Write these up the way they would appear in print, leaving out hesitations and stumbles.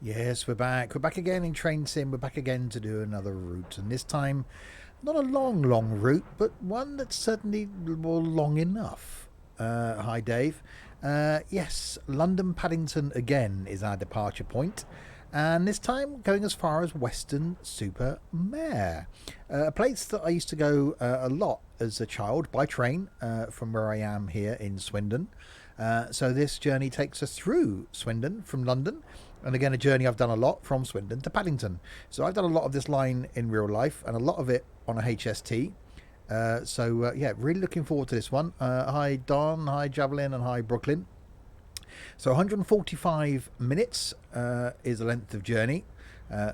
Yes, we're back. We're back again in Train Sim. We're back again to do another route. And this time, not a long route, but one that's certainly long enough. Hi, Dave. Yes, London Paddington again is our departure point. And this time going as far as Weston Super Mare, a place that I used to go a lot as a child by train from where I am here in Swindon. So this journey takes us through Swindon from London, and again a journey I've done a lot from Swindon to Paddington. So I've done a lot of this line in real life and a lot of it on a HST. Yeah, really looking forward to this one. Hi Don, hi Javelin, and hi Brooklyn. So 145 minutes is the length of journey.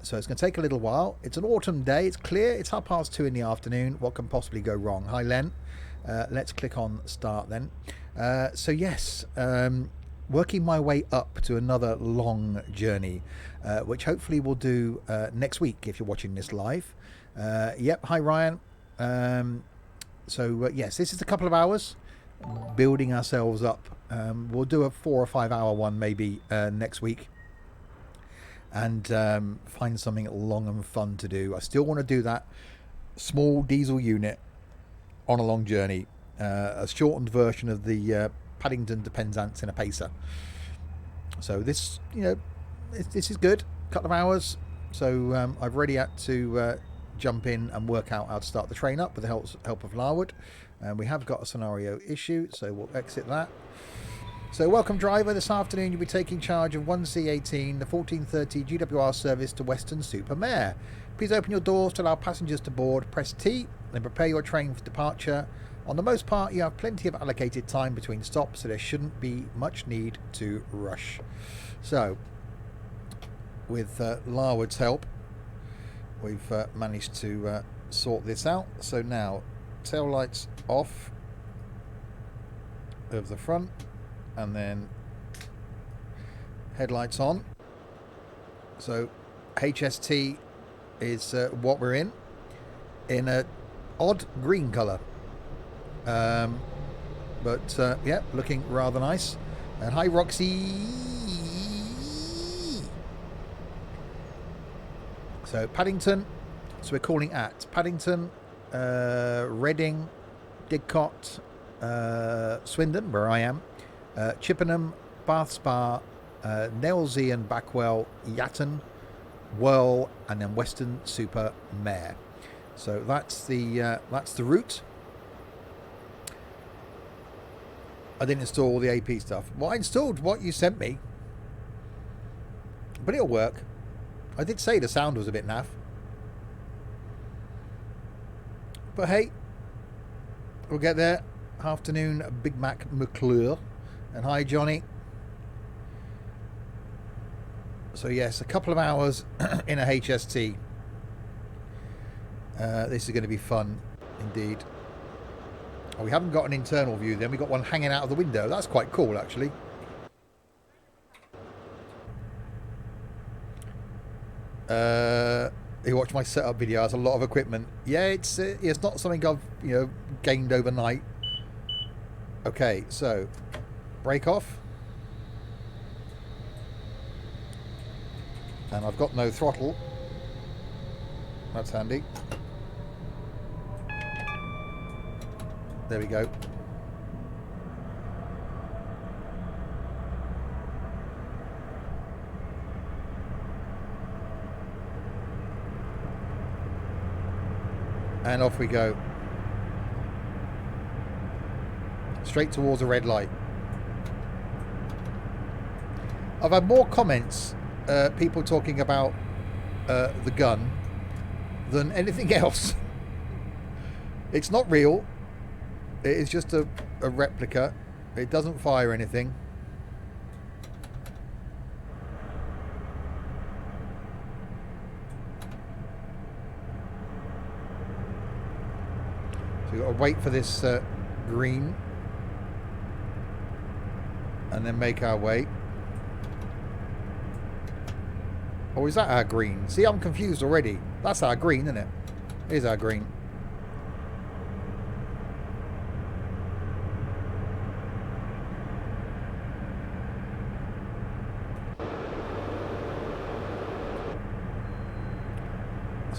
So it's going to take a little while. It's an autumn day. It's clear. It's 2:30 in the afternoon. What can possibly go wrong? Hi, Len. Let's click on start then. Yes, working my way up to another long journey, which hopefully we'll do next week if you're watching this live. Yep. Hi, Ryan. Yes, this is a couple of hours building ourselves up. We'll do a 4 or 5 hour one maybe next week, and find something long and fun to do. I still want to do that small diesel unit on a long journey, a shortened version of the Paddington to Penzance in a pacer. So this, this is good. Couple of hours. So I've already had to jump in and work out how to start the train up with the help of Larwood. And we have got a scenario issue, so we'll exit that. So welcome driver, this afternoon you'll be taking charge of 1C18, the 1430 GWR service to Weston Super Mare. Please open your doors to allow passengers to board, press T, then prepare your train for departure. On the most part you have plenty of allocated time between stops, so there shouldn't be much need to rush. So, with Larwood's help, we've managed to sort this out. So now, tail lights off of the front, and then headlights on. So HST is what we're in a odd green colour, yeah, looking rather nice. And hi Roxy. So Paddington, so we're calling at Paddington, Reading, Didcot, Swindon, where I am, Chippenham, Bath Spa, Nailsea and Backwell, Yatton, Whirl, and then Weston Super Mare. So that's the route. I didn't install all the AP stuff. Well, I installed what you sent me, but it'll work. I did say the sound was a bit naff, but hey, we'll get there. Afternoon, Big Mac McClure, and hi Johnny. So yes, a couple of hours in a HST. This is going to be fun indeed. Oh, we haven't got an internal view then. We've got one hanging out of the window. That's quite cool actually. You watch my setup video. Has a lot of equipment. Yeah, it's not something I've gained overnight. Okay, so brake off, and I've got no throttle. That's handy. There we go. And off we go. Straight towards a red light. I've had more comments, people talking about the gun, than anything else. It's not real. It is just a replica. It doesn't fire anything. So you've got to wait for this green and then make our way. Or is that our green? See, I'm confused already. That's our green, isn't it? Here's our green.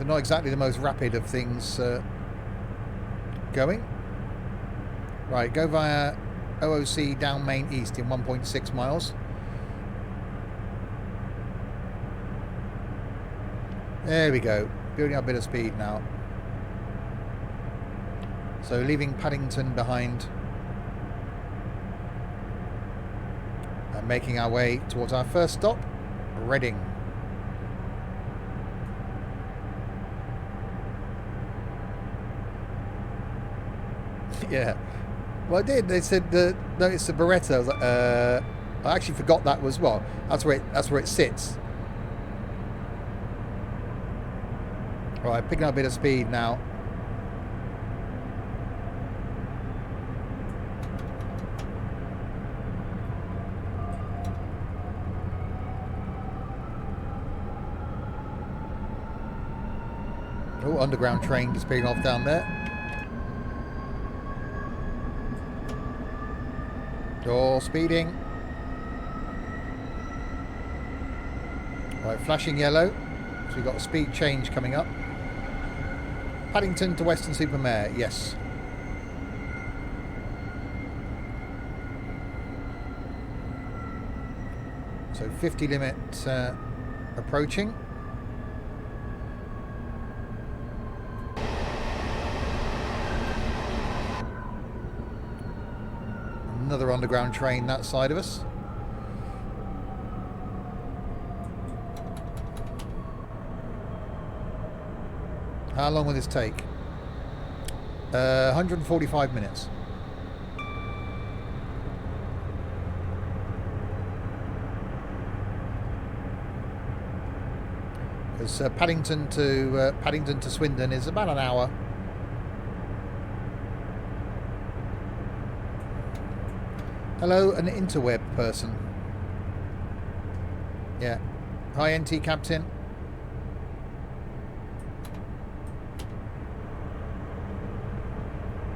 So not exactly the most rapid of things going. Right, go via OOC down Main East in 1.6 miles. There we go. Building up a bit of speed now. So leaving Paddington behind. And making our way towards our first stop, Reading. Yeah. Well, I did. They said no, it's a Beretta. I was like, I actually forgot that was well. That's where it sits. Right, picking up a bit of speed now. Oh, underground train just speeding off down there. Oh, speeding. Right, flashing yellow. So we've got a speed change coming up. Paddington to Weston Super Mare, yes. So 50 limit approaching. Another underground train that side of us. How long will this take? 145 minutes. Because Paddington to Swindon is about an hour. Hello, an interweb person. Yeah. Hi, NT Captain.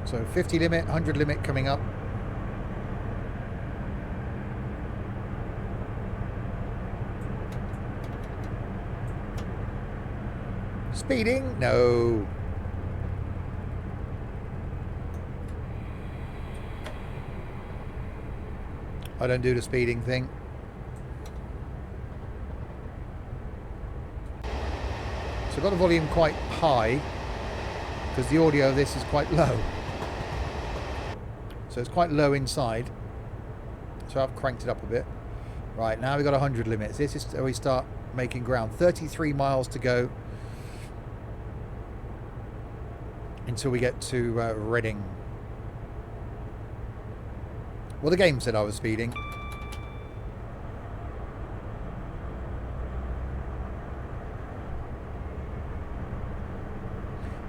So 50 limit, 100 limit coming up. Speeding? No. I don't do the speeding thing. So I've got the volume quite high because the audio of this is quite low. So it's quite low inside. So I've cranked it up a bit. Right, now we've got 100 limits. This is where we start making ground. 33 miles to go until we get to Reading. Well, the game said I was speeding.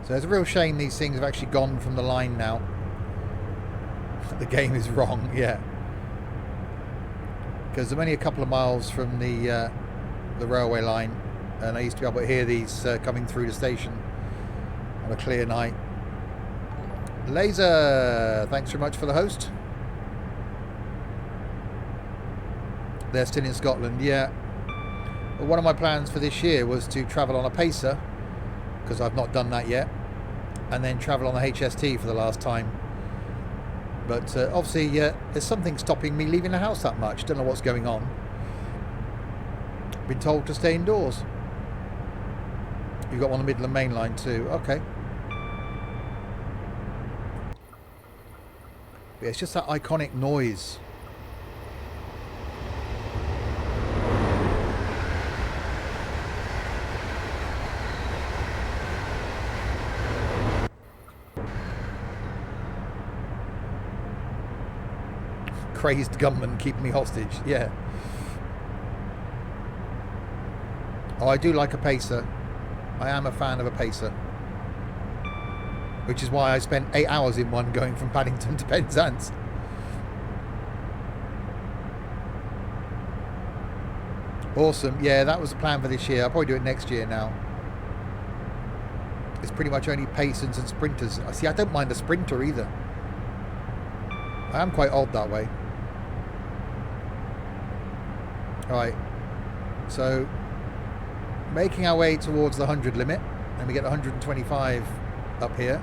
So it's a real shame these things have actually gone from the line now. The game is wrong, yeah. Because I'm only a couple of miles from the railway line, and I used to be able to hear these coming through the station on a clear night. Laser, thanks very much for the host. They're still in Scotland, yeah. Well, one of my plans for this year was to travel on a pacer, because I've not done that yet, and then travel on the HST for the last time. But obviously there's something stopping me leaving the house that much. Don't know what's going on. Been told to stay indoors. You've got one on the Midland Main Line too. Okay. But it's just that iconic noise. Crazed gunman keeping me hostage. Yeah. Oh, I do like a pacer. I am a fan of a pacer. Which is why I spent 8 hours in one going from Paddington to Penzance. Awesome. Yeah, that was the plan for this year. I'll probably do it next year now. It's pretty much only pacers and sprinters. See, I don't mind a sprinter either. I am quite odd that way. Alright, so making our way towards the 100 limit. And we get 125 up here.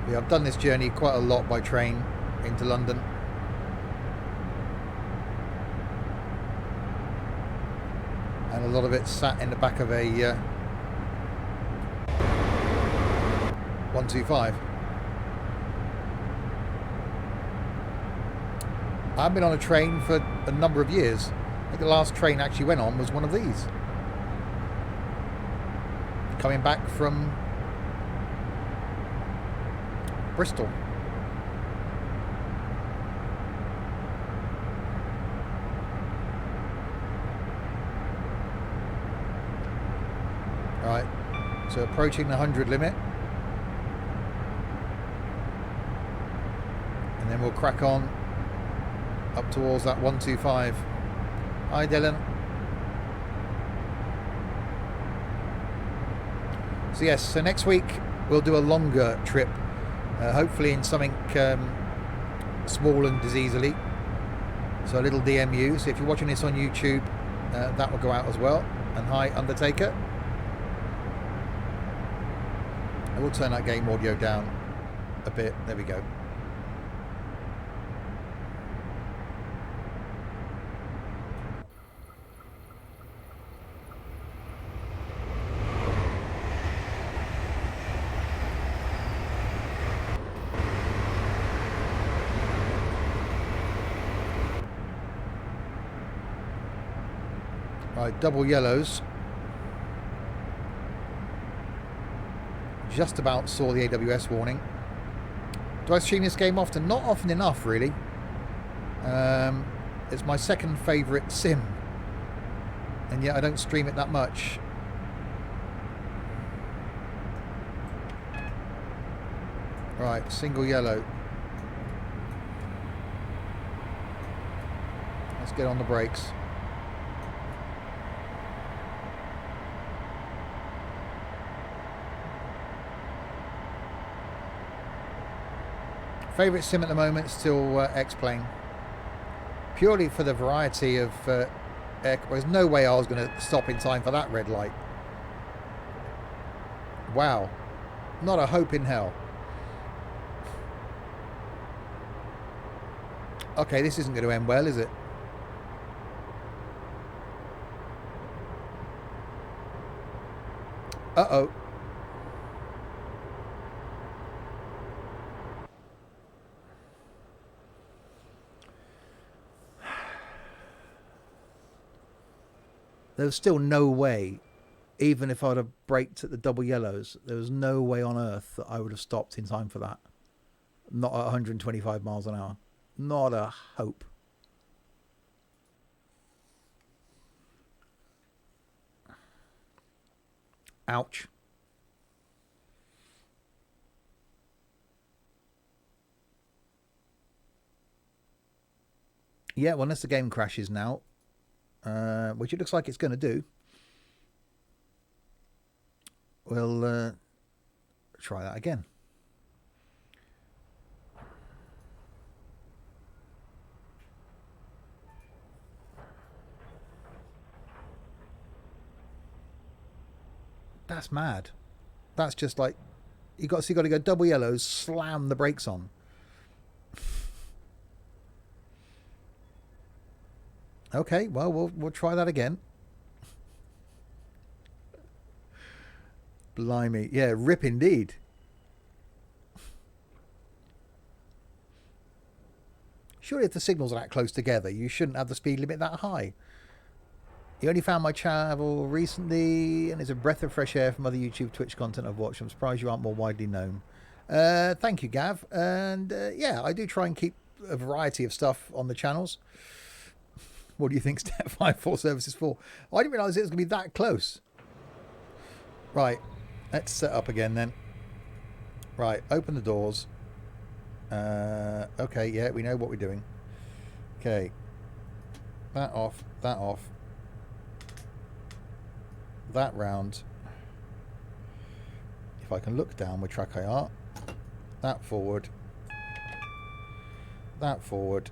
Yeah, I've done this journey quite a lot by train into London. And a lot of it sat in the back of a 125. I've been on a train for a number of years. I think the last train I actually went on was one of these. Coming back from Bristol. Right, so approaching the 100 limit. And then we'll crack on up towards that 125. Hi Dylan. So yes, so next week we'll do a longer trip, hopefully in something small and diseasely. So a little DMU. So if you're watching this on YouTube, that will go out as well. And hi Undertaker. I will turn that game audio down a bit. There we go. Right, double yellows. Just about saw the AWS warning. Do I stream this game often? Not often enough, really. It's my second favourite sim. And yet I don't stream it that much. Right, single yellow. Let's get on the brakes. Favourite sim at the moment still X-Plane. Purely for the variety of there's no way I was going to stop in time for that red light. Wow. Not a hope in hell. Okay, this isn't going to end well, is it? Uh-oh. There was still no way, even if I'd have braked at the double yellows, there was no way on earth that I would have stopped in time for that. Not at 125 miles an hour. Not a hope. Ouch. Yeah, well, unless the game crashes now, which it looks like it's going to do, we'll try that again. That's mad. That's just like you got to go double yellows, slam the brakes on. Okay, well we'll try that again. Blimey, yeah, rip indeed. Surely if the signals are that close together, you shouldn't have the speed limit that high. You only found my channel recently, and it's a breath of fresh air from other YouTube, Twitch content I've watched. I'm surprised you aren't more widely known. Thank you, Gav. And yeah, I do try and keep a variety of stuff on the channels. What do you think Step 5 4 services for? I didn't realise it was going to be that close. Right, let's set up again then. Right, open the doors. Okay, yeah, we know what we're doing. Okay. That off, that off. That round. If I can look down with track IR. That forward. That forward.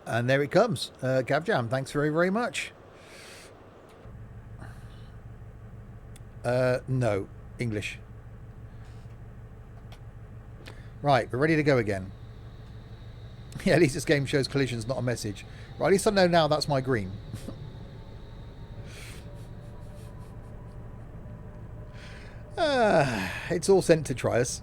And there it comes. Gav Jam, thanks very, very much. No, English. Right, we're ready to go again. Yeah, at least this game shows collisions, not a message. Right, at least I know now that's my green. It's all sent to try us.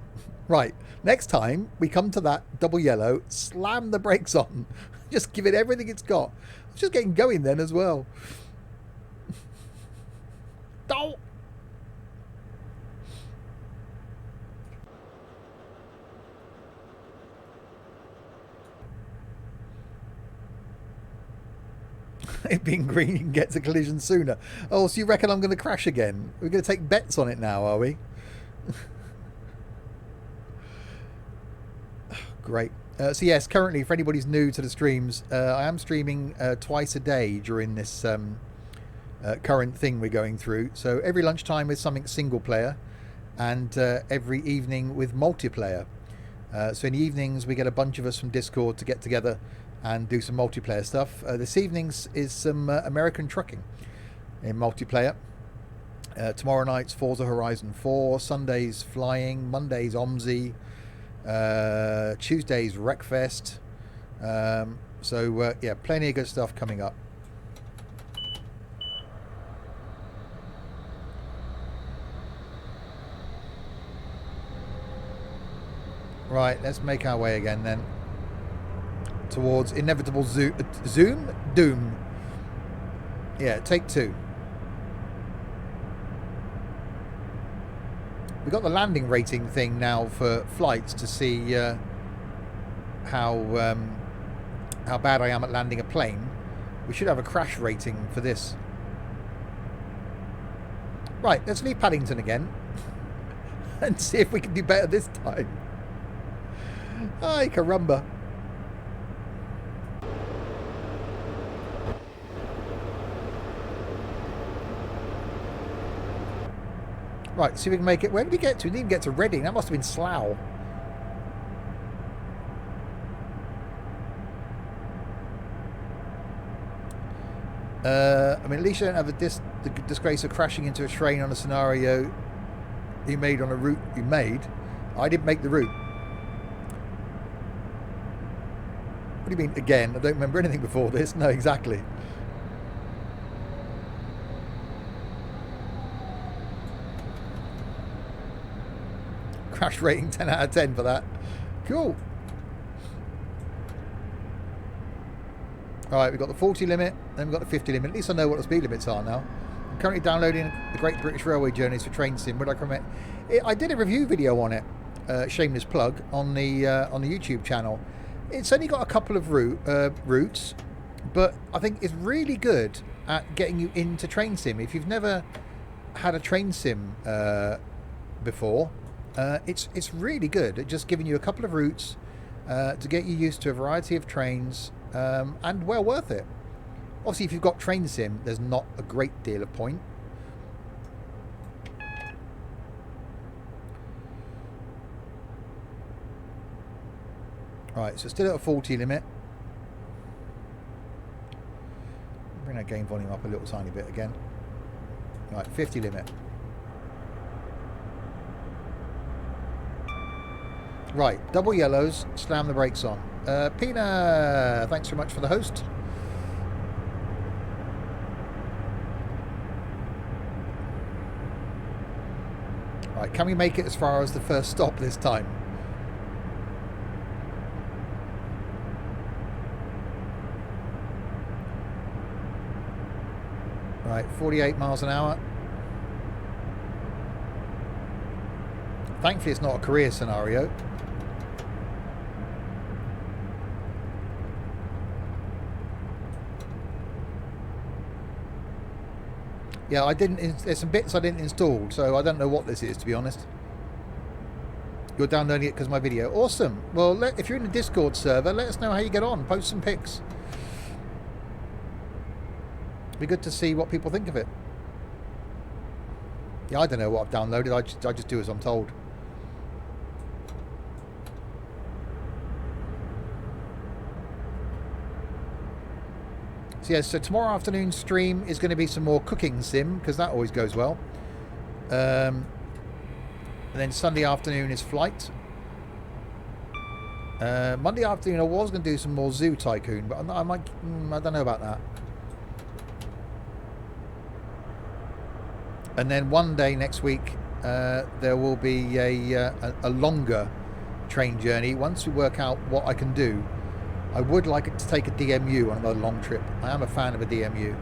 Right, next time we come to that double yellow, slam the brakes on. Just give it everything it's got. It's just getting going then as well. Oh! It being green, you can get to collision sooner. Oh, so you reckon I'm going to crash again? We're going to take bets on it now, are we? Great. So yes, currently, for anybody who's new to the streams, I am streaming twice a day during this current thing we're going through. So every lunchtime with something single player, and every evening with multiplayer. So in the evenings, we get a bunch of us from Discord to get together and do some multiplayer stuff. This evening's is some American trucking in multiplayer. Tomorrow night's Forza Horizon 4, Sunday's flying, Monday's OMSI, Tuesday's Wreckfest. So yeah, plenty of good stuff coming up. Right, let's make our way again then towards inevitable doom. Yeah, take two. We got the landing rating thing now for flights to see how bad I am at landing a plane. We should have a crash rating for this. Right, let's leave Paddington again and see if we can do better this time. Ay, caramba. Right, see if we can make it. Where did we get to? We didn't even get to Reading. That must have been Slough. I mean, at least you don't have the disgrace of crashing into a train on a scenario you made on a route you made. I didn't make the route. What do you mean, again? I don't remember anything before this. No, exactly. Crash rating 10 out of 10 for that. Cool. Alright, we've got the 40 limit, then we've got the 50 limit. At least I know what the speed limits are now. I'm currently downloading the Great British Railway Journeys for Train Sim. Would I recommend it? I did a review video on it, shameless plug, on the YouTube channel. It's only got a couple of routes, but I think it's really good at getting you into train sim. If you've never had a train sim before, it's really good at just giving you a couple of routes to get you used to a variety of trains, and well worth it. Obviously, if you've got train sim, there's not a great deal of point. Right, so still at a 40 limit. Bring that gain volume up a little tiny bit again. Right, 50 limit. Right, double yellows, slam the brakes on. Pina, thanks very much for the host. Right, can we make it as far as the first stop this time? Right, 48 miles an hour. Thankfully, it's not a career scenario. Yeah, I didn't. There's some bits I didn't install, so I don't know what this is, to be honest. You're downloading it because of my video. Awesome. Well, if you're in the Discord server, let us know how you get on. Post some pics. Be good to see what people think of it. Yeah, I don't know what I've downloaded. I just do as I'm told. So yeah, so tomorrow afternoon's stream is going to be some more cooking sim, because that always goes well. And then Sunday afternoon is flight. Monday afternoon I was going to do some more Zoo Tycoon, but I don't know about that. And then one day next week there will be a longer train journey. Once we work out what I can do, I would like it to take a DMU on another long trip. I am a fan of a DMU.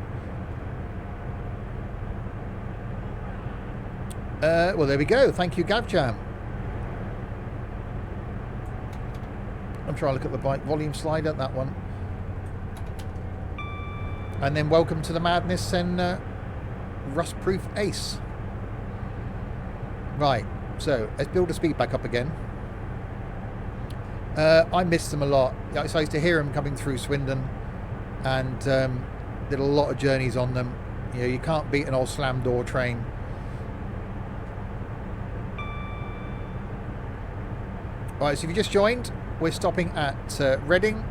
Well, there we go. Thank you, GavJam. I'm trying to look at the bike volume slider, that one. And then welcome to the madness and rust-proof ace. Right, so let's build the speed back up again. I missed them a lot. I used to hear them coming through Swindon, and did a lot of journeys on them. You know, you can't beat an old slam door train. Right, so if you just joined, we're stopping at Reading,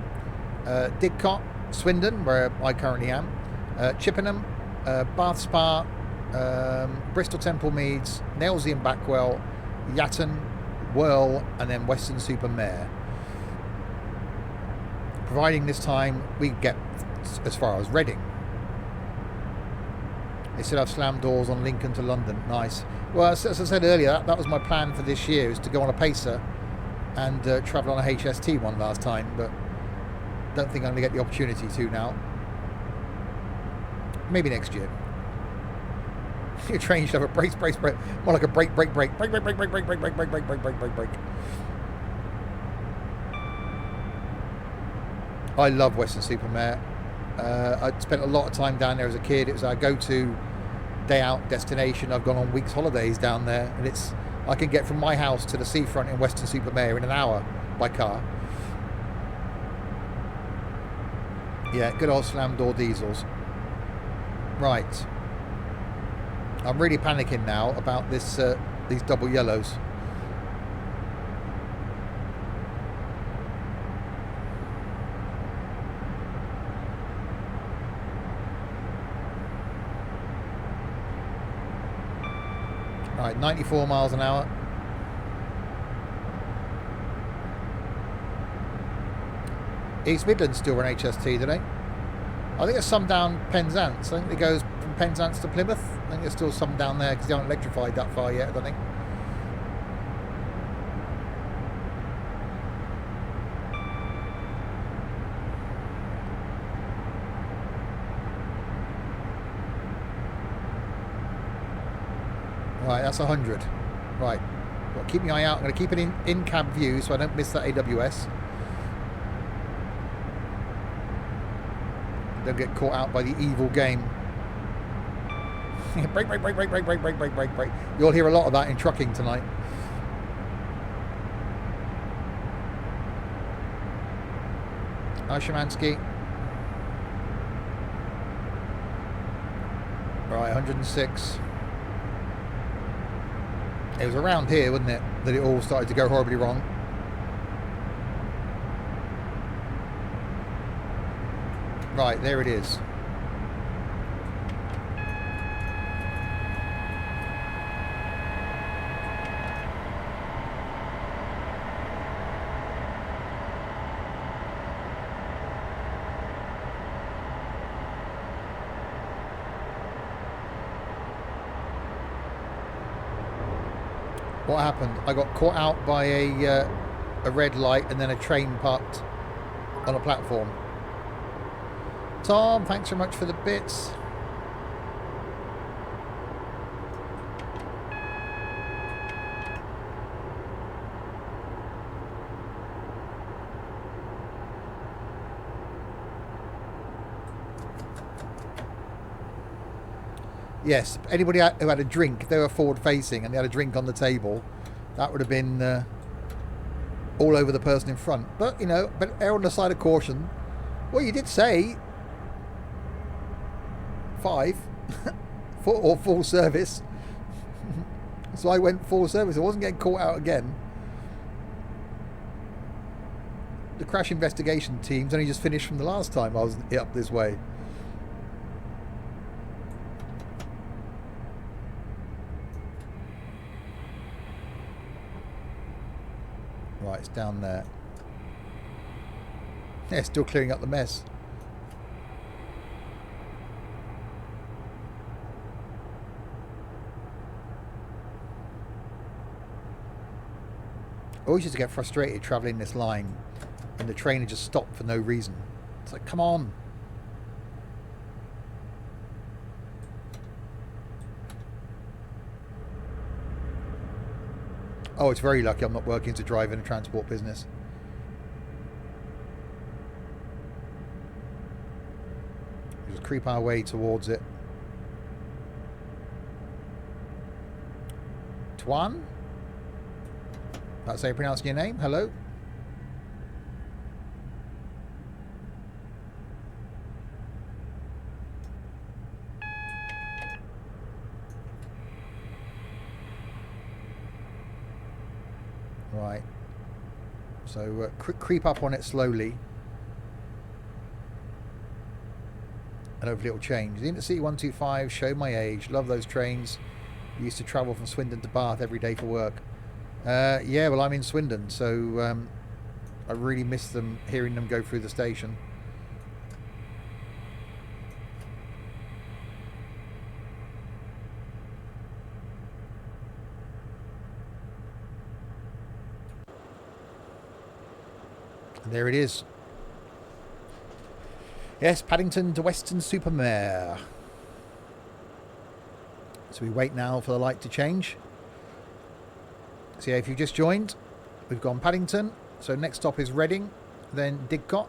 Didcot, Swindon, where I currently am, Chippenham, Bath Spa, Bristol Temple Meads, Nailsea and Backwell, Yatton, Whirl, and then Weston Super Mare. Providing this time we get as far as Reading. They still have slam doors on Lincoln to London. Nice. Well, as I said earlier, that was my plan for this year, is to go on a pacer and travel on a HST one last time, but don't think I'm going to get the opportunity to now. Maybe next year. Your train should have a brace, more like a brake. I love Weston Super Mare. I spent a lot of time down there as a kid. It was our go-to day out destination. I've gone on weeks holidays down there, and I can get from my house to the seafront in Weston Super Mare in an hour by car. Yeah, good old slam door diesels. Right. I'm really panicking now about this these double yellows. Right, 94 miles an hour. East Midlands still run HST, do they? I think there's some down Penzance. I think it goes from Penzance to Plymouth. I think there's still some down there because they aren't electrified that far yet, I don't think. Right, that's 100. Right, well, keep my eye out. I'm going to keep it in cab view so I don't miss that AWS. Don't get caught out by the evil game. Brake. You'll hear a lot of that in trucking tonight. Hi, Shemansky. Right, 106. It was around here, wasn't it, that it all started to go horribly wrong. Right, there it is. What happened? I got caught out by a red light and then a train parked on a platform. Tom, thanks so much for the bits. Yes, anybody who had a drink, if they were forward facing and they had a drink on the table, that would have been all over the person in front. But, you know, but err on the side of caution. Well, you did say 5 or full service. So I went full service. I wasn't getting caught out again. The crash investigation team's only just finished from the last time I was up this way. Right, it's down there. Yeah, still clearing up the mess. I always used to get frustrated travelling this line and the train had just stopped for no reason. It's like, come on. Oh, it's very lucky I'm not working to drive in a transport business. We just creep our way towards it. Tuan? That's how you pronounce your name? Hello? Right. So creep up on it slowly. And hopefully it'll change. The Intercity 125, show my age. Love those trains. Used to travel from Swindon to Bath every day for work. Yeah, well, I'm in Swindon, so I really miss them, hearing them go through the station. And there it is. Yes, Paddington to Weston Super Mare. So we wait now for the light to change. So yeah, if you've just joined, we've gone Paddington. So next stop is Reading, then Didcot,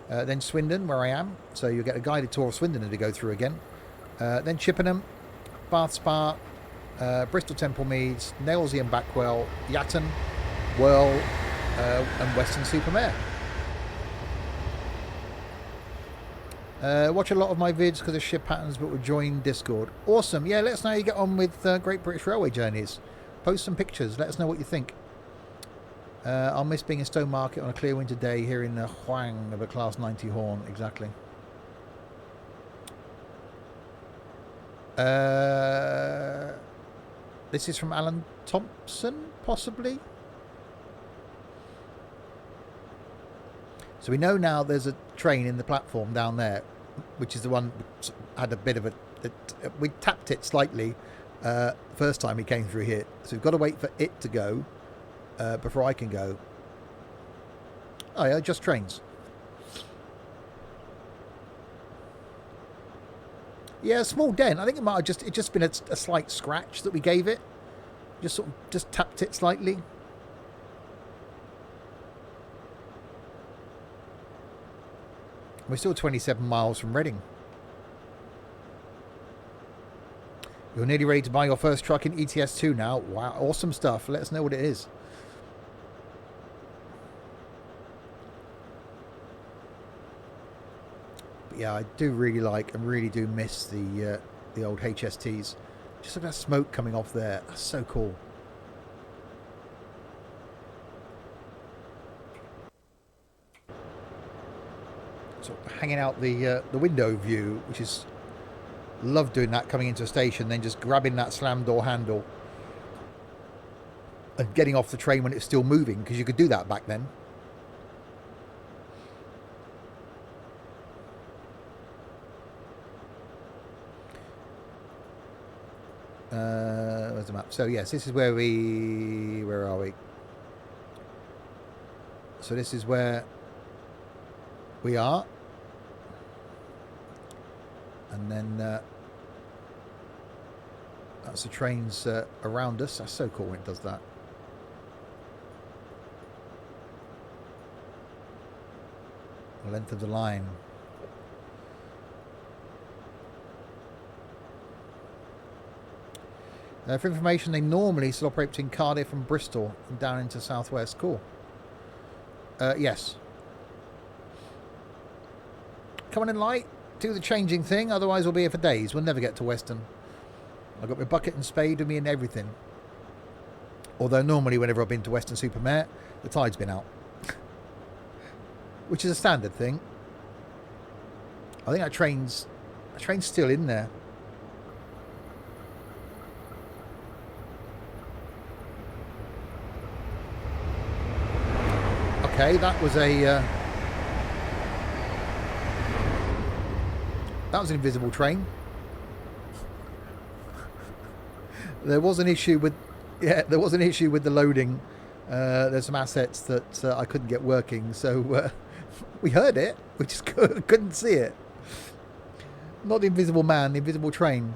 then Swindon, where I am. So you'll get a guided tour of Swindon to go through again. Then Chippenham, Bath Spa, Bristol Temple Meads, Nailsea and Backwell, Yatton, Whirl, and Weston Super Mare. Watch a lot of my vids because of shift patterns, but will join Discord. Awesome. Yeah, let us know how you get on with Great British Railway journeys. Post some pictures. Let us know what you think. I'll miss being in Stowmarket on a clear winter day, hearing the whang of a Class 90 horn. Exactly. This is from Alan Thompson, possibly. So we know now there's a train in the platform down there, which is the one that had a bit of a... we tapped it slightly first time we came through here. So we've got to wait for it to go before I can go. Oh yeah, just trains. Yeah, a small dent. I think it might have just been a slight scratch that we gave it. Just tapped it slightly. We're still 27 miles from Reading. You're nearly ready to buy your first truck in ETS2 now. Wow, awesome stuff. Let us know what it is. But yeah, I do really like and really do miss the old HSTs. Just look at that smoke coming off there. That's so cool. Sort of hanging out the window view, which is, love doing that, coming into a station, then just grabbing that slam door handle and getting off the train when it's still moving, because you could do that back then. Where's the map? So yes, this is where are we? So this is where we are, and then that's the trains around us. That's so cool when it does that. The length of the line. For information, they normally still operate between Cardiff and Bristol and down into Southwest. Cool. Yes. Come on in light, do the changing thing, otherwise we'll be here for days. We'll never get to Weston. I've got my bucket and spade with me and everything. Although normally whenever I've been to Weston Super Mare, the tide's been out. Which is a standard thing. I think that train's still in there. Okay, that was a... that was an invisible train. There was an issue with... yeah, there was an issue with the loading. There's some assets that I couldn't get working, so we heard it. We just couldn't see it. Not the invisible man, the invisible train.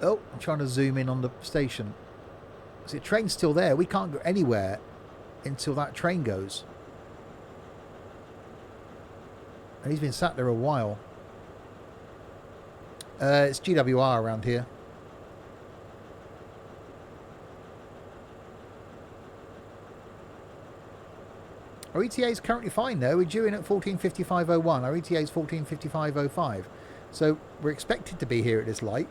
Oh, I'm trying to zoom in on the station. See, the train's still there. We can't go anywhere until that train goes. And he's been sat there a while. It's GWR around here. Our ETA is currently fine though. We're due in at 14:55:01. Our ETA is 14:55:05. So we're expected to be here at this light.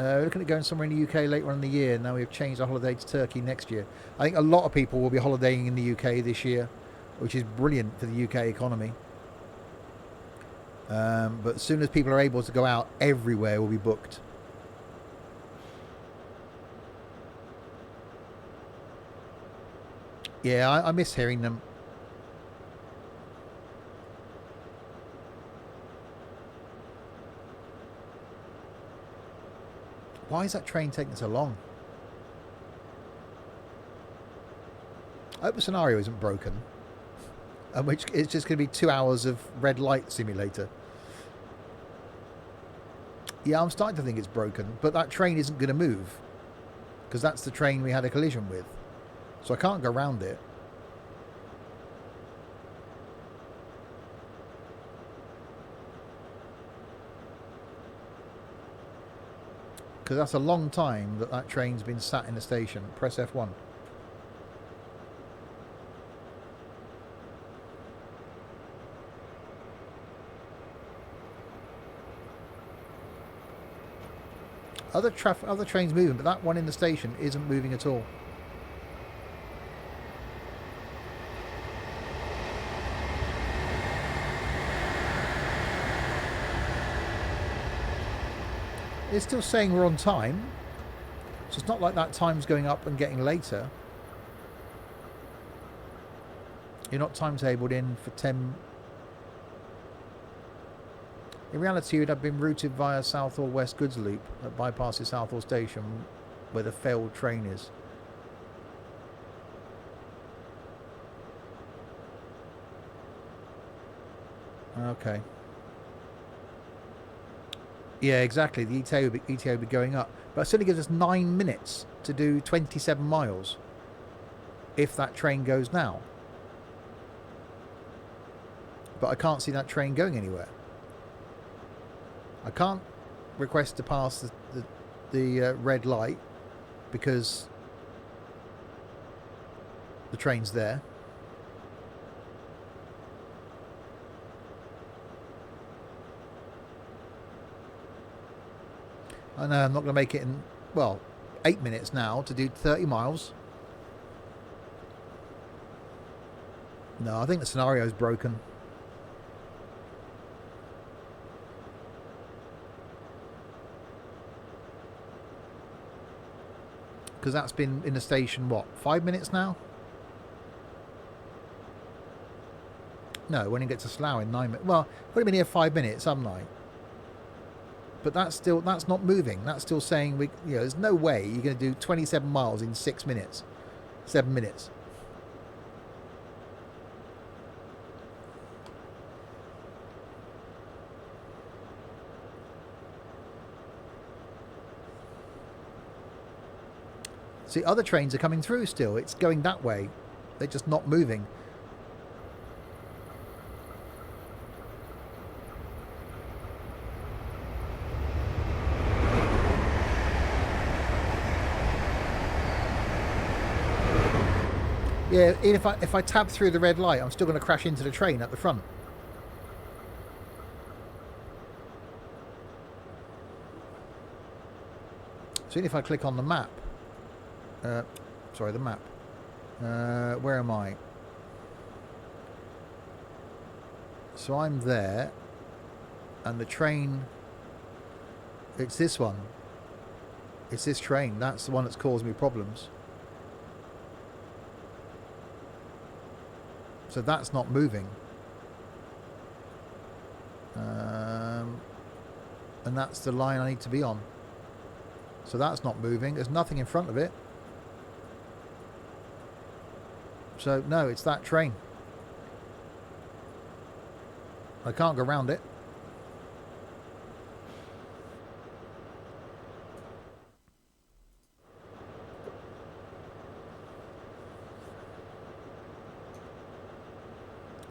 We're looking at going somewhere in the UK later on in the year. Now we've changed our holiday to Turkey next year. I think a lot of people will be holidaying in the UK this year, which is brilliant for the UK economy. But as soon as people are able to go out, everywhere will be booked. Yeah, I miss hearing them. Why is that train taking so long? I hope the scenario isn't broken. Which it's just going to be 2 hours of red light simulator. Yeah, I'm starting to think it's broken, but that train isn't going to move. Because that's the train we had a collision with. So I can't go around it. Because that's a long time that train's been sat in the station. Press F1. Other trains moving, but that one in the station isn't moving at all. It's still saying we're on time, so it's not like that time's going up and getting later. You're not timetabled in for 10. In reality, it would have been routed via South or West Goods Loop that bypasses Southall Station, where the failed train is. Okay. Yeah, exactly. The ETA would be going up. But it still gives us 9 minutes to do 27 miles if that train goes now. But I can't see that train going anywhere. I can't request to pass the red light because the train's there. I know I'm not going to make it in, well, 8 minutes now to do 30 miles. No, I think the scenario's broken. Because that's been in the station, what, 5 minutes now? No, when it gets to Slough in 9 minutes. Well, I've only been here 5 minutes, haven't I? But that's not moving. That's still saying, there's no way you're going to do 27 miles in 6 minutes. 7 minutes. See, other trains are coming through still. It's going that way. They're just not moving. Yeah, if I tab through the red light, I'm still going to crash into the train at the front. So if I click on the map, sorry, the map. Where am I? So I'm there, and the train, it's this one. It's this train. That's the one that's caused me problems. So that's not moving. And that's the line I need to be on. So that's not moving. There's nothing in front of it. So no, it's that train. I can't go around it.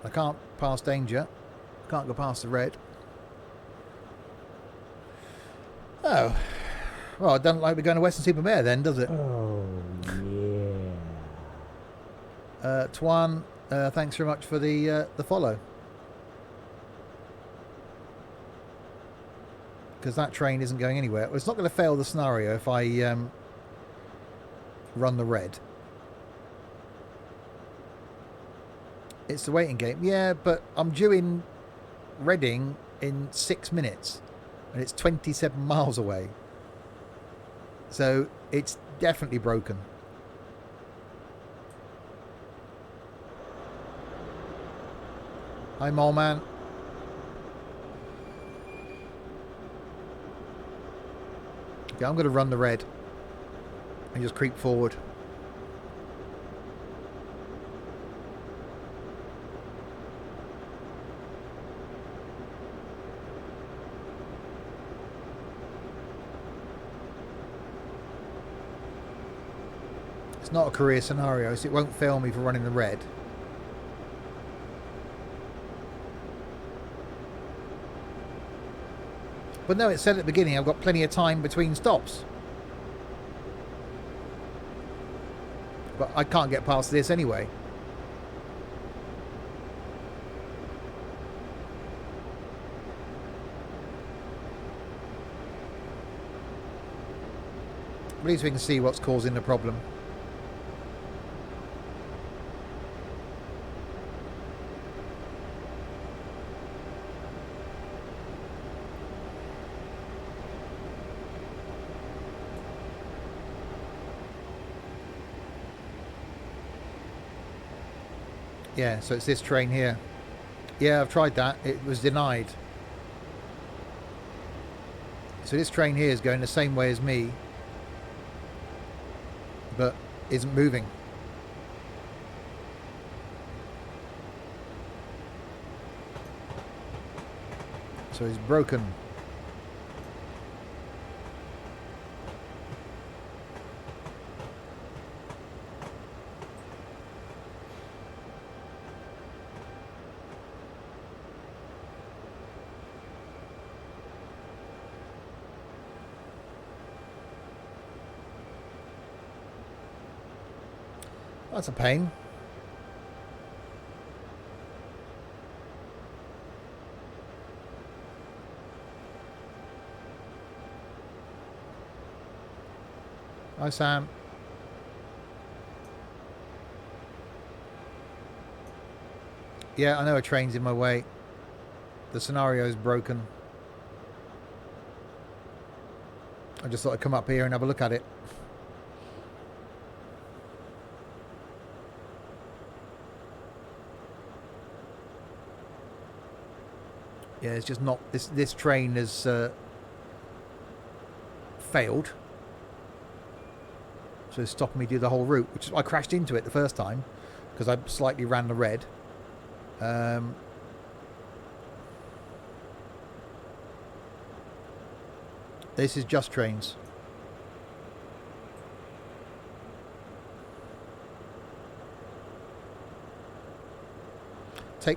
I can't pass danger. Can't go past the red. Oh. Well, I don't like we're going to Weston Super Mare then, does it? Oh, yeah. Twan, thanks very much for the follow. Because that train isn't going anywhere. Well, it's not going to fail the scenario if I run the red. It's the waiting game. Yeah, but I'm due in Reading in 6 minutes. And it's 27 miles away. So it's definitely broken. Hi, Mole Man. Okay, I'm going to run the red. And just creep forward. It's not a career scenario, so it won't fail me for running the red. But no, it said at the beginning I've got plenty of time between stops. But I can't get past this anyway. At least we can see what's causing the problem. Yeah, so it's this train here. Yeah, I've tried that. It was denied. So this train here is going the same way as me, but isn't moving. So it's broken. That's a pain. Hi, Sam. Yeah, I know a train's in my way. The scenario's broken. I just thought I'd come up here and have a look at it. Yeah, it's just not... This train has failed. So it's stopping me do the whole route, which I crashed into it the first time because I slightly ran the red. This is just trains.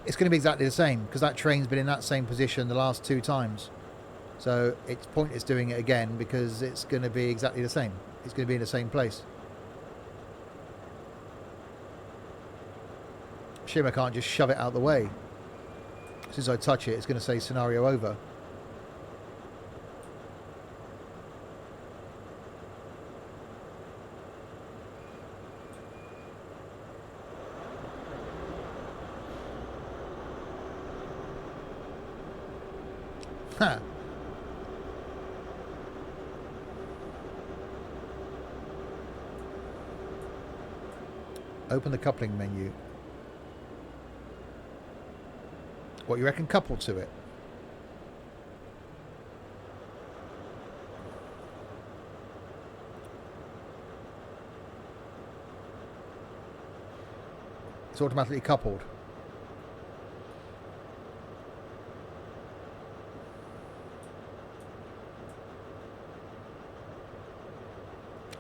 It's going to be exactly the same because that train's been in that same position the last 2 times. So it's pointless doing it again because it's going to be exactly the same. It's going to be in the same place. Shame I can't just shove it out of the way. As soon as I touch it, it's going to say scenario over. Huh. Open the coupling menu. What, you reckon couple to it? It's automatically coupled.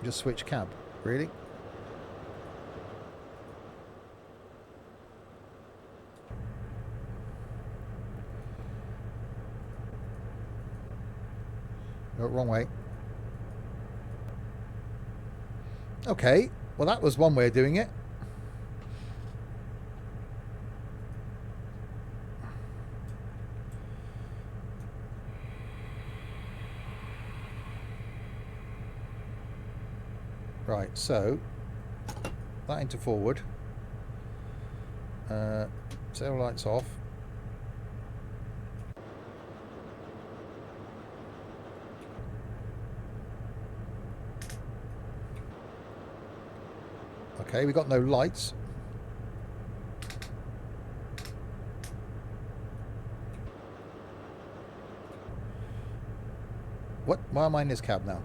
Just switch cab. Really? Oh, wrong way. Okay. Well, that was one way of doing it. Right, so that into forward. Tail lights off. Okay, we got no lights. What? Why am I in this cab now?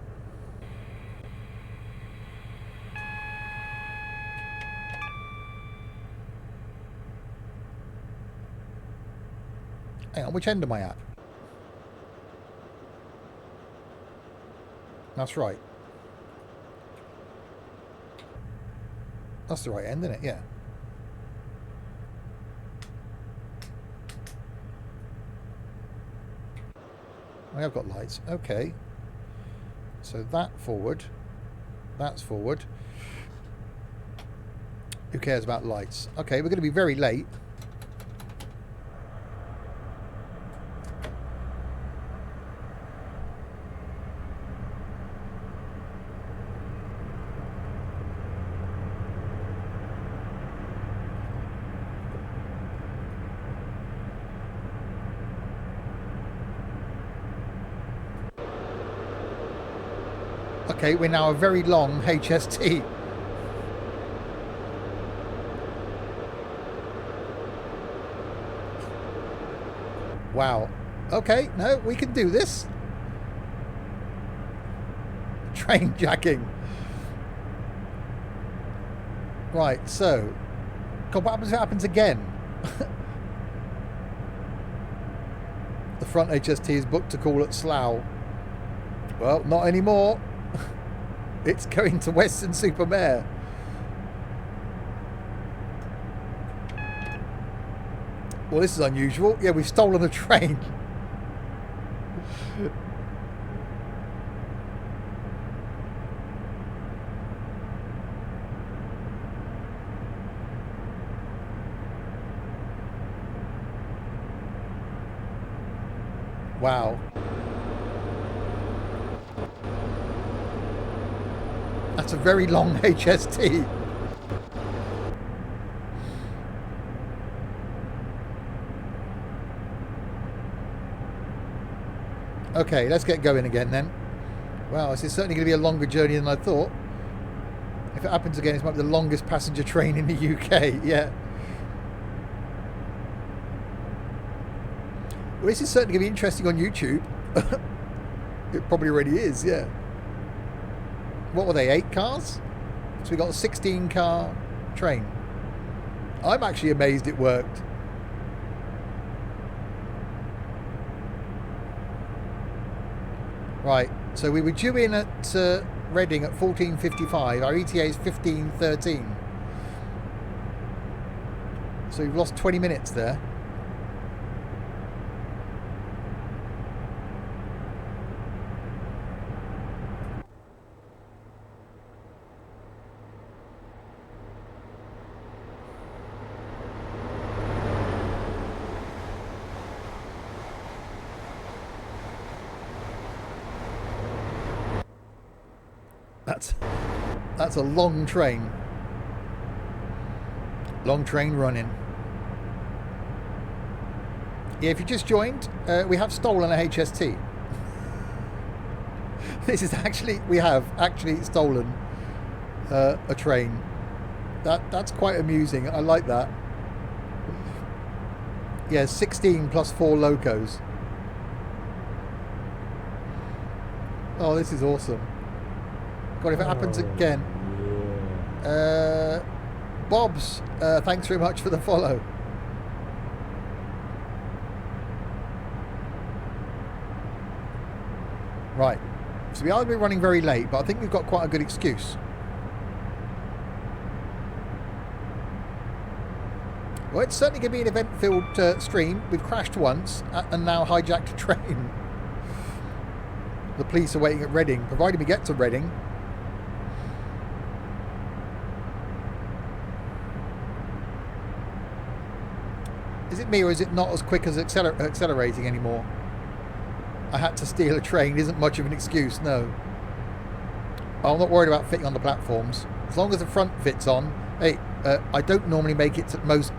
Hang on, which end am I at? That's right. That's the right end, isn't it? Yeah. I have got lights. Okay. So that forward. That's forward. Who cares about lights? Okay, we're going to be very late. Okay, we're now a very long HST. Wow. Okay, no, we can do this. Train jacking. Right, so. God, what happens if it happens again? The front HST is booked to call at Slough. Well, not anymore. It's going to Weston Super Mare. Well, this is unusual. Yeah, we've stolen a train. Wow. That's a very long HST. Okay, let's get going again then. Wow, this is certainly going to be a longer journey than I thought. If it happens again, it might be the longest passenger train in the UK. Yeah. Well, this is certainly going to be interesting on YouTube. It probably already is, yeah. What were they, 8 cars? So we got a 16-car train. I'm actually amazed it worked. Right, so we were due in at Reading at 14:55. Our ETA is 15:13. So we've lost 20 minutes there. That's a long train. Long train running. Yeah, if you just joined, we have stolen a HST. This is actually, we have actually stolen a train. That's quite amusing. I like that. Yeah, 16 plus 4 locos. Oh, this is awesome. God, if it happens again. Bobs, thanks very much for the follow. Right. So we are running very late, but I think we've got quite a good excuse. Well, it's certainly going to be an event-filled stream. We've crashed once and now hijacked a train. The police are waiting at Reading, provided we get to Reading. Is it me, or is it not as quick as accelerating anymore? I had to steal a train isn't much of an excuse, no. I'm not worried about fitting on the platforms. As long as the front fits on. Hey, I don't normally make it to most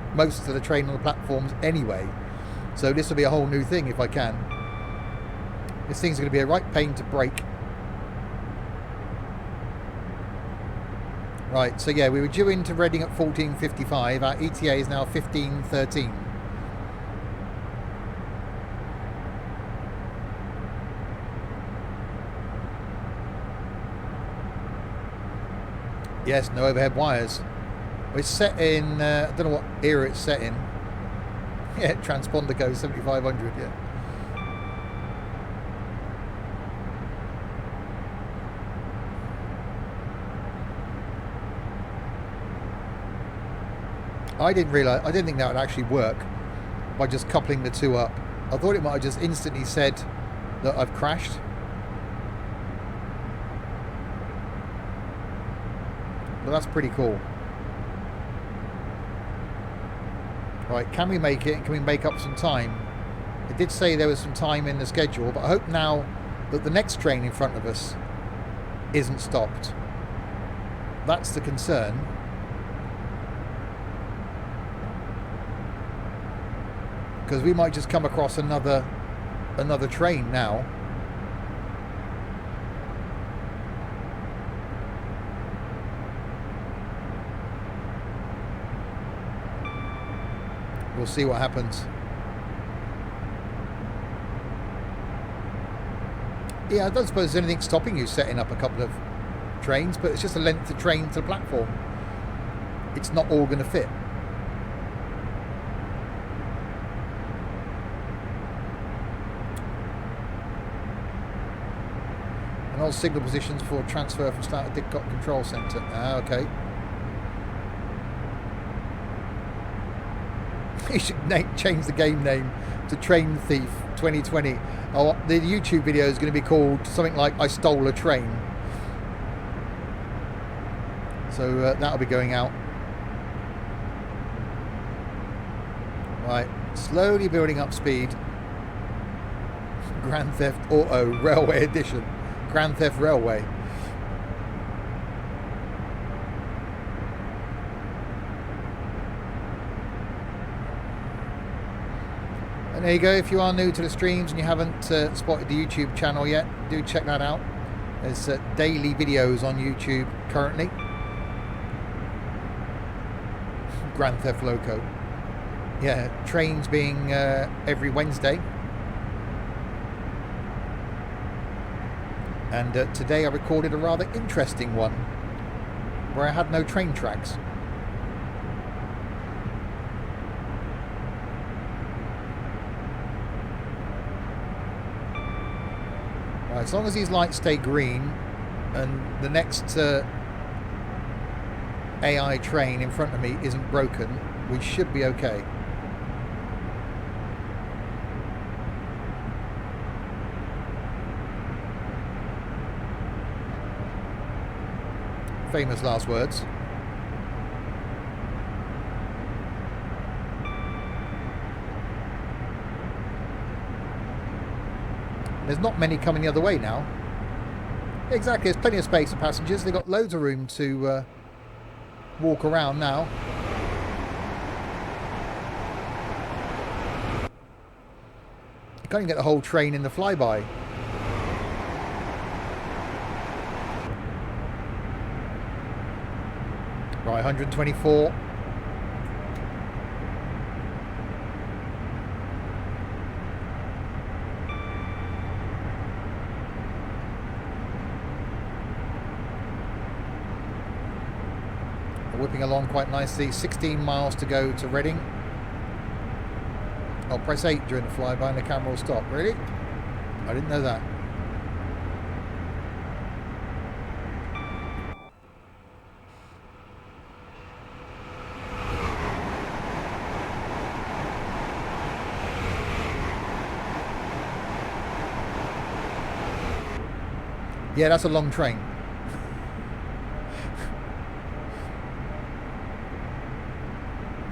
of the train on the platforms anyway. So this will be a whole new thing if I can. This thing's going to be a right pain to break. Right, so yeah, we were due into Reading at 14:55. Our ETA is now 15:13. Yes, no overhead wires. It's set in, I don't know what era it's set in. Yeah, transponder goes 7500, yeah. I didn't think that would actually work by just coupling the two up. I thought it might have just instantly said that I've crashed. But that's pretty cool. Right, can we make it? Can we make up some time? It did say there was some time in the schedule, but I hope now that the next train in front of us isn't stopped. That's the concern. Because we might just come across another train now. We'll see what happens. Yeah, I don't suppose there's anything stopping you setting up a couple of trains, but it's just a length of train to the platform. It's not all going to fit. And all signal positions for transfer from start to Didcot Control Centre. Ah, okay. You should change the game name to Train Thief 2020. Oh, the YouTube video is going to be called something like I Stole a Train. So that'll be going out. Right, slowly building up speed. Grand Theft Auto Railway Edition. Grand Theft Railway. And there you go. If you are new to the streams and you haven't spotted the YouTube channel yet, do check that out. There's daily videos on YouTube currently. Grand Theft Loco. Yeah, trains being every Wednesday. And today I recorded a rather interesting one where I had no train tracks. Right, as long as these lights stay green and the next AI train in front of me isn't broken, we should be okay. Famous last words. There's not many coming the other way now. Exactly, there's plenty of space for passengers. They've got loads of room to walk around now. You can't even get the whole train in the flyby. Right, 124. Whipping along quite nicely. 16 miles to go to Reading. Oh, press 8 during the flyby and the camera will stop. Really? I didn't know that. Yeah, that's a long train.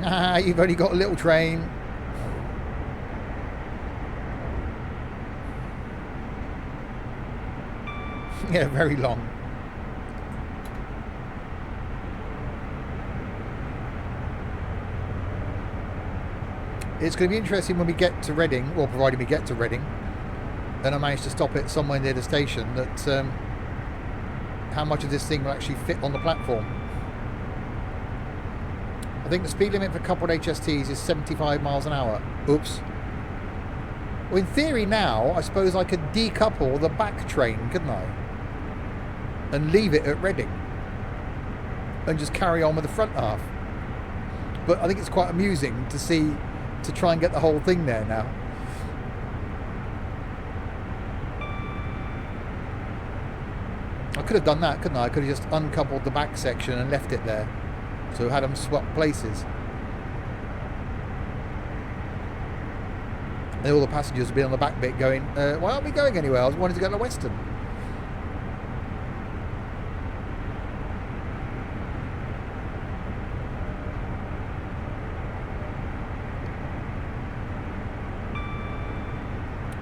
Ah, you've only got a little train. Yeah, very long. It's going to be interesting when we get to Reading, well, provided we get to Reading, and I manage to stop it somewhere near the station, that how much of this thing will actually fit on the platform. I think the speed limit for coupled HSTs is 75 miles an hour. Oops. Well, in theory now, I suppose I could decouple the back train, couldn't I? And leave it at Reading. And just carry on with the front half. But I think it's quite amusing to try and get the whole thing there now. I could have done that, couldn't I? I could have just uncoupled the back section and left it there. So had them swap places. And all the passengers would be on the back bit going, why aren't we going anywhere? I was wanting to go to Weston.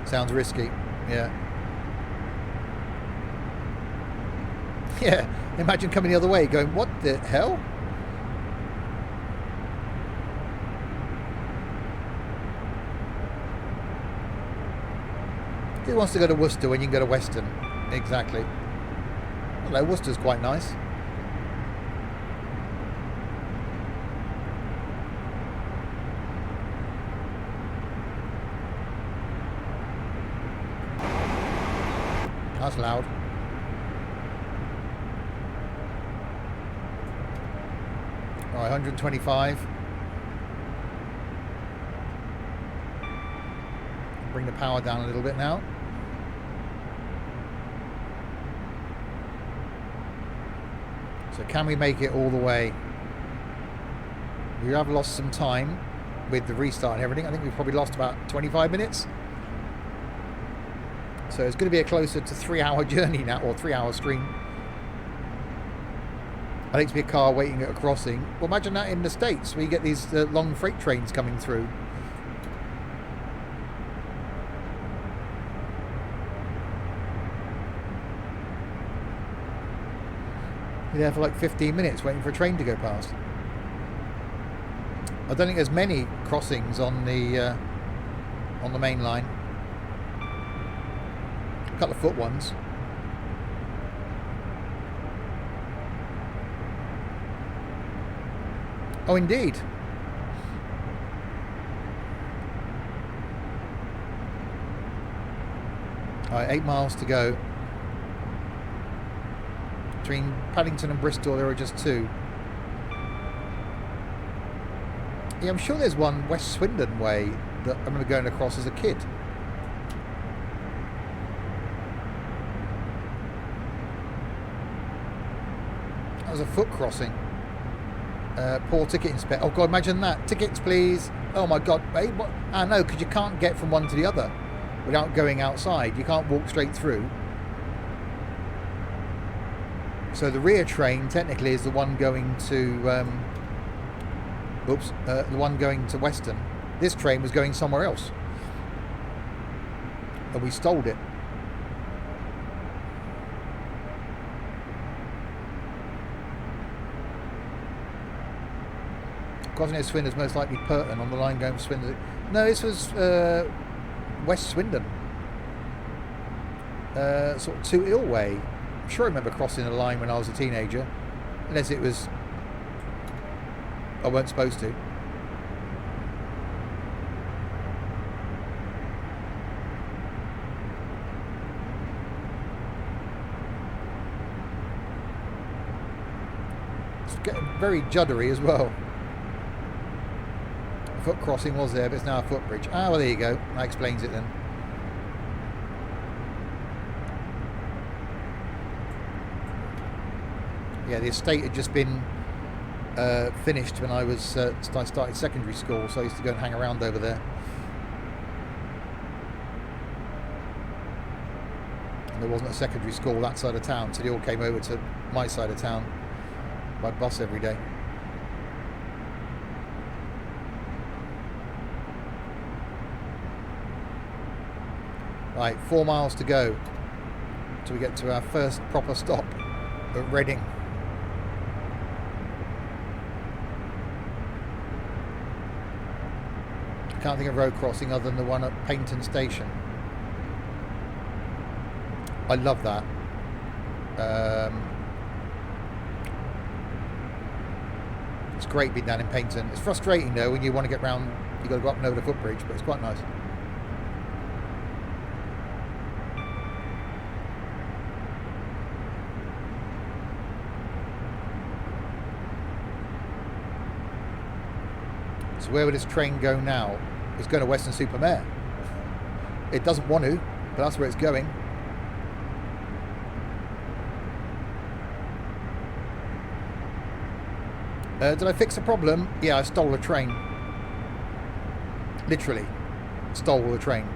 Sounds risky. Yeah. Yeah. Imagine coming the other way going, what the hell? Who wants to go to Worcester when you can go to Weston? Exactly. Hello, Worcester's quite nice. That's loud. All right, 125. Bring the power down a little bit now. So can we make it all the way? We have lost some time with the restart and everything. I think we've probably lost about 25 minutes. So it's going to be a closer to 3-hour journey now, or 3-hour stream. I think to be a car waiting at a crossing. Well, imagine that in the States, where you get these long freight trains coming through. You're there for like 15 minutes waiting for a train to go past. I don't think there's many crossings on the main line. A couple of foot ones. Oh, indeed. All right, 8 miles to go. Between Paddington and Bristol, there are just 2. Yeah, I'm sure there's one West Swindon way that I remember going across as a kid. That was a foot crossing. Poor ticket inspector. Oh God, imagine that. Tickets, please. Oh my God. Hey, what? Ah, no, because you can't get from one to the other without going outside. You can't walk straight through. So the rear train technically is the one going to the one going to Weston. This train was going somewhere else, and we stole it. Wasn't it Swindon's most likely Purton on the line going to Swindon? No, this was West Swindon, sort of to Wailway. I'm sure I remember crossing the line when I was a teenager, unless it was I weren't supposed to. It's getting very juddery as well. A foot crossing was there, but it's now a footbridge. Ah, well, there you go. That explains it then. Yeah, the estate had just been finished when I was I started secondary school, so I used to go and hang around over there. And there wasn't a secondary school that side of town, so they all came over to my side of town by bus every day. Right, 4 miles to go till we get to our first proper stop at Reading. Can't think of road crossing other than the one at Paddington station. I love that. It's great being down in Paddington. It's frustrating though when you want to get round, you've got to go up and over the footbridge, but it's quite nice. So where would this train go now? It's going to Weston Super Mare. It doesn't want to, but that's where it's going. Did I fix the problem? Yeah, I stole a train. Literally, stole the train.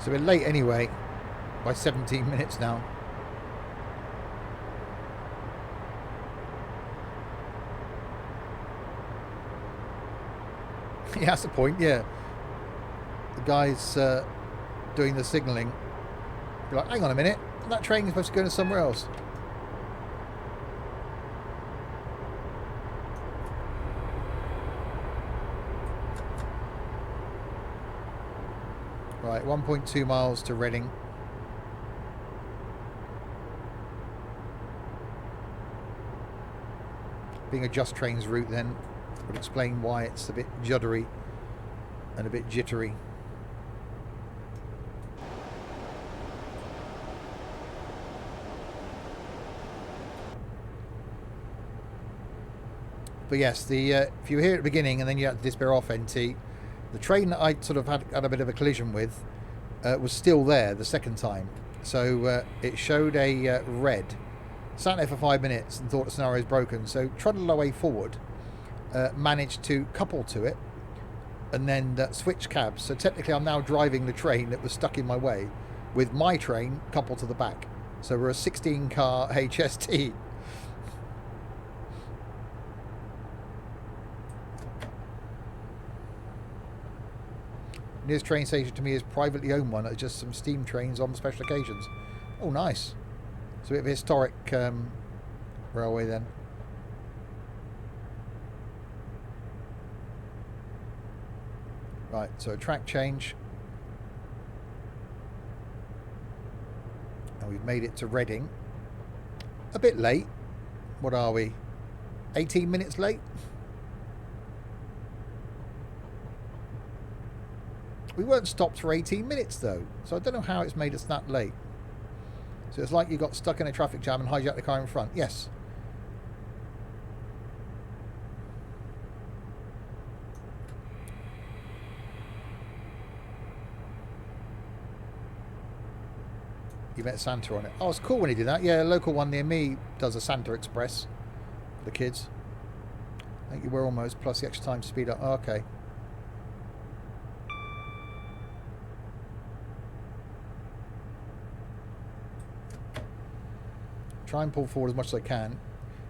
So we're late anyway, by 17 minutes now. Yeah, that's the point, yeah. The guy's doing the signalling. You're like, hang on a minute, that train is supposed to go to somewhere else. Right, 1.2 miles to Reading. Being a Just Trains route then would explain why it's a bit juddery and a bit jittery. But yes, the if you were here at the beginning and then you had to disappear off NT, the train that I sort of had a bit of a collision with was still there the second time. So it showed a red. Sat there for 5 minutes and thought the scenario was broken. So trundled our way forward, managed to couple to it, and then switch cabs. So technically I'm now driving the train that was stuck in my way with my train coupled to the back. So we're a 16-car HST. Nearest train station to me is privately owned one. It's just some steam trains on special occasions. Oh, nice. It's a bit of a historic railway then. Right, so a track change. And we've made it to Reading. A bit late. What are we? 18 minutes late? We weren't stopped for 18 minutes though, so I don't know how it's made us that late. So it's like you got stuck in a traffic jam and hijacked the car in front. Yes. You met Santa on it. Oh, it's cool when he did that. Yeah, a local one near me does a Santa Express for the kids. I think you were almost, plus the extra time to speed up. Oh, okay. Try and pull forward as much as I can.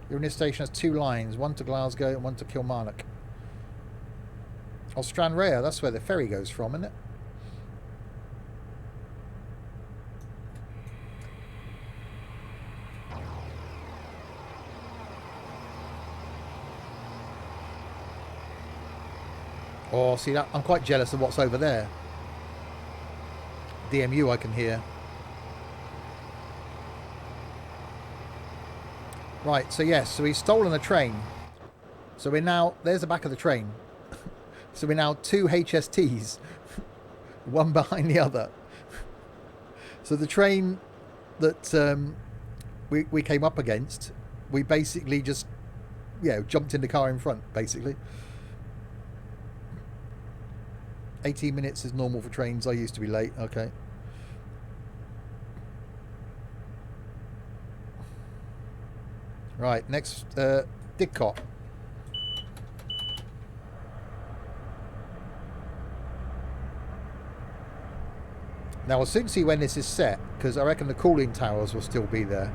You're in this station has 2 lines, one to Glasgow and one to Kilmarnock. Oh, Stranraer, that's where the ferry goes from, isn't it? Oh, see that? I'm quite jealous of what's over there. DMU I can hear. Right, so yes, so he's stolen a train. So we're now, there's the back of the train. So we're now 2 HSTs, one behind the other. So the train that we came up against, we basically just, jumped in the car in front, basically. 18 minutes is normal for trains. I used to be late. Okay. Right, next, Didcot. Now, we'll soon see when this is set, because I reckon the cooling towers will still be there.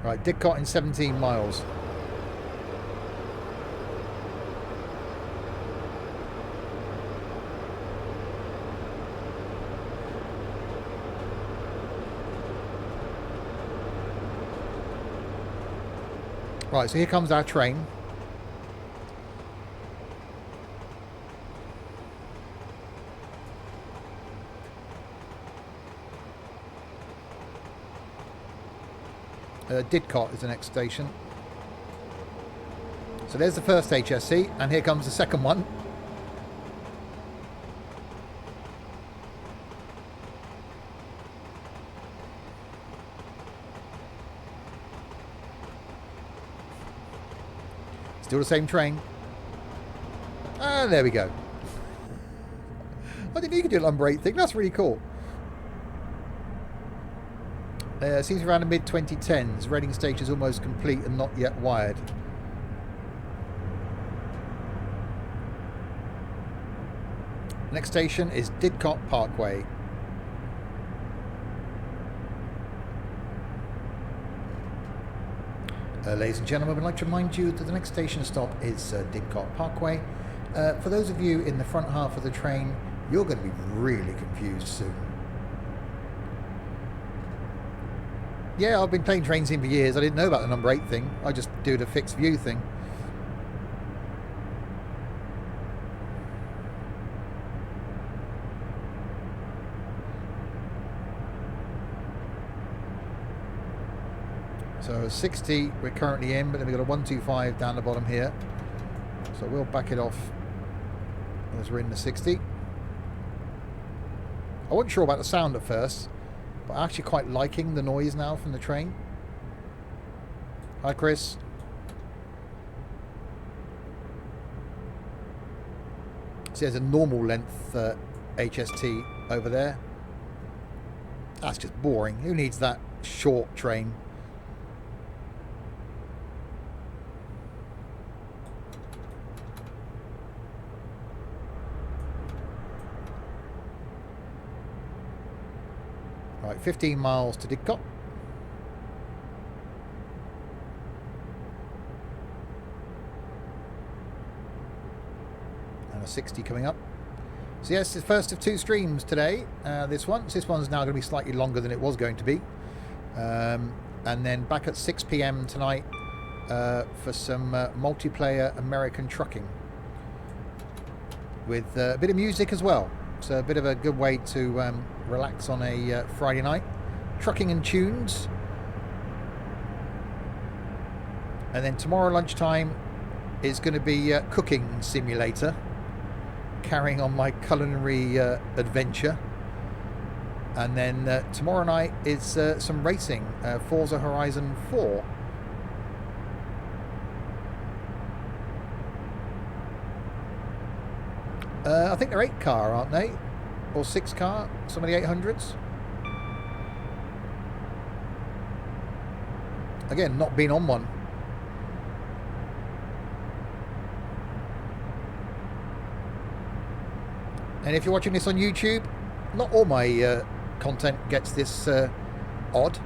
Right, Didcot in 17 miles. Right, so here comes our train. Didcot is the next station. So there's the first HSC, and here comes the second one. Still the same train. And there we go. I didn't know you could do a number 8 thing. That's really cool. Seems around the mid-2010s. Reading station is almost complete and not yet wired. Next station is Didcot Parkway. Ladies and gentlemen, we'd like to remind you that the next station stop is Didcot Parkway. For those of you in the front half of the train, you're going to be really confused soon. Yeah, I've been playing train sim for years. I didn't know about the number 8 thing. I just do the fixed view thing. So 60 we're currently in, but then we've got a 125 down the bottom here. So we'll back it off as we're in the 60. I wasn't sure about the sound at first, but I'm actually quite liking the noise now from the train. Hi, Chris. So there's a normal length HST over there. That's just boring. Who needs that short train? Right, 15 miles to Didcot. And a 60 coming up. So yes, it's the first of 2 streams today. This one's now going to be slightly longer than it was going to be. And then back at 6 PM tonight for some multiplayer American trucking. With a bit of music as well. So a bit of a good way to relax on a Friday night. Trucking and tunes. And then tomorrow lunchtime is going to be cooking simulator. Carrying on my culinary adventure. And then tomorrow night is some racing. Forza Horizon 4. I think they're 8 car, aren't they? Or 6 car, some of the 800s. Again, not been on one. And if you're watching this on YouTube, not all my content gets this odd.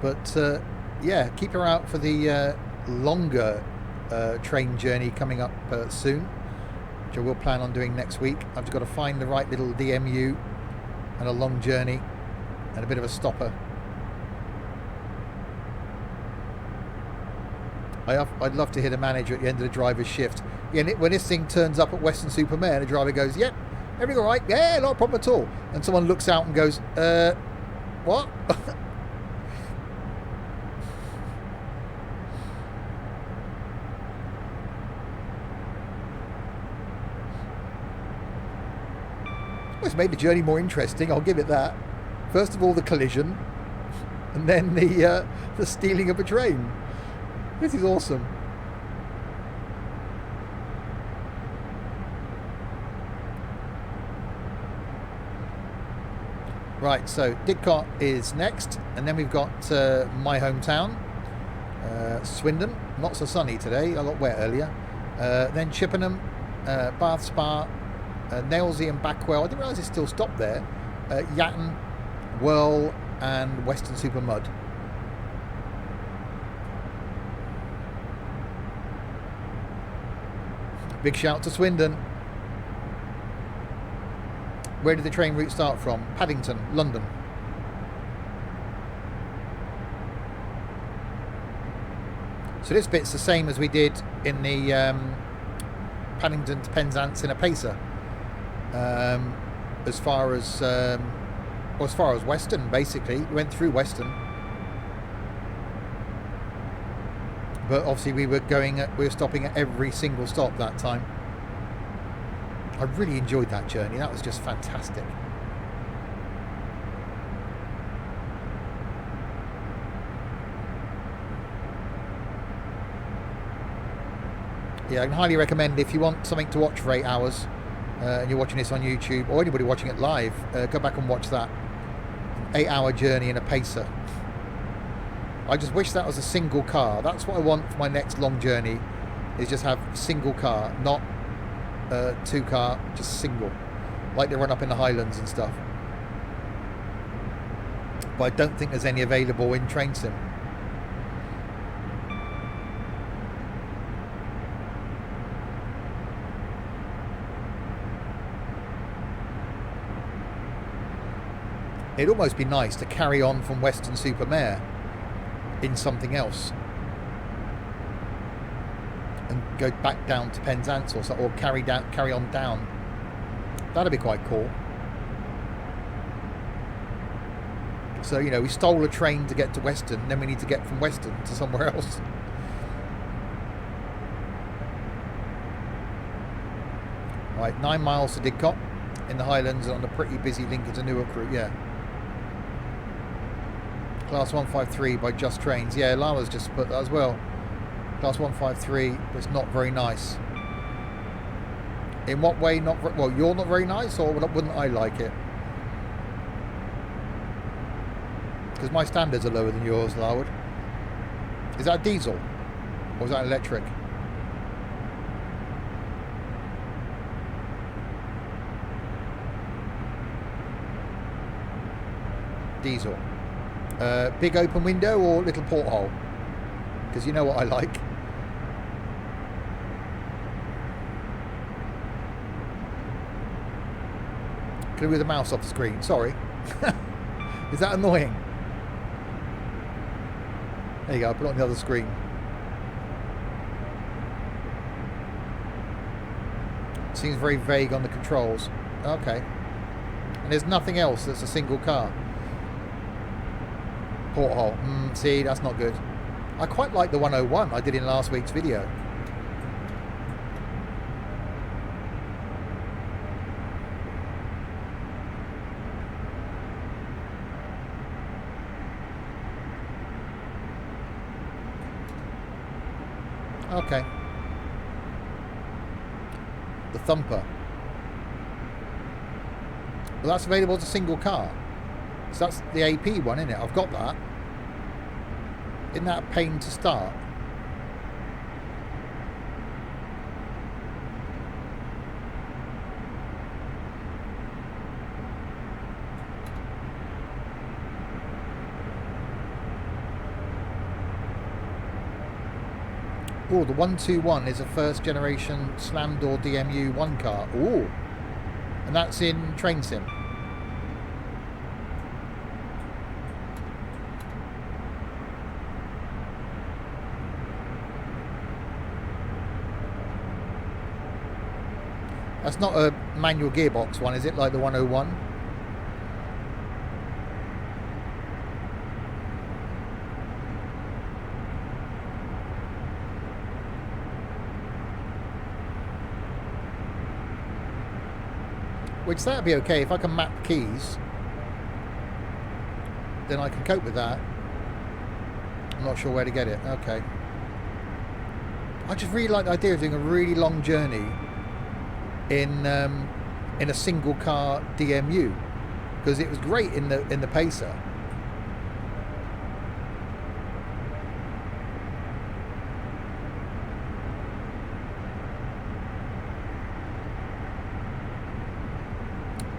But yeah, keep your eye out for the longer train journey coming up soon, which I will plan on doing next week. I've just got to find the right little DMU and a long journey and a bit of a stopper. I'd love to hear the manager at the end of the driver's shift. Yeah, when this thing turns up at Weston Super Mare, the driver goes, "Yep, everything all right? Yeah, not a problem at all." And someone looks out and goes, what? It's made the journey more interesting, I'll give it that. First of all, the collision, and then the stealing of a train. This is awesome. Right, so Didcot is next, and then we've got my hometown, Swindon. Not so sunny today, I got wet earlier. Then Chippenham, Bath Spa, Nailsea and Backwell. I didn't realise it still stopped there. Yatton, Whirl, and Weston Super Mud. Big shout to Swindon. Where did the train route start from? Paddington, London. So this bit's the same as we did in the Paddington to Penzance in a pacer. As far as Weston, basically. We went through Weston. But obviously we were stopping at every single stop that time. I really enjoyed that journey. That was just fantastic. Yeah, I can highly recommend, if you want something to watch for 8 hours and you're watching this on YouTube, or anybody watching it live, go back and watch that. An 8-hour journey in a pacer. I just wish that was a single car. That's what I want for my next long journey, is just have a single car, not 2 car, just single, like they run up in the Highlands and stuff. But I don't think there's any available in Train Sim. It'd almost be nice to carry on from Weston Super Mare in something else and go back down to Penzance or carry on down. That'd be quite cool. So, you know, we stole a train to get to Weston, and then we need to get from Weston to somewhere else. Right, 9 miles to Didcot in the Highlands on a pretty busy Lincoln to Newark route. Yeah. Class 153 by Just Trains. Yeah, Lala's just put that as well. Class 153, but it's not very nice. In what way not? Well, you're not very nice, or wouldn't I like it? Because my standards are lower than yours, Larwood. Is that a diesel? Or is that electric? Diesel. Big open window or little porthole? Because you know what I like. Can I move the mouse off the screen? Sorry. Is that annoying? There you go, I'll put it on the other screen. Seems very vague on the controls. Okay. And there's nothing else that's a single car. Porthole. See, that's not good. I quite like the 101 I did in last week's video. Okay. The Thumper. Well, that's available as a single car. So that's the AP one, isn't it? I've got that. Isn't that a pain to start? Oh, the 121 is a first generation slam door DMU 1 car. Oh, and that's in Train Sim. That's not a manual gearbox one, is it? Like the 101? Which that'd be okay if I can map keys. Then I can cope with that. I'm not sure where to get it. Okay. I just really like the idea of doing a really long journey in a single car DMU, because it was great in the Pacer.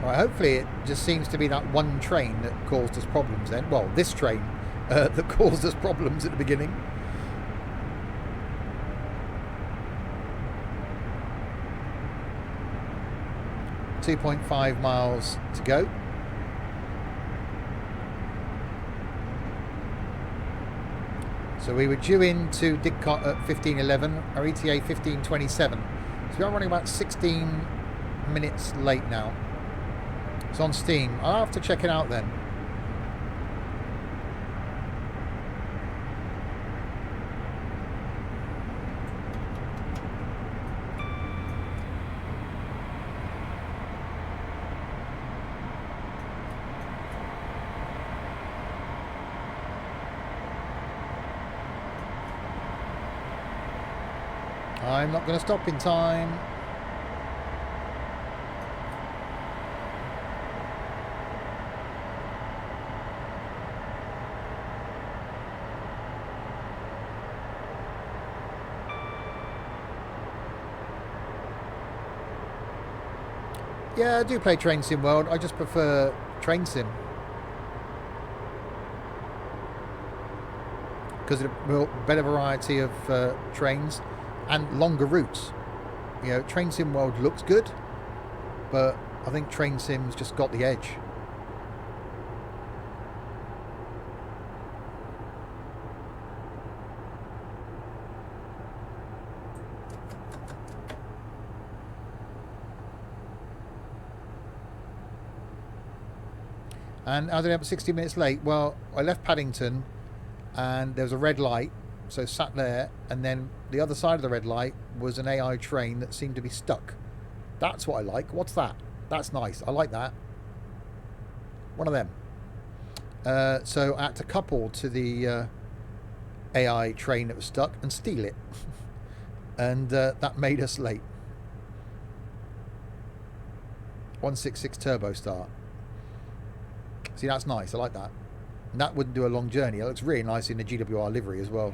Right, hopefully it just seems to be that one train that caused us problems then. Well, this train that caused us problems at the beginning. .5 miles to go. So we were due into Didcot at 15:11, our ETA 15:27. So we are running about 16 minutes late now. It's on Steam. I'll have to check it out then. I'm not going to stop in time. Yeah, I do play Train Sim World. I just prefer Train Sim, because of a better variety of trains and longer routes. You know, Train Sim World looks good, but I think Train Sim's just got the edge. And I don't know, 60 minutes late. Well, I left Paddington and there was a red light, so sat there, and then the other side of the red light was an AI train that seemed to be stuck. That's what I like. What's that? That's nice. I like that. One of them. So I had to couple to the AI train that was stuck and steal it. And that made us late. 166 turbo start. See, that's nice. I like that. And that wouldn't do a long journey. It looks really nice in the GWR livery as well.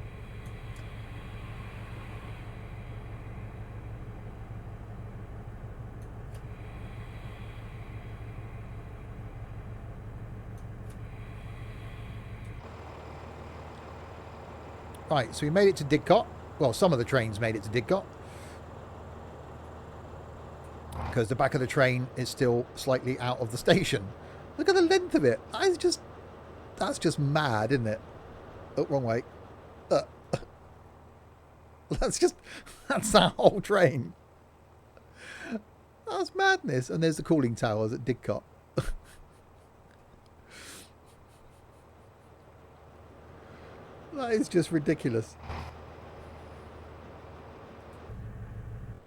Right, so we made it to Didcot. Well, some of the trains made it to Didcot, because the back of the train is still slightly out of the station. Look at the length of it. That's just mad, isn't it? Oh, wrong way. That's that whole train. That's madness. And there's the cooling towers at Didcot. That is just ridiculous.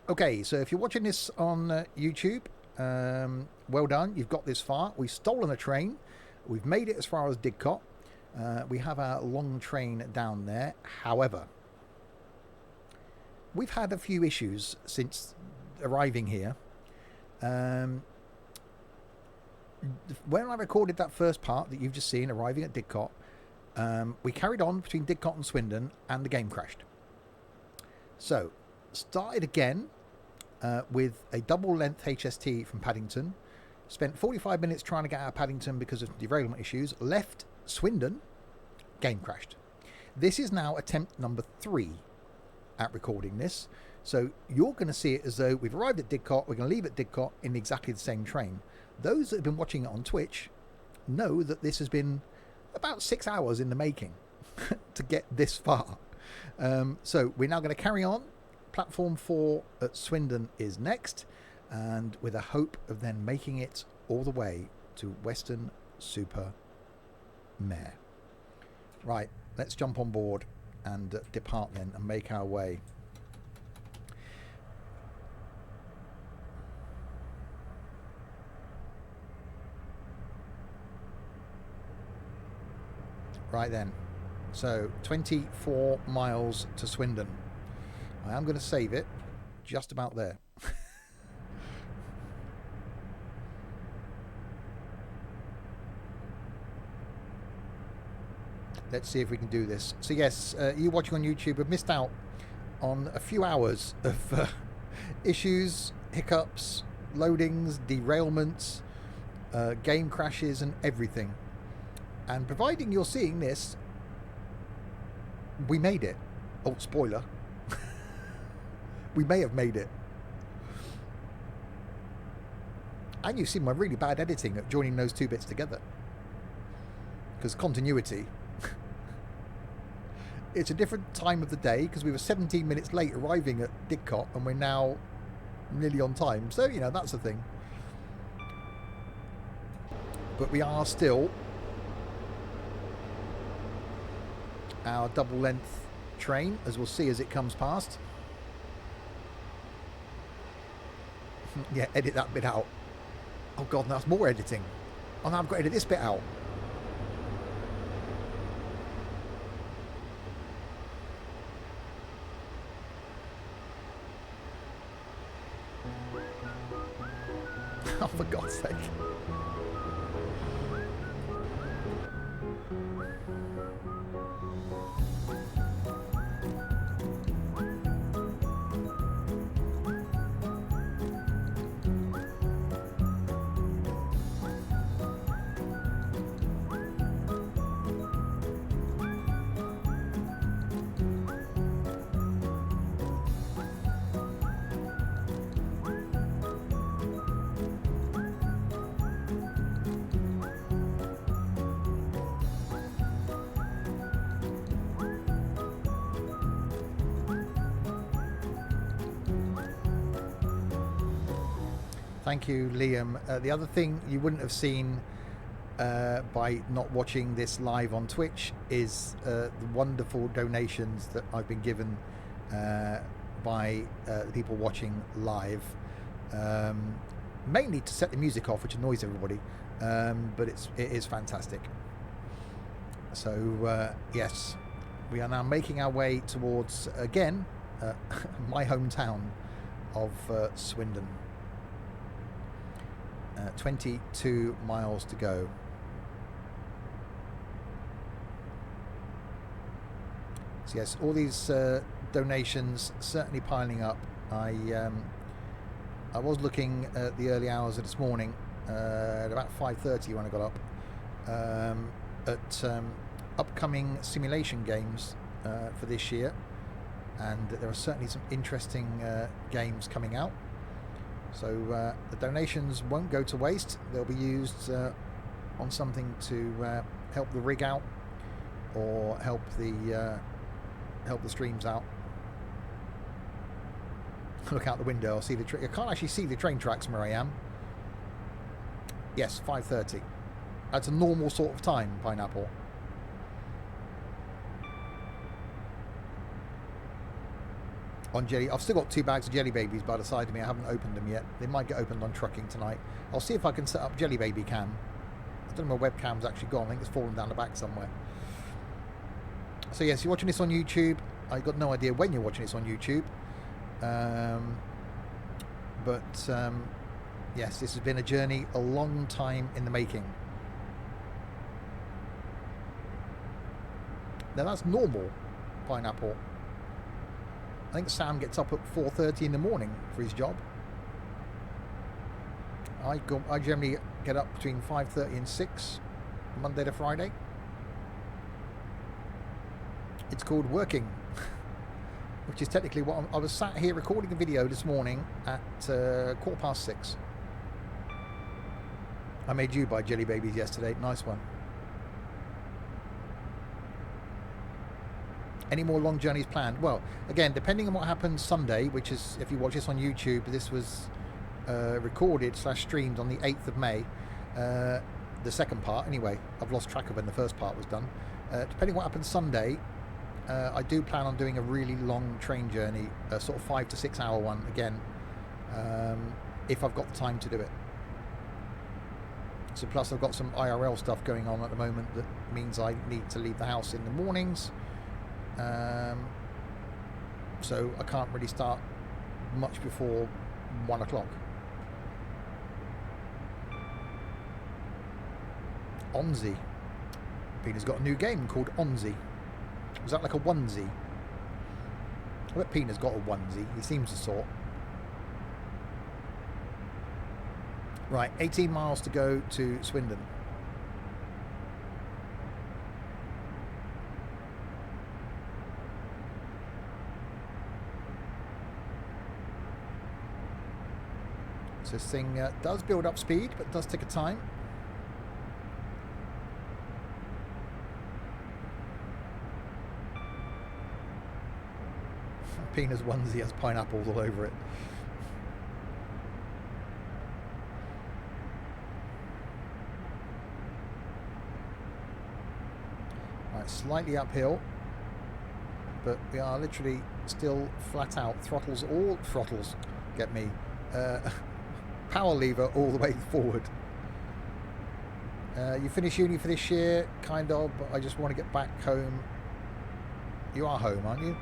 Okay, so if you're watching this on YouTube, well done. You've got this far. We've stolen a train. We've made it as far as Didcot. We have our long train down there. However, we've had a few issues since arriving here. When I recorded that first part that you've just seen, arriving at Didcot, we carried on between Didcot and Swindon, and the game crashed. So, started again with a double-length HST from Paddington. Spent 45 minutes trying to get out of Paddington because of derailment issues. Left Swindon, game crashed. This is now attempt number 3. at recording this. So you're going to see it as though we've arrived at Didcot, we're going to leave at Didcot in exactly the same train. Those that have been watching it on Twitch know that this has been about 6 hours in the making to get this far. So we're now going to carry on. Platform 4 at Swindon is next, and with a hope of then making it all the way to Weston Super Mare. Right, let's jump on board and depart then and make our way. Right then, so 24 miles to Swindon. I am going to save it just about there. Let's see if we can do this. So yes, you watching on YouTube have missed out on a few hours of issues, hiccups, loadings, derailments, game crashes and everything. And providing you're seeing this, we made it. Oh, spoiler. We may have made it. And you've seen my really bad editing at joining those two bits together. Because continuity. It's a different time of the day because we were 17 minutes late arriving at Didcot and we're now nearly on time. So, you know, that's the thing. But we are still our double length train, as we'll see as it comes past. Yeah, edit that bit out. Oh god, that's more editing. Oh, now I've got to edit this bit out. Oh, for God's sake. Thank you, Liam. The other thing you wouldn't have seen by not watching this live on Twitch is the wonderful donations that I've been given by the people watching live. Mainly to set the music off, which annoys everybody, but it is fantastic. So yes, we are now making our way towards, again, my hometown of Swindon. 22 miles to go. So yes, all these donations certainly piling up. I was looking at the early hours of this morning, at about 5:30 when I got up, at upcoming simulation games for this year, and there are certainly some interesting games coming out. So the donations won't go to waste. They'll be used on something to help the rig out or help the streams out. Look out the window. I'll see the I can't actually see the train tracks from where I am. Yes, 5:30. That's a normal sort of time, Pineapple. On jelly, I've still got 2 bags of Jelly Babies by the side of me. I haven't opened them yet. They might get opened on trucking tonight. I'll see if I can set up Jelly Baby cam. I don't know if my webcam's actually gone. I think it's fallen down the back somewhere. So yes, you're watching this on YouTube. I got no idea when you're watching this on YouTube. Yes, this has been a journey, a long time in the making. Now that's normal, Pineapple. I think Sam gets up at 4:30 in the morning for his job. I generally get up between 5:30 and 6, Monday to Friday. It's called working. which is technically what I was sat here recording a video this morning at 6:15. I made you buy jelly babies yesterday. Nice one. Any more long journeys planned? Well, again, depending on what happens Sunday, which is, if you watch this on YouTube, this was recorded / streamed on the 8th of May. The second part, anyway. I've lost track of when the first part was done. Depending on what happens Sunday, I do plan on doing a really long train journey, a sort of 5 to 6 hour one again, if I've got the time to do it. So plus I've got some IRL stuff going on at the moment that means I need to leave the house in the mornings. So I can't really start much before 1 o'clock. Onzi. Peter's got a new game called Onzi. Was that like a onesie? I bet Peter's got a onesie. He seems to sort. Right, 18 miles to go to Swindon. So this thing does build up speed, but does take a time. Pina's onesie has pineapples all over it. Right, slightly uphill, but we are literally still flat out. Throttles, get me. Power lever all the way forward. You finish uni for this year, kind of, but I just want to get back home. You are home, aren't you?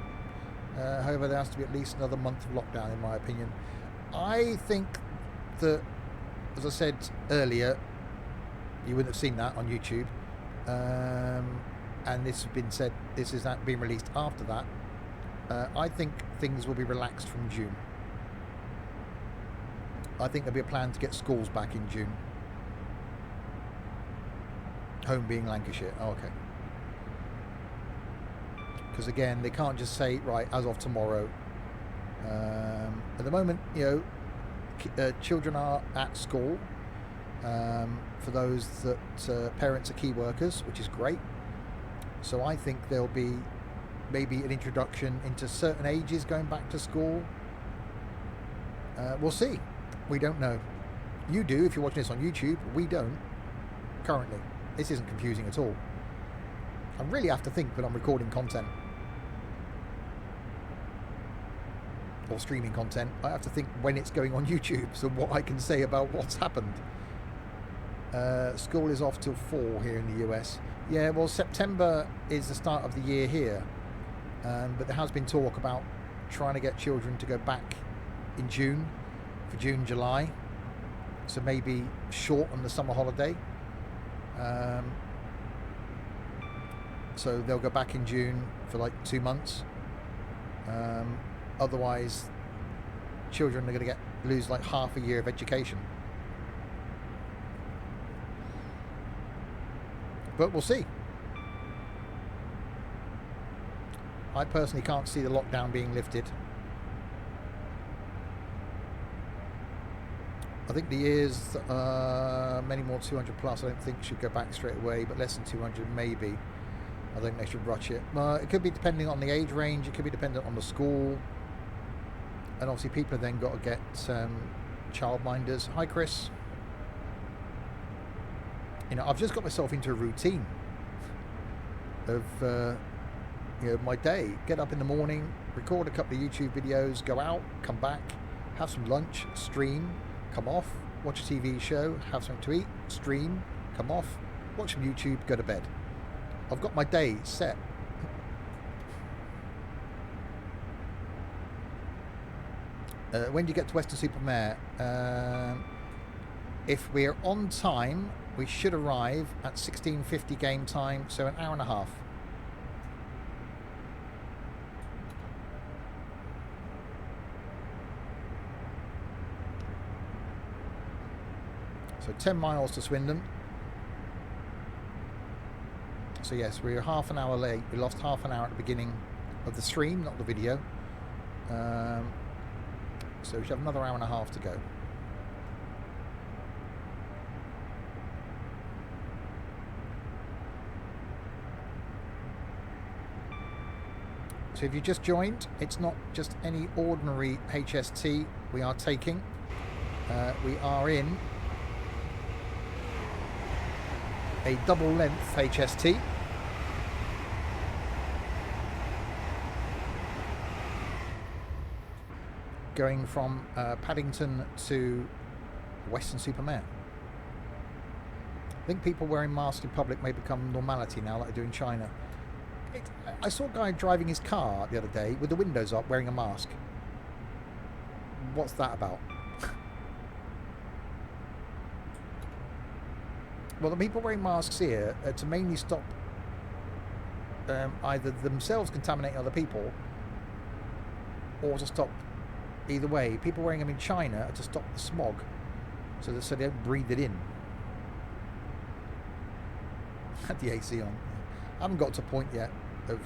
However, there has to be at least another month of lockdown, in my opinion. I think that, as I said earlier, you wouldn't have seen that on YouTube, and this has been said. This is being released after that. I think things will be relaxed from June. I think there'll be a plan to get schools back in June. Home being Lancashire. Oh, okay. Because again, they can't just say, right, as of tomorrow. At the moment, you know, children are at school. For those that parents are key workers, which is great. So I think there'll be maybe an introduction into certain ages going back to school. We'll see. We don't know. You do if you're watching this on YouTube. We don't currently. This isn't confusing at all. I really have to think when I'm recording content or streaming content. I have to think when it's going on YouTube, so what I can say about what's happened. School is off till 4 here in the US. Yeah, well, September is the start of the year here, but there has been talk about trying to get children to go back in June, for June, July, so maybe shorten the summer holiday. So they'll go back in June for like 2 months. Otherwise, children are going to lose like half a year of education. But we'll see. I personally can't see the lockdown being lifted. I think the years many more 200 plus, I don't think should go back straight away, but less than 200 maybe. I think they should rush it. It could be depending on the age range, it could be dependent on the school. And obviously people have then got to get childminders. Hi Chris. You know, I've just got myself into a routine of you know, my day. Get up in the morning, record a couple of YouTube videos, go out, come back, have some lunch, stream, come off, watch a TV show, have something to eat, stream, come off, watch some YouTube, go to bed. I've got my day set. When do you get to Weston Super Mare? If we're on time, we should arrive at 16:50 game time, so an hour and a half. So 10 miles to Swindon. So yes, we're half an hour late. We lost half an hour at the beginning of the stream, not the video. So we should have another hour and a half to go. So if you just joined, it's not just any ordinary HST we are taking. We are in a double length HST. Going from Paddington to Weston Super Mare. I think people wearing masks in public may become normality now, like they do in China. I saw a guy driving his car the other day with the windows up wearing a mask. What's that about? Well, the people wearing masks here are to mainly stop either themselves contaminating other people or to stop either way. People wearing them in China are to stop the smog so they don't breathe it in. Had the AC on. I haven't got to a point yet of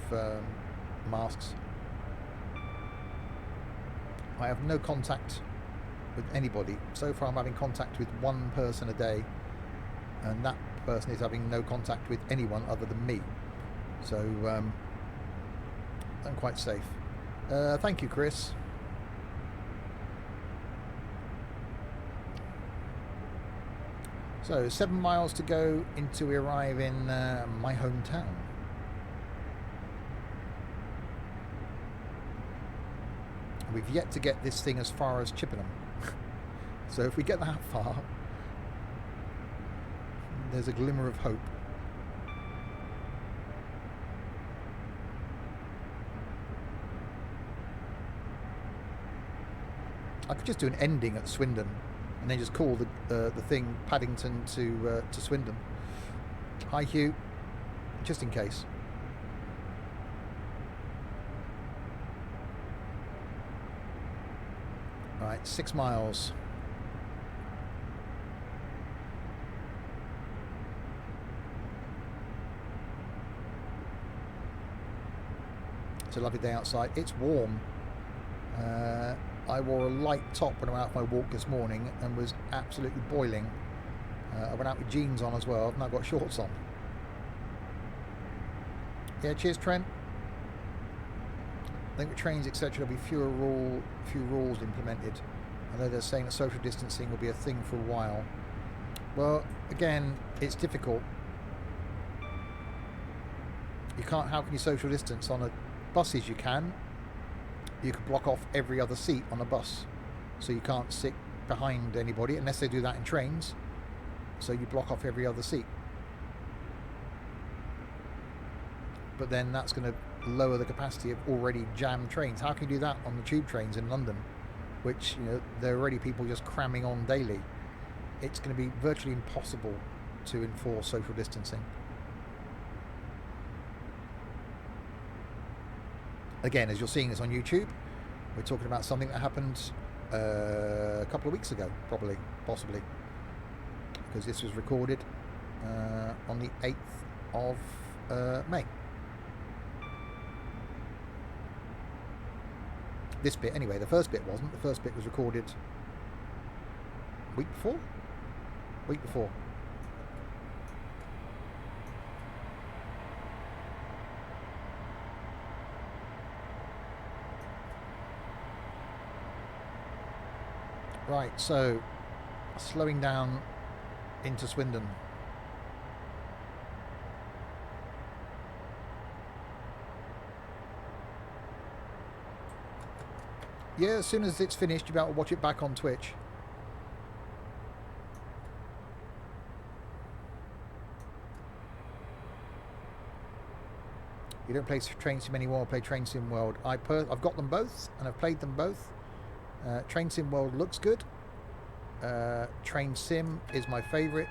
masks. I have no contact with anybody. So far I'm having contact with one person a day, and that person is having no contact with anyone other than me. So I'm quite safe. Thank you, Chris. So 7 miles to go until we arrive in my hometown. We've yet to get this thing as far as Chippenham. So if we get that far, there's a glimmer of hope. I could just do an ending at Swindon and then just call the thing Paddington to Swindon. Hi Hugh, just in case. Right, 6 miles. It's a lovely day outside. It's warm. I wore a light top when I went out for my walk this morning and was absolutely boiling. I went out with jeans on as well. I've now got shorts on. Yeah, cheers Trent. I think with trains, etc., there'll be few rules implemented. I know they're saying that social distancing will be a thing for a while. Well, again, it's difficult. You can't. How can you social distance on a buses? You can. You can block off every other seat on a bus, so you can't sit behind anybody unless they do that in trains. So you block off every other seat. But then that's going to lower the capacity of already jammed trains. How can you do that on the tube trains in London, which, you know, there are already people just cramming on daily? It's going to be virtually impossible to enforce social distancing. Again, as you're seeing this on YouTube, we're talking about something that happened a couple of weeks ago, possibly, because this was recorded on the 8th of May. This bit, anyway. The first bit wasn't. The first bit was recorded week before. Right, so slowing down into Swindon. Yeah, as soon as it's finished, you'll be able to watch it back on Twitch. You don't play Train Sim anymore, I play Train Sim World. I've got them both, and I've played them both. Train Sim World looks good. Train Sim is my favourite,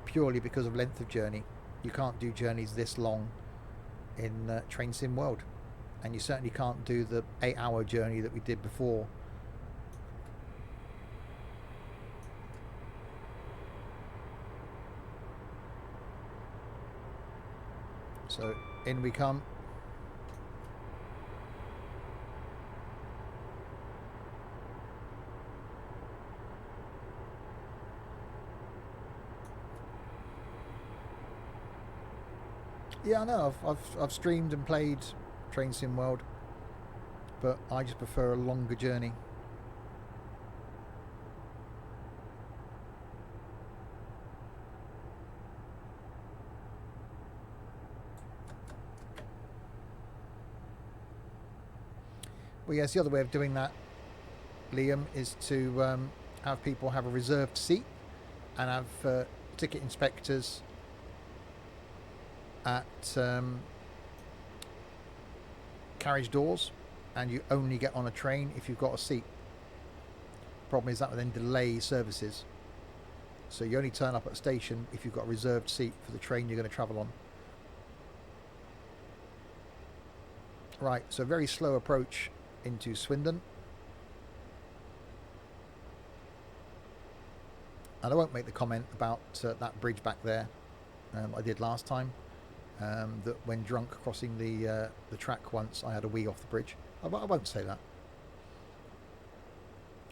purely because of length of journey. You can't do journeys this long in Train Sim World, and you certainly can't do the 8-hour journey that we did before. So in we come. Yeah, I know. I've streamed and played Train Sim World, but I just prefer a longer journey. Well, yes, the other way of doing that, Liam, is to have people have a reserved seat and have ticket inspectors at carriage doors, and you only get on a train if you've got a seat. Problem is that will then delay services, so you only turn up at a station if you've got a reserved seat for the train you're going to travel on. Right, so very slow approach into Swindon, and I won't make the comment about that bridge back there. I did last time, that when drunk crossing the track once, I had a wee off the bridge. I won't say that.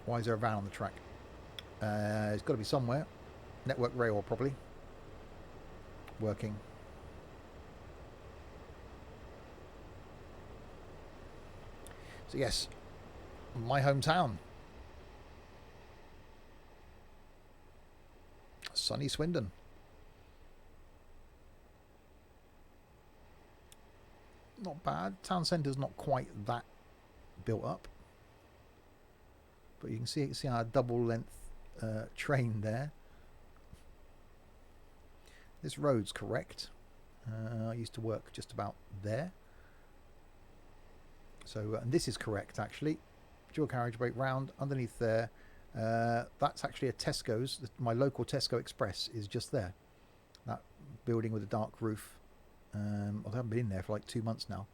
Why is there a van on the track? It's got to be somewhere. Network Rail probably working. So yes, my hometown, sunny Swindon. Not bad. Town centre's not quite that built up, but you can see our double length train there. This road's correct. I used to work just about there. So, and this is correct actually. Dual carriageway round underneath there. That's actually a Tesco's. My local Tesco Express is just there. That building with a dark roof. I haven't been in there for like 2 months now.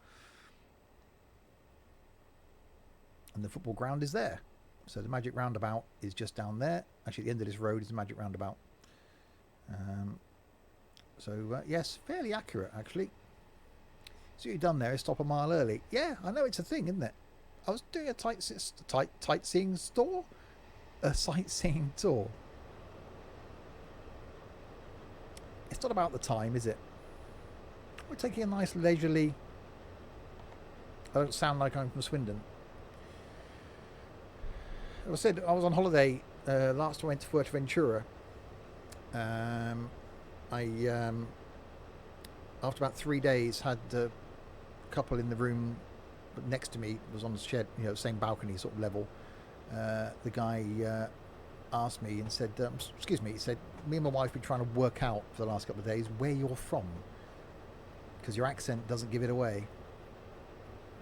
And the football ground is there. So the Magic Roundabout is just down there. Actually, at the end of this road is the Magic Roundabout. Yes, fairly accurate actually. So what you've done there is stop a mile early. Yeah, I know it's a thing, isn't it? I was doing a sightseeing tour. A sightseeing tour. It's not about the time, is it? We're taking a nice leisurely... I don't sound like I'm from Swindon. I said I was on holiday last time I went to Fuerteventura. After about 3 days, had a couple in the room next to me. Was on the shed, same balcony sort of level. The guy asked me and said, excuse me, he said, me and my wife have been trying to work out for the last couple of days where you're from, because your accent doesn't give it away.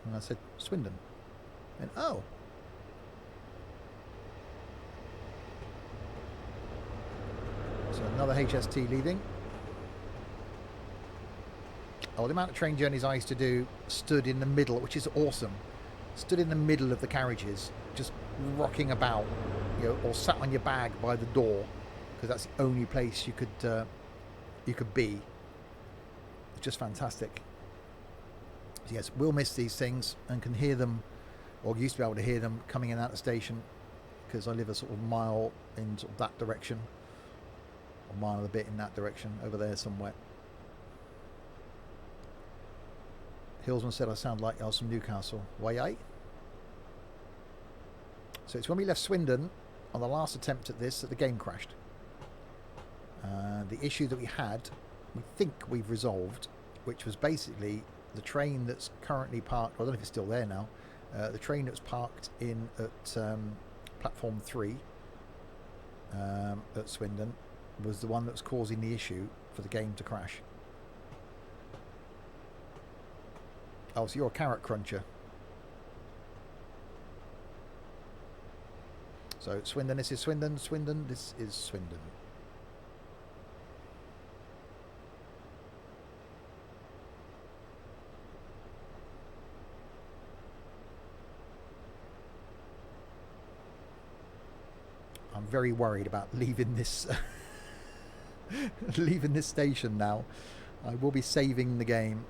And I said, Swindon. And oh. So another HST leaving. Oh, the amount of train journeys I used to do stood in the middle, which is awesome. Stood in the middle of the carriages, just rocking about, or sat on your bag by the door, because that's the only place you could be. It's just fantastic. So yes, we'll miss these things and can hear them, or used to be able to hear them coming in and out of the station, because I live a sort of mile in sort of that direction, or a mile and a bit in that direction, over there somewhere. Hillsman said I sound like I was from Newcastle. Why? So it's when we left Swindon on the last attempt at this that the game crashed. The issue that we had, we think we've resolved, which was basically the train that's currently parked, I don't know if it's still there now, the train that's parked in at platform 3 at Swindon was the one that was causing the issue for the game to crash. Oh, so you're a carrot cruncher. So Swindon, this is Swindon. Swindon, this is Swindon. I'm very worried about leaving this leaving this station now. I will be saving the game.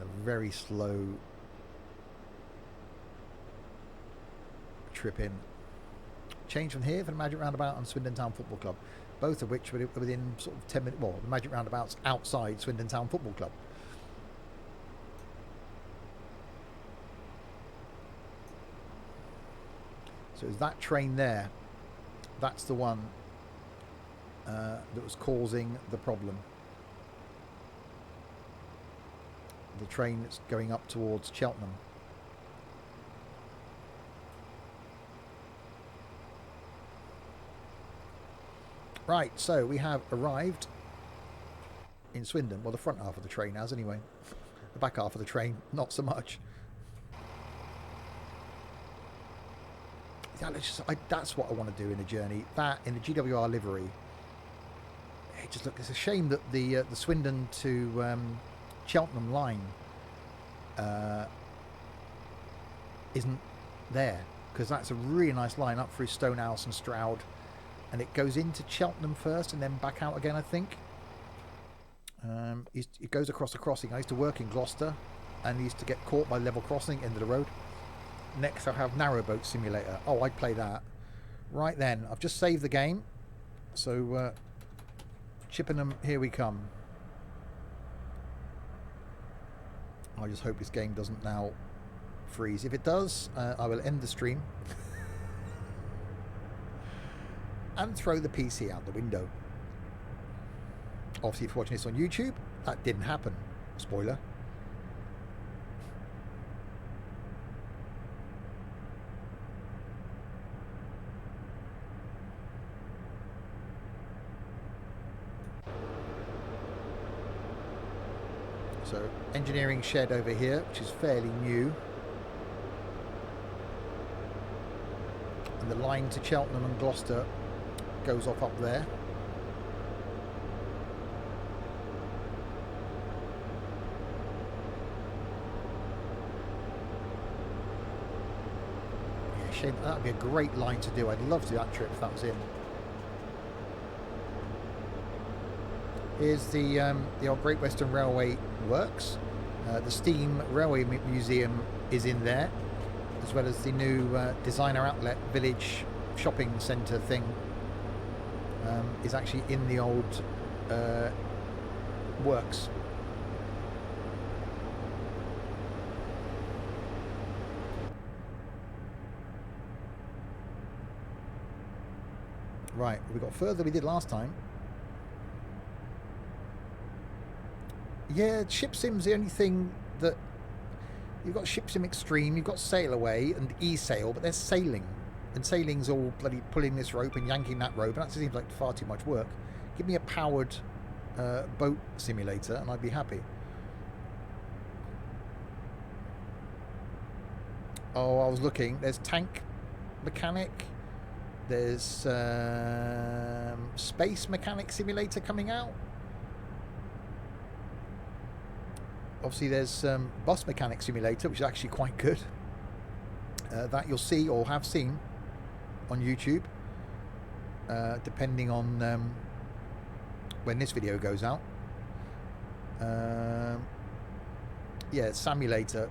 A very slow trip in. Change from here for the Magic Roundabout and Swindon Town Football Club. both of which were within sort of 10 minutes, well, the Magic Roundabouts outside Swindon Town Football Club. So it's that train there. That's the one that was causing the problem. The train that's going up towards Cheltenham. Right, so we have arrived in Swindon. Well, the front half of the train has anyway. The back half of the train, not so much. Yeah, that's what I want to do in a journey. That in the GWR livery. Hey, just look, it's a shame that the Swindon to Cheltenham line isn't there, because that's a really nice line up through Stonehouse and Stroud, and it goes into Cheltenham first and then back out again, I think. It goes across the crossing. I used to work in Gloucester and used to get caught by level crossing, end of the road. Next I have Narrowboat Simulator. Oh, I'd play that. Right then, I've just saved the game. So Chippenham, here we come. I just hope this game doesn't now freeze. If it does, I will end the stream and throw the PC out the window. Obviously, if you're watching this on YouTube, that didn't happen. Spoiler. So, engineering shed over here, which is fairly new. And the line to Cheltenham and Gloucester goes off up there. Yeah, shame. That would be a great line to do. I'd love to do that trip if that was in. Here's the old Great Western Railway works. The Steam Railway Museum is in there, as well as the new designer outlet village shopping centre thing is actually in the old works. Right, we got further than we did last time. Yeah, Ship Sim's the only thing that... You've got Ship Sim Extreme, you've got Sail Away and E-Sail, but there's sailing. And sailing's all bloody pulling this rope and yanking that rope, and that seems like far too much work. Give me a powered boat simulator and I'd be happy. Oh, I was looking. There's Tank Mechanic. There's Space Mechanic Simulator coming out. Obviously there's Bus Mechanic Simulator, which is actually quite good. That you'll see or have seen on YouTube, depending on when this video goes out. Yeah, Simulator,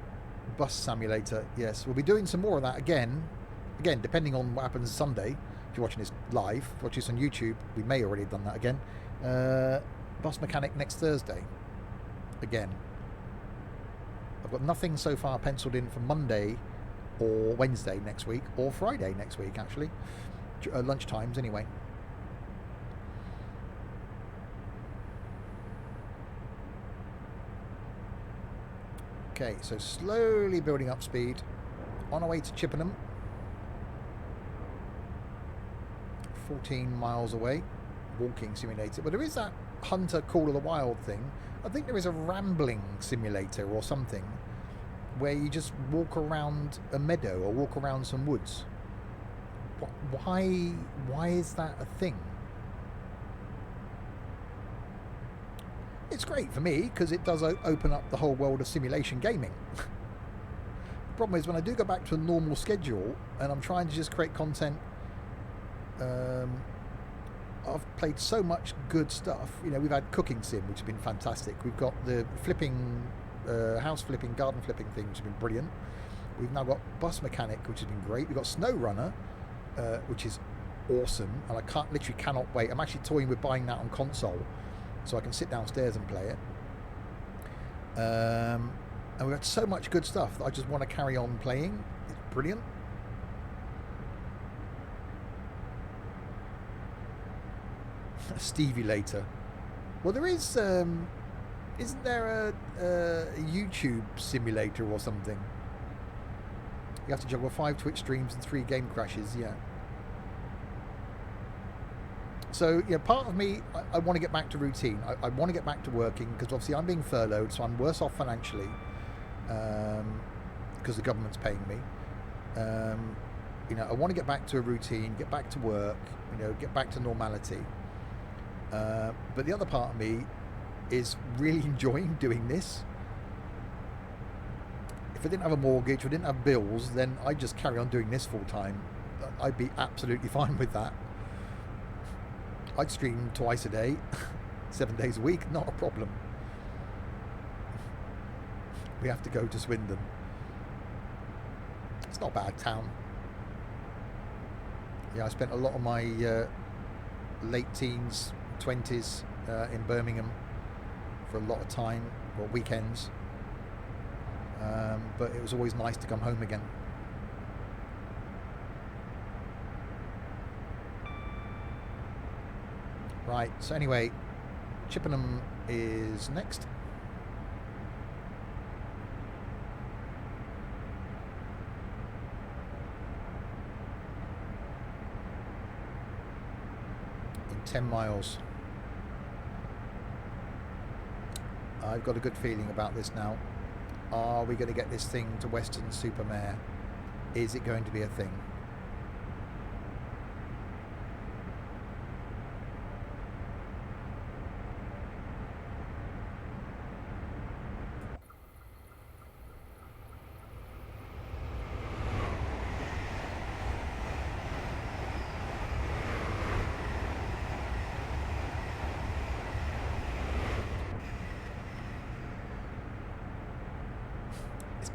Bus Simulator, yes. We'll be doing some more of that again, depending on what happens Sunday. If you're watching this live, watch this on YouTube, we may already have done that again. Bus Mechanic next Thursday, again. I've got nothing so far penciled in for Monday or Wednesday next week, or Friday next week, actually. Lunch times, anyway. Okay, so slowly building up speed. On our way to Chippenham. 14 miles away. Walking simulator. But there is that Hunter Call of the Wild thing. I think there is a rambling simulator or something where you just walk around a meadow or walk around some woods. Why is that a thing? It's great for me because it does open up the whole world of simulation gaming. The problem is when I do go back to a normal schedule and I'm trying to just create content, I've played so much good stuff. You know, we've had Cooking Sim, which has been fantastic. We've got the flipping, house flipping, garden flipping thing, which has been brilliant. We've now got Bus Mechanic, which has been great. We've got Snow Runner, which is awesome, and I literally cannot wait. I'm actually toying with buying that on console, so I can sit downstairs and play it. And we've got so much good stuff that I just want to carry on playing. It's brilliant. Stevie later. Well, there is, isn't there a YouTube simulator or something? You have to juggle 5 Twitch streams and 3 game crashes, yeah. So, yeah, part of me, I want to get back to routine. I want to get back to working, because obviously I'm being furloughed, so I'm worse off financially, because the government's paying me. You know, I want to get back to a routine, get back to work, you know, get back to normality. But the other part of me is really enjoying doing this. If I didn't have a mortgage, if I didn't have bills, then I'd just carry on doing this full time. I'd be absolutely fine with that. I'd stream twice a day, 7 days a week, not a problem. We have to go to Swindon. It's not a bad town. Yeah, I spent a lot of my late teens, 20s in Birmingham for a lot of time, or weekends. But it was always nice to come home again. Right, so anyway, Chippenham is next. In 10 miles. I've got a good feeling about this now. Are we going to get this thing to Weston Super Mare? Is it going to be a thing?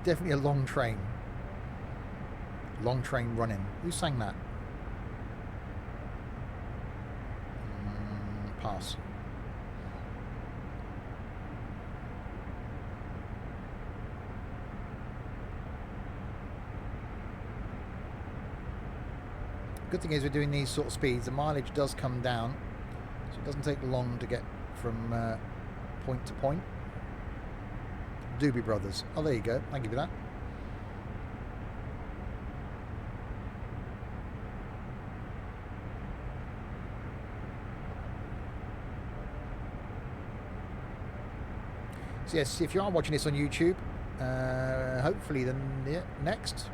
Definitely a long train. Long train running. Who sang that? Pass. Good thing is we're doing these sort of speeds. The mileage does come down, so it doesn't take long to get from point to point. Doobie Brothers. Oh, there you go. Thank you for that. So yes, if you are watching this on YouTube, hopefully the next,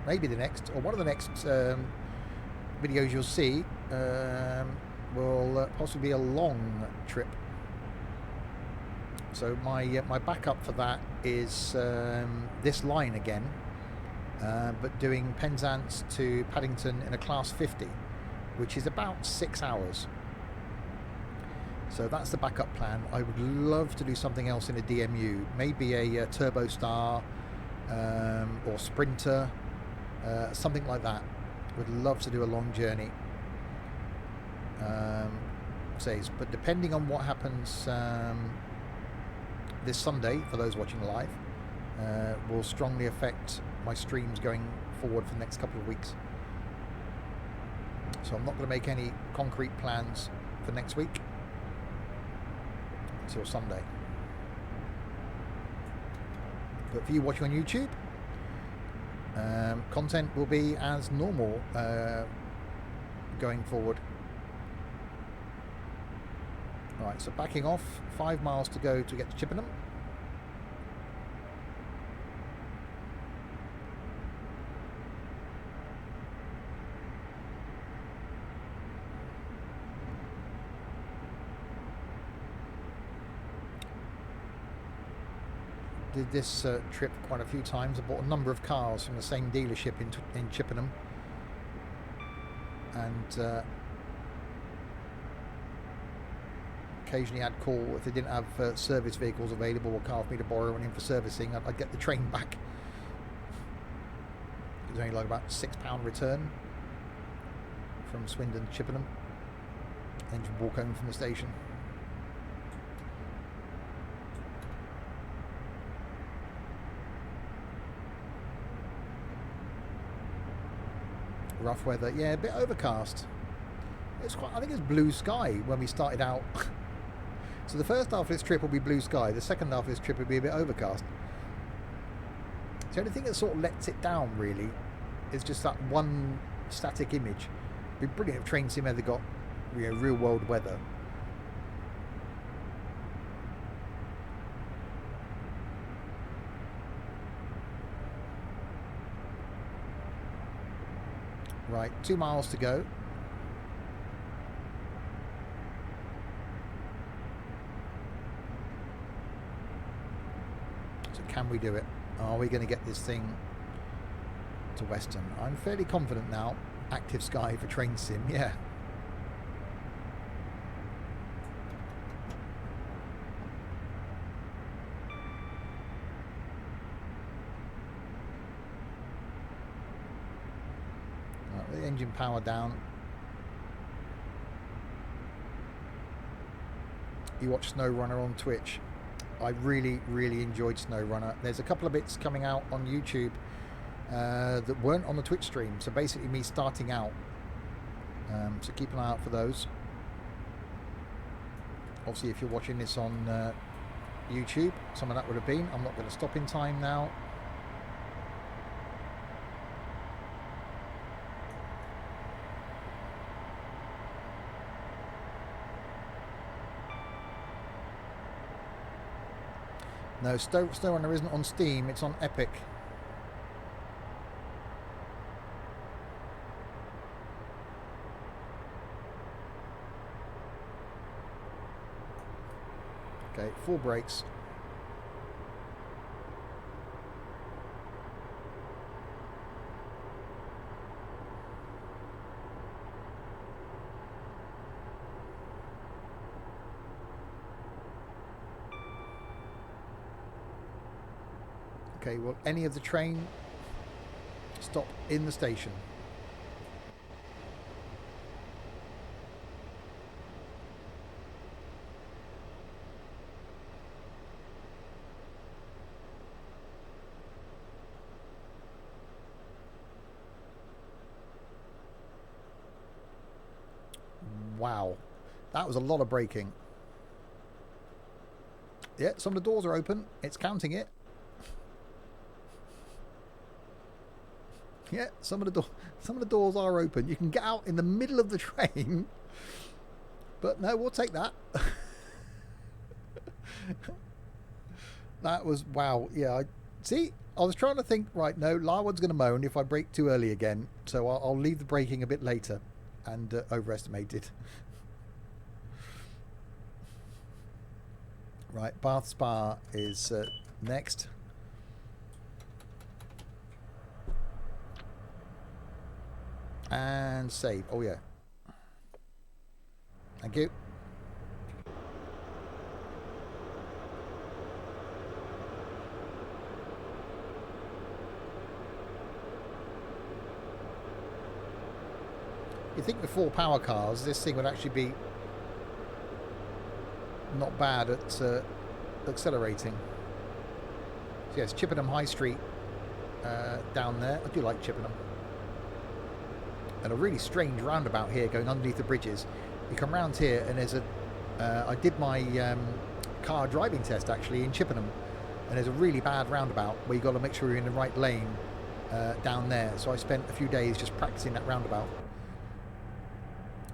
maybe the next, or one of the next videos you'll see will possibly be a long trip. So my backup for that is this line again, but doing Penzance to Paddington in a Class 50, which is about 6 hours. So that's the backup plan. I would love to do something else in a DMU, maybe a Turbo Star or Sprinter, something like that. Would love to do a long journey. But depending on what happens this Sunday, for those watching live, will strongly affect my streams going forward for the next couple of weeks. So I'm not going to make any concrete plans for next week until Sunday. But for you watching on YouTube, content will be as normal going forward. Right, so backing off, 5 miles to go to get to Chippenham. Did this trip quite a few times. I bought a number of cars from the same dealership in Chippenham, and occasionally I'd call if they didn't have service vehicles available or car for me to borrow and in for servicing. I'd get the train back. It was only like about £6 return from Swindon to Chippenham. Then you walk home from the station. Rough weather, yeah, a bit overcast. It's quite. I think it's blue sky when we started out. So the first half of this trip will be blue sky. The second half of this trip will be a bit overcast. The only thing that sort of lets it down really is just that one static image. It'd be brilliant if Train Sim ever got, you know, real world weather. Right, 2 miles to go. So can we do it? Are we going to get this thing to Weston? I'm fairly confident now. Active sky for Train Sim, yeah. The engine power down. You watch SnowRunner on Twitch. I really enjoyed SnowRunner. There's a couple of bits coming out on YouTube that weren't on the Twitch stream. So basically me starting out. So keep an eye out for those. Obviously if you're watching this on YouTube, some of that would have been. I'm not going to stop in time now. No, SnowRunner isn't on Steam, it's on Epic. Okay, 4 brakes. Okay, will any of the train stop in the station? Wow, that was a lot of braking. Yeah, some of the doors are open. It's counting it. Yeah, some of the doors are open. You can get out in the middle of the train, but no, we'll take that. That was wow. Yeah, I was trying to think. Right, no, Larwood's going to moan if I brake too early again, so I'll leave the braking a bit later, and overestimated. Right, Bath Spa is next. And save. Oh yeah. Thank you. You think with 4 power cars, this thing would actually be not bad at accelerating. So yes, Chippenham High Street down there. I do like Chippenham. And a really strange roundabout here going underneath the bridges. You come round here and there's a I did my car driving test actually in Chippenham, and there's a really bad roundabout where you've got to make sure you're in the right lane down there. So I spent a few days just practicing that roundabout.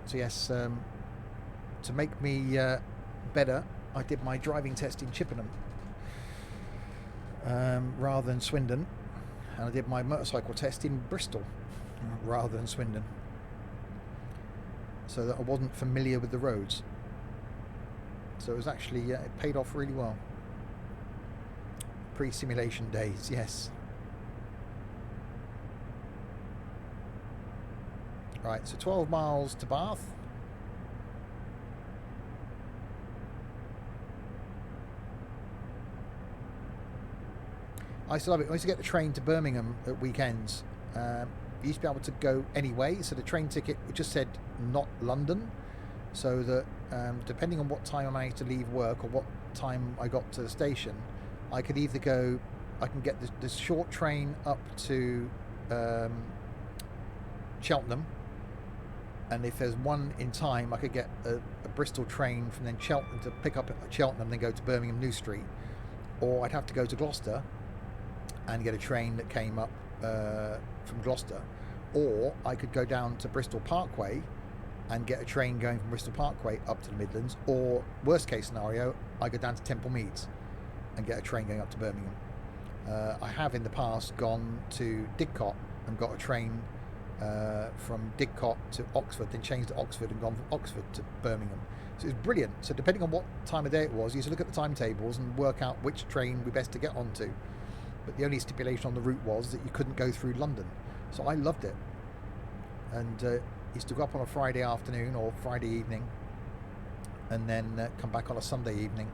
So yes, to make me better, I did my driving test in Chippenham rather than Swindon, and I did my motorcycle test in Bristol rather than Swindon, so that I wasn't familiar with the roads. So it was actually it paid off really well. Pre-simulation days, yes. Right, so 12 miles to Bath. I used to love it. I used to get the train to Birmingham at weekends. you used to be able to go anyway, so the train ticket just said not London, so that depending on what time I managed to leave work or what time I got to the station, I could either go, I can get this short train up to Cheltenham, and if there's one in time, I could get a Bristol train from then Cheltenham to pick up at Cheltenham, then go to Birmingham New Street, or I'd have to go to Gloucester and get a train that came up from Gloucester, or I could go down to Bristol Parkway and get a train going from Bristol Parkway up to the Midlands, or worst case scenario, I go down to Temple Meads and get a train going up to Birmingham. I have in the past gone to Didcot and got a train from Didcot to Oxford, then changed to Oxford and gone from Oxford to Birmingham. So it's brilliant. So depending on what time of day it was, you used to look at the timetables and work out which train we best to get onto. But the only stipulation on the route was that you couldn't go through London. So I loved it. And used to go up on a Friday afternoon or Friday evening, and then come back on a Sunday evening.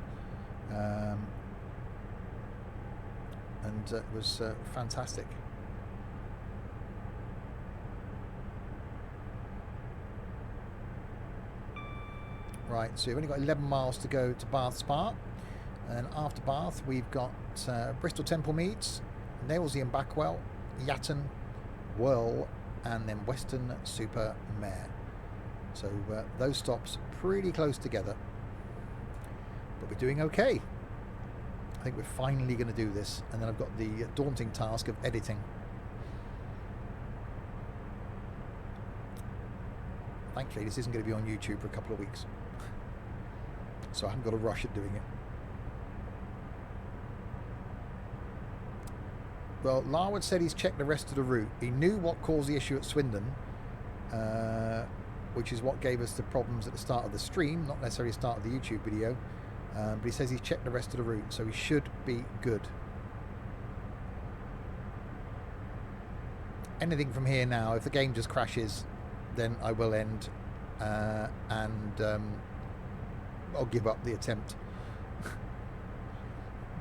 And it was fantastic. Right, so we've only got 11 miles to go to Bath Spa, and after Bath we've got Bristol Temple Meads, Nailsea and Backwell, Yatton, Whirl, and then Weston Super Mare. So those stops pretty close together, but we're doing okay. I think we're finally going to do this, and then I've got the daunting task of editing. Thankfully this isn't going to be on YouTube for a couple of weeks, so I haven't got a rush at doing it. Well, Larwood said he's checked the rest of the route. He knew what caused the issue at Swindon, which is what gave us the problems at the start of the stream, not necessarily the start of the YouTube video. But he says he's checked the rest of the route, so he should be good. Anything from here now, if the game just crashes, then I will end and I'll give up the attempt.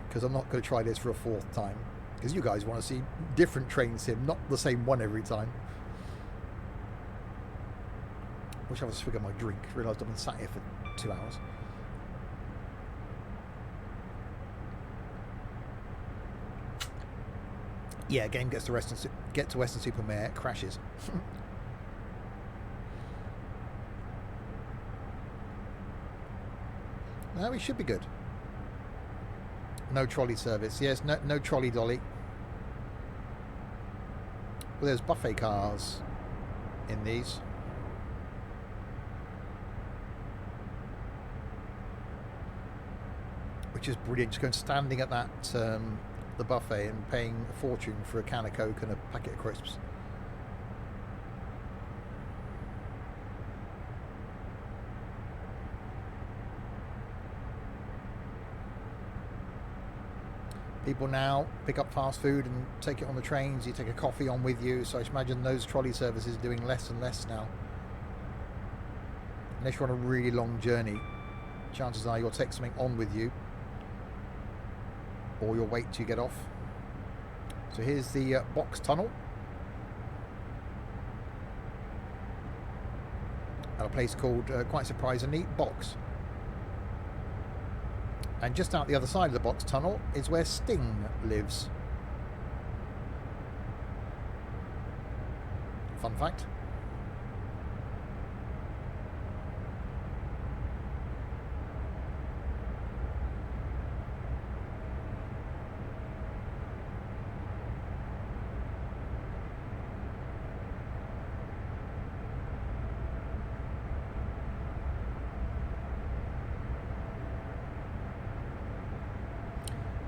Because I'm not going to try this for a fourth time. Because you guys want to see different train sim, not the same one every time. Wish I was swig of my drink. Realised I've been sat here for 2 hours. Yeah, game gets to Weston Super Mare, crashes. No, we should be good. No trolley service. Yes, no trolley dolly. Well, there's buffet cars in these. Which is brilliant. Just going standing at that the buffet and paying a fortune for a can of Coke and a packet of crisps. People now pick up fast food and take it on the trains. You take a coffee on with you, so I imagine those trolley services are doing less and less now. Unless you're on a really long journey, chances are you'll take something on with you, or you'll wait till you get off. So here's the box tunnel at a place called, quite surprisingly, Box. And just out the other side of the box tunnel is where Sting lives. Fun fact.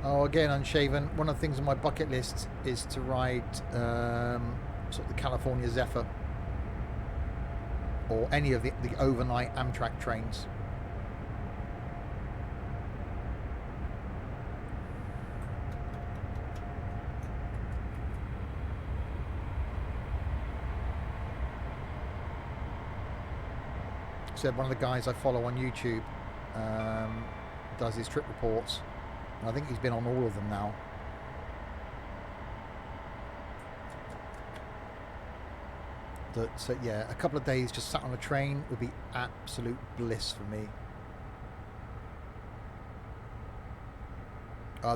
Oh, again, Unshaven, one of the things on my bucket list is to ride sort of the California Zephyr or any of the overnight Amtrak trains. Said one of the guys I follow on YouTube does his trip reports. I think he's been on all of them now. that, yeah, a couple of days just sat on a train would be absolute bliss for me.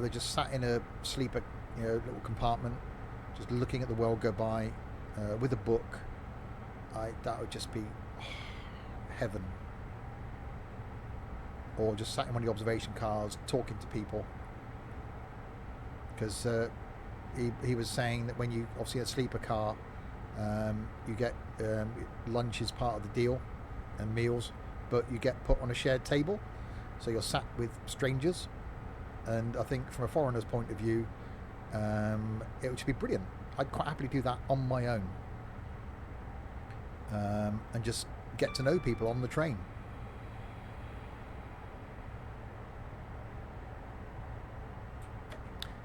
They just sat in a sleeper, little compartment, just looking at the world go by, with a book. That would just be heaven. Or just sat in one of the observation cars talking to people. Because he was saying that when you obviously a sleeper car, you get lunch is part of the deal and meals, but you get put on a shared table, so you're sat with strangers. And I think from a foreigner's point of view, it would be brilliant. I'd quite happily do that on my own, and just get to know people on the train.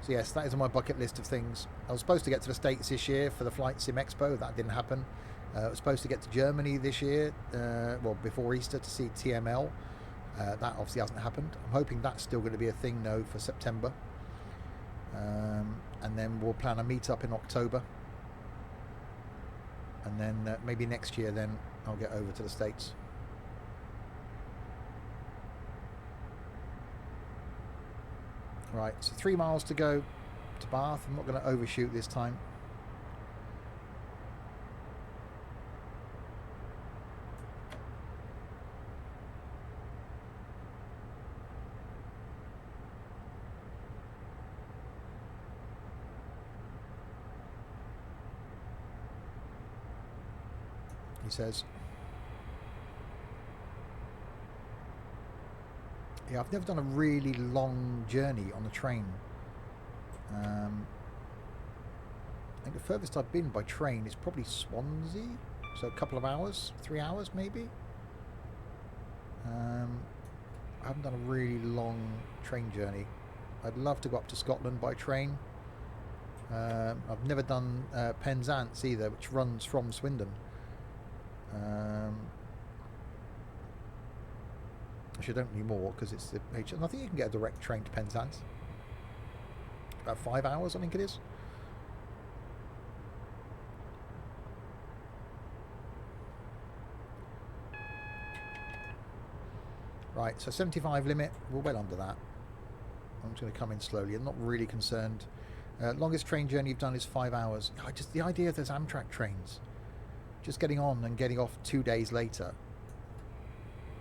So yes, that is on my bucket list of things. I was supposed to get to the States this year for the Flight Sim Expo. That didn't happen. I was supposed to get to Germany this year, well, before Easter, to see TML. That obviously hasn't happened. I'm hoping that's still going to be a thing, though, for September. And then we'll plan a meet-up in October. And then maybe next year, then I'll get over to the States. Right, so 3 miles to go to Bath. I'm not going to overshoot this time. He says, yeah, I've never done a really long journey on the train. I think the furthest I've been by train is probably Swansea, so a couple of hours, 3 hours maybe. I haven't done a really long train journey. I'd love to go up to Scotland by train. I've never done Penzance either, which runs from Swindon. Actually, I don't need more because it's the HST. And I think you can get a direct train to Penzance. About 5 hours, I think it is. Right, so 75 limit. We're well under that. I'm just going to come in slowly. I'm not really concerned. Longest train journey you've done is 5 hours. Just the idea of those Amtrak trains, just getting on and getting off 2 days later.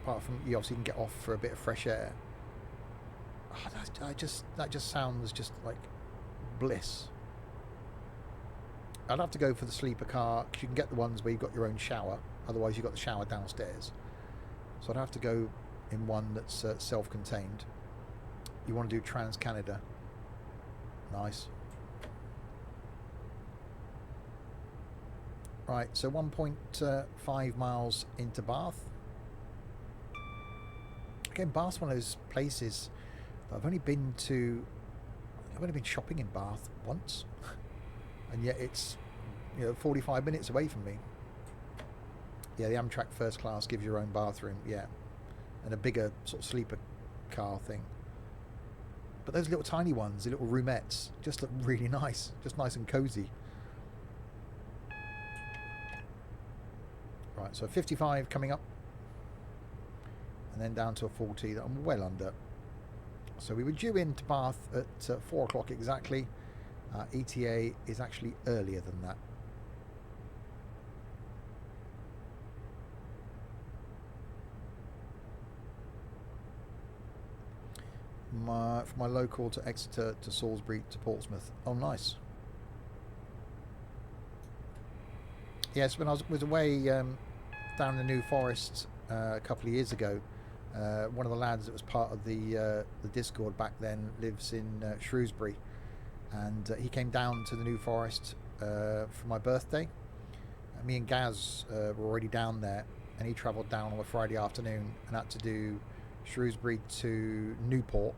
Apart from you obviously can get off for a bit of fresh air. That just sounds just like bliss. I'd have to go for the sleeper car because you can get the ones where you've got your own shower. Otherwise, you've got the shower downstairs. So I'd have to go in one that's self-contained. You want to do Trans-Canada. Nice. Right, so 1.5 miles into Bath. Again, Bath's one of those places that I've only been shopping in Bath once, and yet it's 45 minutes away from me. Yeah, the Amtrak first class gives you your own bathroom, yeah, and a bigger sort of sleeper car thing. But those little tiny ones, the little roomettes, just look really nice, just nice and cozy. Right, so 55 coming up. And then down to a 40 that I'm well under. So we were due into Bath at 4 o'clock exactly. ETA is actually earlier than that. From my local to Exeter to Salisbury to Portsmouth. Oh, nice. Yes, when I was away down in the New Forest a couple of years ago, one of the lads that was part of the Discord back then lives in Shrewsbury, and he came down to the New Forest for my birthday. Me and Gaz were already down there, and he travelled down on a Friday afternoon and had to do Shrewsbury to Newport,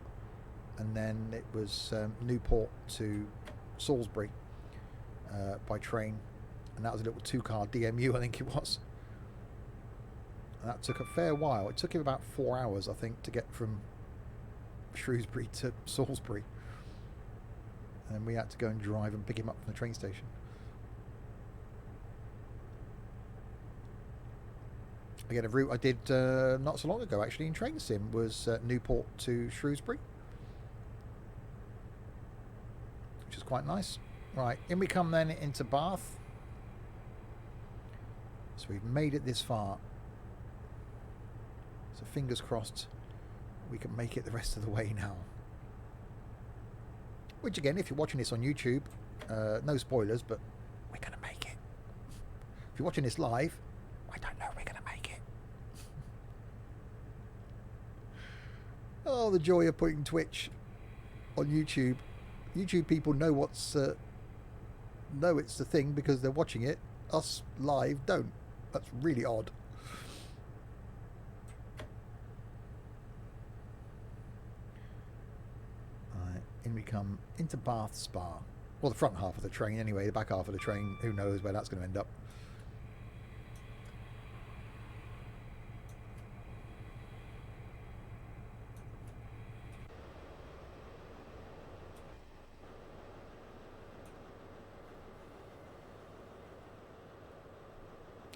and then it was Newport to Salisbury by train, and that was a little 2-car DMU, I think it was. And that took a fair while. It took him about 4 hours, I think, to get from Shrewsbury to Salisbury. And then we had to go and drive and pick him up from the train station. Again, a route I did not so long ago actually in Train Sim was Newport to Shrewsbury, which is quite nice. Right, in we come then into Bath. So we've made it this far. So fingers crossed we can make it the rest of the way now. Which again, if you're watching this on YouTube, no spoilers, but we're going to make it. If you're watching this live, I don't know, we're going to make it. Oh, the joy of putting Twitch on YouTube. YouTube people know what's... know it's the thing because they're watching it. Us live don't. That's really odd. Right, in we come into Bath Spa. Well, the front half of the train anyway. The back half of the train, who knows where that's going to end up.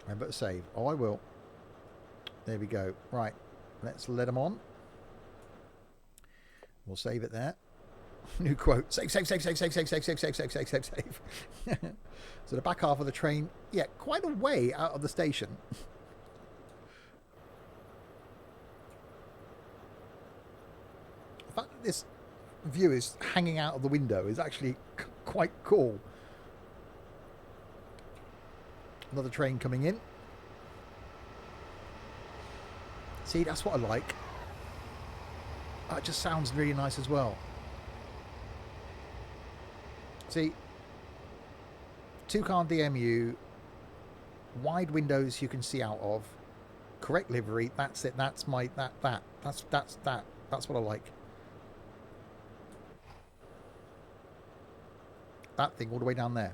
Remember to save. Oh, I will. There we go. Right, let's let them on. We'll save it there. New quote. Save, save, save, save, save, save, save, save, save, save, save, save, save. So the back half of the train, yeah, quite a way out of the station. The fact that this view is hanging out of the window is actually quite cool. Another train coming in. See, that's what I like. That just sounds really nice as well. See, two-car DMU, wide windows you can see out of, correct livery. That's it. That's my That's what I like. That thing all the way down there.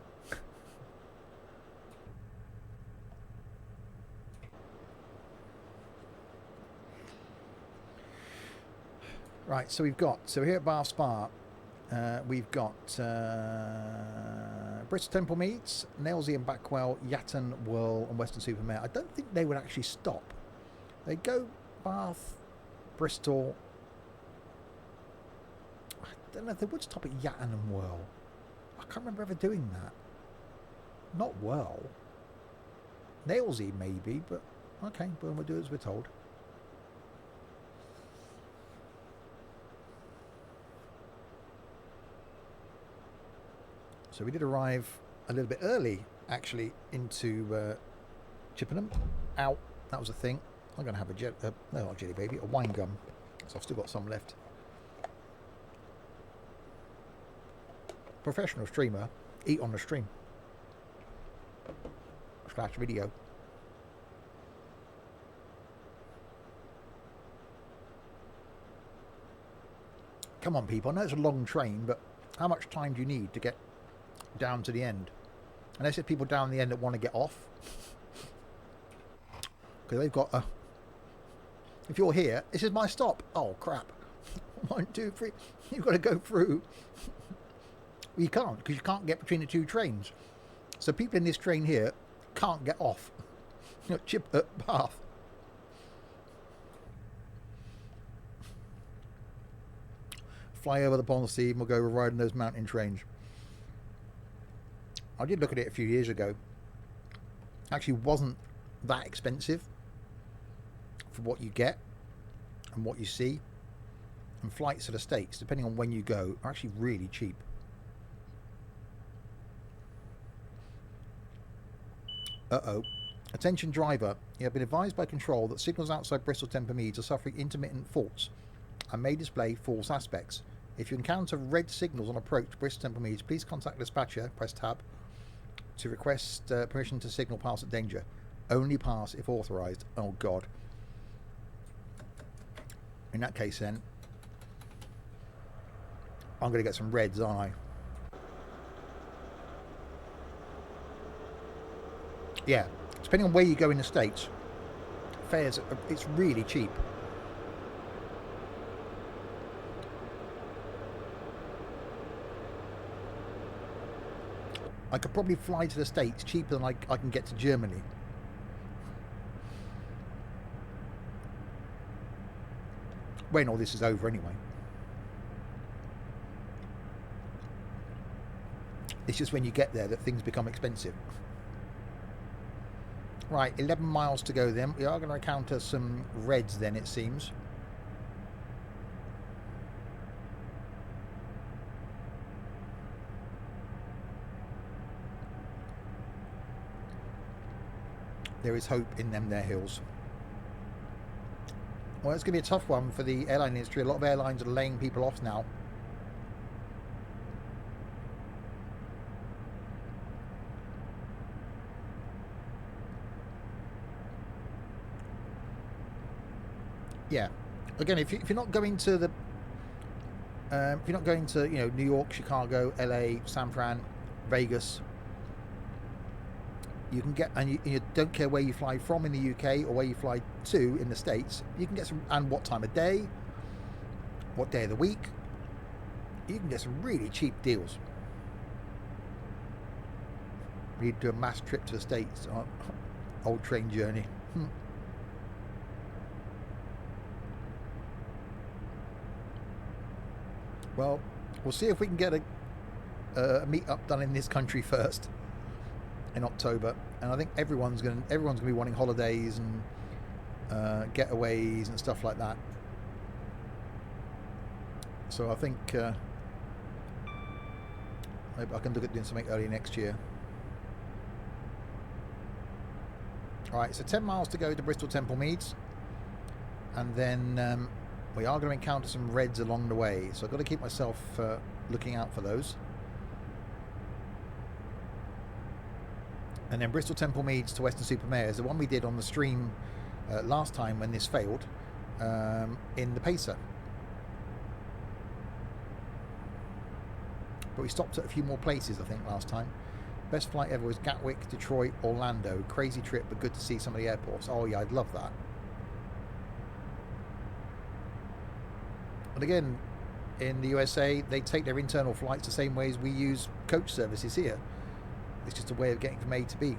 Right, so here at Bath Spa, we've got Bristol Temple Meads, Nailsea and Backwell, Yatton, Whirl and Weston Super Mare. I don't think they would actually stop. They go Bath, Bristol. I don't know if they would stop at Yatton and Whirl. I can't remember ever doing that. Not Whirl. Nailsea maybe, but okay, but we'll do as we're told. So we did arrive a little bit early, actually, into Chippenham. Ow, that was a thing. I'm going to have no, not jelly baby, a wine gum. So I've still got some left. Professional streamer, eat on the stream. / video. Come on, people. I know it's a long train, but how much time do you need to get down to the end? Unless there's people down the end that want to get off, because they've got a... If you're here, this is my stop. Oh crap. 1, 2, 3. You've got to go through. Well, you can't, because you can't get between the two trains. So people in this train here can't get off. Bath. Fly over the Pond Sea and we'll go riding those mountain trains. I did look at it a few years ago. Actually wasn't that expensive for what you get and what you see. And flights to the States, depending on when you go, are actually really cheap. Uh-oh. Attention driver, you have been advised by control that signals outside Bristol Temple Meads are suffering intermittent faults and may display false aspects. If you encounter red signals on approach to Bristol Temple Meads, please contact the dispatcher, press tab, to request permission to signal pass at danger. Only pass if authorised. Oh God. In that case then, I'm going to get some reds, aren't I? Yeah, depending on where you go in the States, fares, it's really cheap. I could probably fly to the States cheaper than I can get to Germany. when all this is over anyway. It's just when you get there that things become expensive. Right, 11 miles to go then. We are going to encounter some reds then, it seems. There is hope in them there hills. Well, it's going to be a tough one for the airline industry. A lot of airlines are laying people off now. Yeah, again, if you're not going to the, if you're not going to, you know, New York, Chicago, LA, San Fran, Vegas, you can get, and you don't care where you fly from in the UK or where you fly to in the States, you can get some, and what time of day, what day of the week, you can get some really cheap deals. We need to do a mass trip to the States on old train journey. Well, we'll see if we can get a meet-up done in this country first in October, and I think everyone's going to be wanting holidays and getaways and stuff like that. So I think maybe I can look at doing something early next year. All right, so 10 miles to go to Bristol Temple Meads, and then we are going to encounter some reds along the way, so I've got to keep myself looking out for those. And then Bristol Temple Meads to Weston Super Mare is the one we did on the stream last time when this failed in the Pacer. But we stopped at a few more places, I think, last time. Best flight ever was Gatwick, Detroit, Orlando. Crazy trip, but good to see some of the airports. Oh yeah, I'd love that. And again, in the USA, they take their internal flights the same way as we use coach services here. It's just a way of getting from A to B.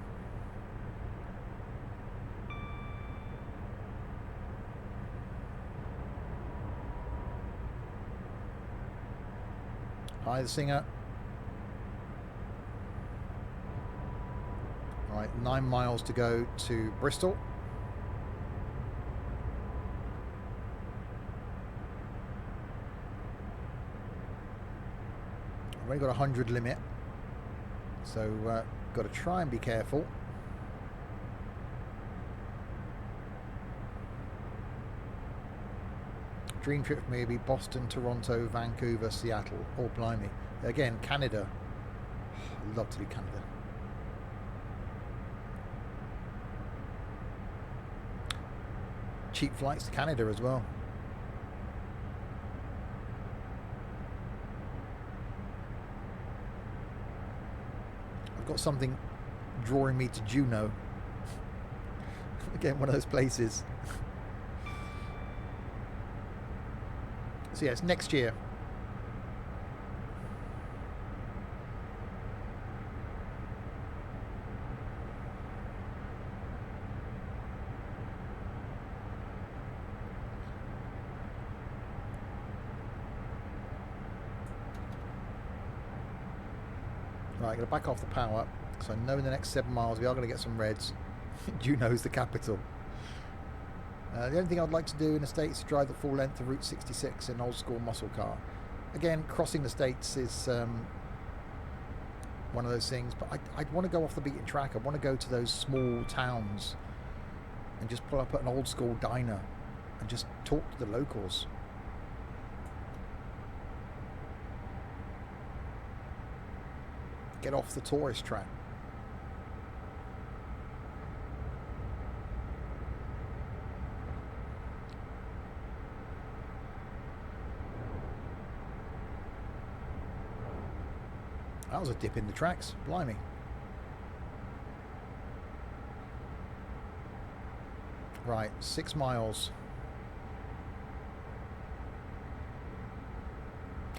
Hi, the singer. All right, 9 miles to go to Bristol. I've only got a 100 limit, so got to try and be careful. Dream trip maybe Boston, Toronto, Vancouver, Seattle. Oh, blimey. Again, Canada. I'd love to do Canada. Cheap flights to Canada as well. I've got something drawing me to Juneau. Again, one of those places. So yeah, it's next year. Right, I'm going to back off the power, so I know in the next 7 miles we are going to get some reds. Juneau's the capital. The only thing I'd like to do in the States is drive the full length of Route 66 in an old school muscle car. Again, crossing the States is one of those things, but I'd want to go off the beaten track. I want to go to those small towns and just pull up at an old school diner and just talk to the locals. Get off the tourist track. That was a dip in the tracks, blimey. Right, 6 miles.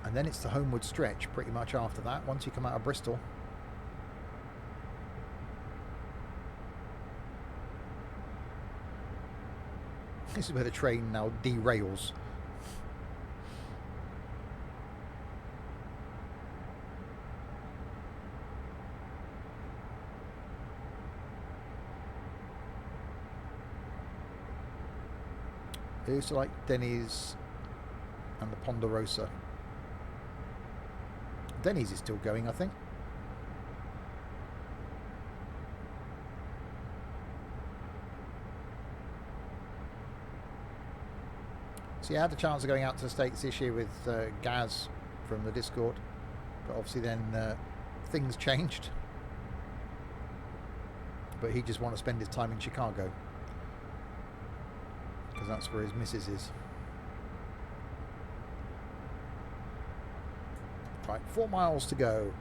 And then it's the homeward stretch pretty much after that, once you come out of Bristol. This is where the train now derails. I used to like Denny's and the Ponderosa. Denny's is still going, I think. So yeah, I had the chance of going out to the States this year with Gaz from the Discord, but obviously then things changed. But he just wanted to spend his time in Chicago because that's where his missus is. Right, 4 miles to go.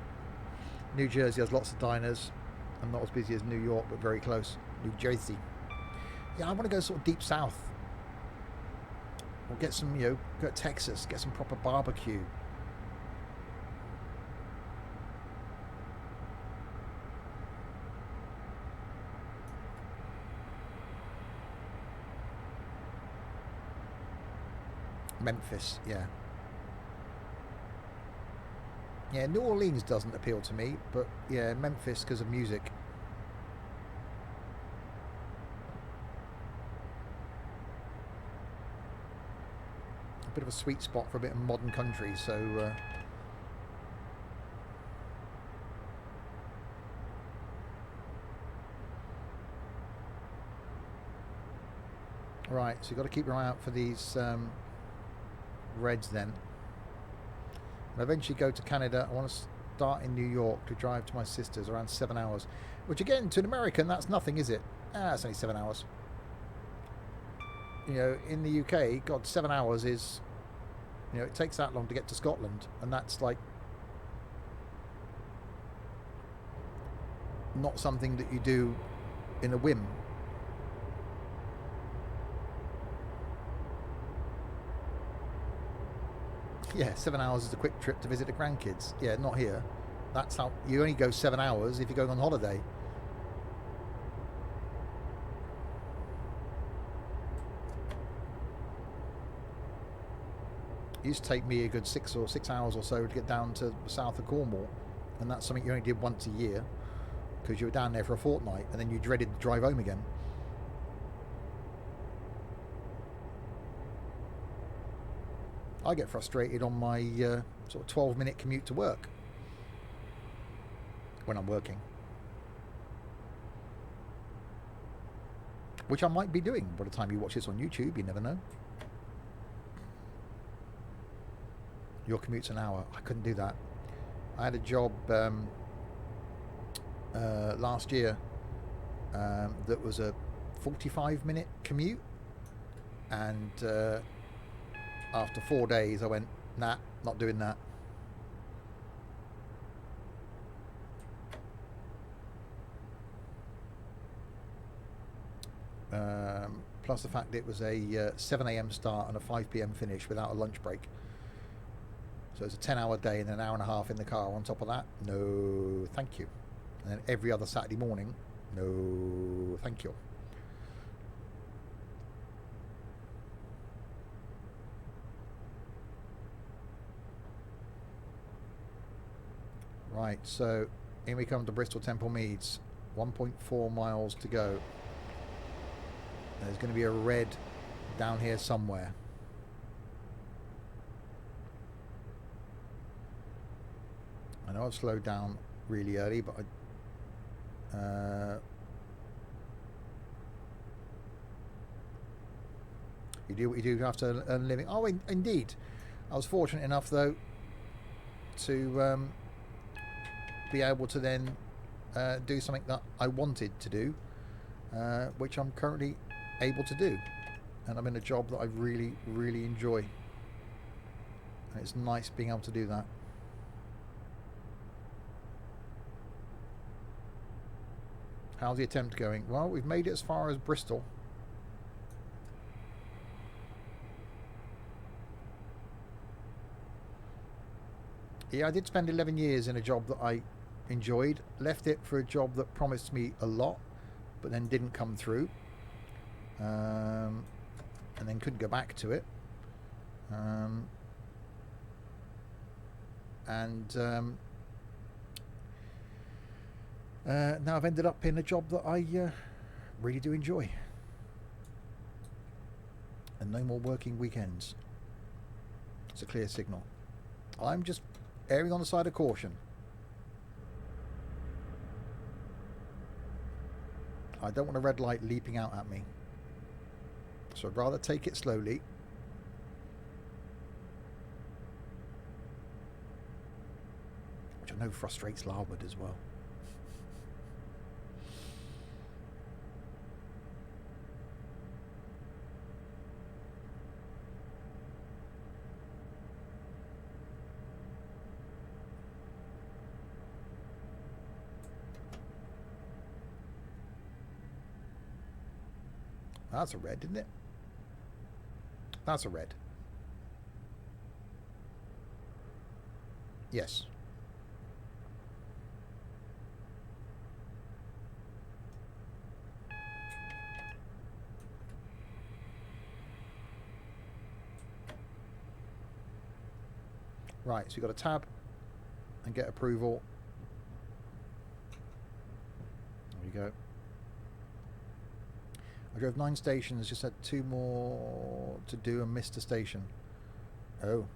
New Jersey has lots of diners. I'm not as busy as New York, but very close. New Jersey. Yeah, I want to go sort of deep south. Or get some, you know, go to Texas, get some proper barbecue. Memphis, yeah. Yeah, New Orleans doesn't appeal to me, but yeah, Memphis because of music. A bit of a sweet spot for a bit of modern country, so... Right, so you've got to keep your eye out for these reds then. When I eventually go to Canada, I want to start in New York to drive to my sister's around 7 hours. Which again, to an American, that's nothing, is it? It's only 7 hours. You know, in the UK, God, 7 hours is... You know, it takes that long to get to Scotland. And that's like... not something that you do in a whim. Yeah, 7 hours is a quick trip to visit the grandkids. Yeah, not here. That's how you only go 7 hours if you're going on holiday. It used to take me a good 6 hours or so to get down to the south of Cornwall, and that's something you only did once a year because you were down there for a fortnight, and then you dreaded the drive home again. I get frustrated on my sort of 12-minute commute to work when I'm working. Which I might be doing by the time you watch this on YouTube, you never know. Your commute's an hour. I couldn't do that. I had a job last year that was a 45-minute commute, and after 4 days I went, nah, not doing that. Plus the fact it was a 7 a.m. start and a 5 p.m. finish without a lunch break. So it's a 10-hour day and an hour and a half in the car on top of that. No, thank you. And then every other Saturday morning, no, thank you. Right, so in we come to Bristol Temple Meads. 1.4 miles to go. There's going to be a red down here somewhere. I know I've slowed down really early, but you do what you do after earn a living. Oh, indeed. I was fortunate enough, though, to be able to then do something that I wanted to do, which I'm currently able to do. And I'm in a job that I really, really enjoy. And it's nice being able to do that. How's the attempt going? Well, we've made it as far as Bristol. Yeah, I did spend 11 years in a job that I enjoyed. Left it for a job that promised me a lot, but then didn't come through. And then couldn't go back to it. Now I've ended up in a job that I really do enjoy. and no more working weekends. It's a clear signal. I'm just erring on the side of caution. I don't want a red light leaping out at me. So I'd rather take it slowly. Which I know frustrates larboard as well. That's a red, isn't it? That's a red. Yes. Right, so you've got to tab and get approval. There we go. I drove 9 stations, just had 2 more to do and missed a station. Oh.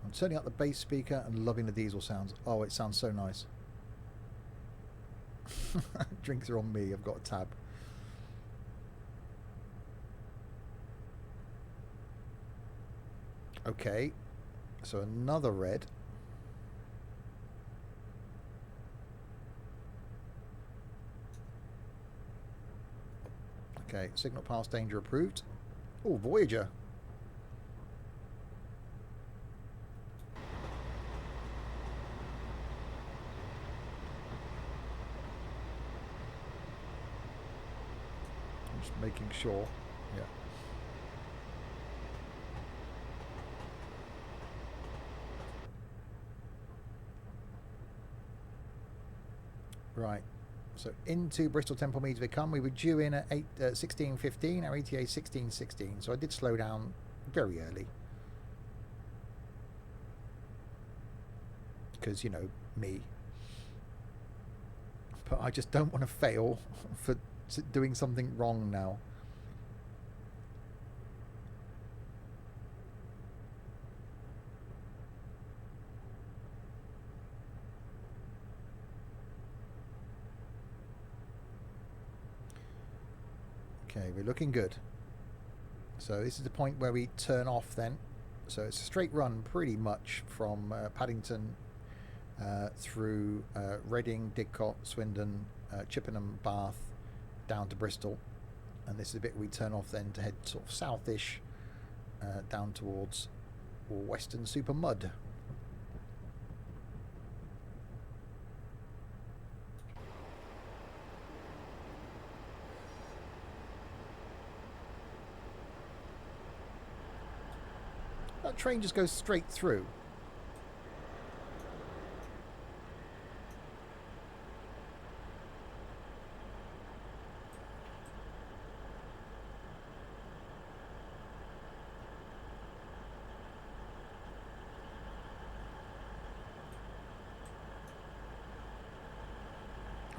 I'm turning up the bass speaker and loving the diesel sounds. Oh, it sounds so nice. Drinks are on me, I've got a tab. Okay, so another red. Okay, signal pass danger approved. Oh, Voyager. I'm just making sure. Yeah. Right. So into Bristol Temple Meads we come. We were due in at 16:15. Our ETA 16:16. So I did slow down very early. Because, you know, me. But I just don't want to fail for doing something wrong now. Okay, we're looking good. So this is the point where we turn off then. So it's a straight run pretty much from Paddington through Reading, Didcot, Swindon, Chippenham, Bath, down to Bristol. And this is a bit we turn off then to head sort of southish down towards Weston Super Mud. That train just goes straight through.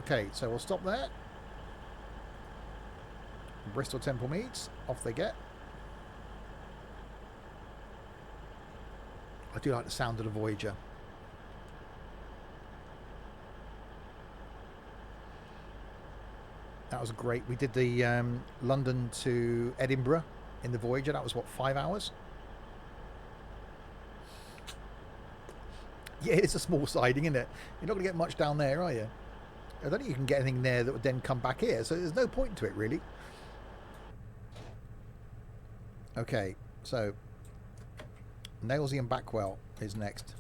Okay, so we'll stop there. Bristol Temple Meads, off they get. I do like the sound of the Voyager. That was great. We did the London to Edinburgh in the Voyager. That was, what, 5 hours? Yeah, it's a small siding, isn't it? You're not going to get much down there, are you? I don't think you can get anything there that would then come back here, so there's no point to it, really. Okay, so Nailsea and Backwell is next.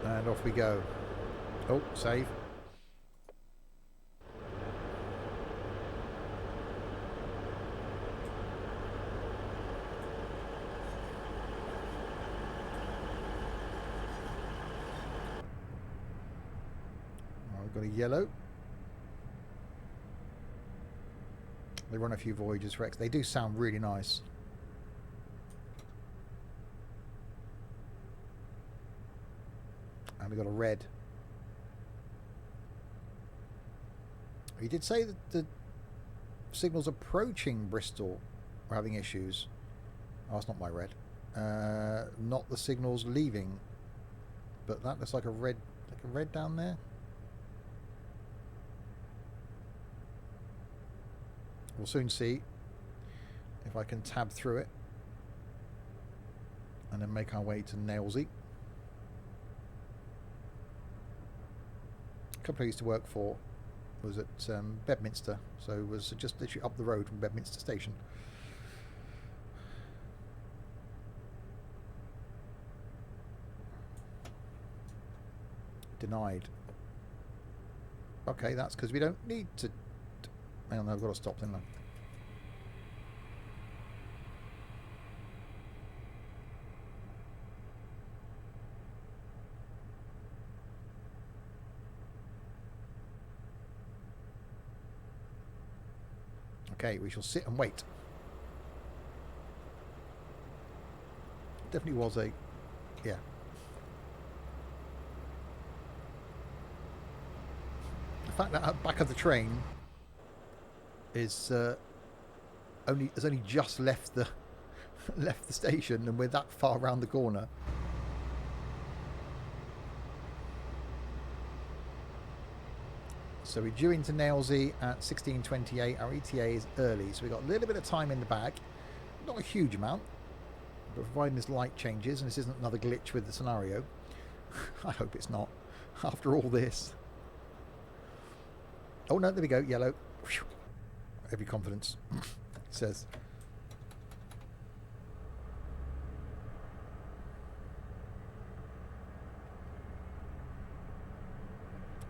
And off we go. Oh, save. got a yellow. They run a few Voyagers for X. They do sound really nice. And we got a red. He did say that the signals approaching Bristol are having issues. Oh, it's not my red. Not the signals leaving. But that looks like a red down there. We'll soon see if I can tab through it and then make our way to Nailsea. A company I used to work for was at Bedminster, so it was just literally up the road from Bedminster Station. Denied. Okay, that's because we don't need to. Hang on, I've got to stop then. Okay, we shall sit and wait. Definitely was a... yeah. The fact that at the back of the train is has only just left the left the station, and we're that far around the corner. So we're due into Nailsea at 16:28. Our ETA is early, so we've got a little bit of time in the bag. Not a huge amount, but providing this light changes and this isn't another glitch with the scenario. I hope it's not, after all this. Oh no, there we go, yellow. Every confidence, it says.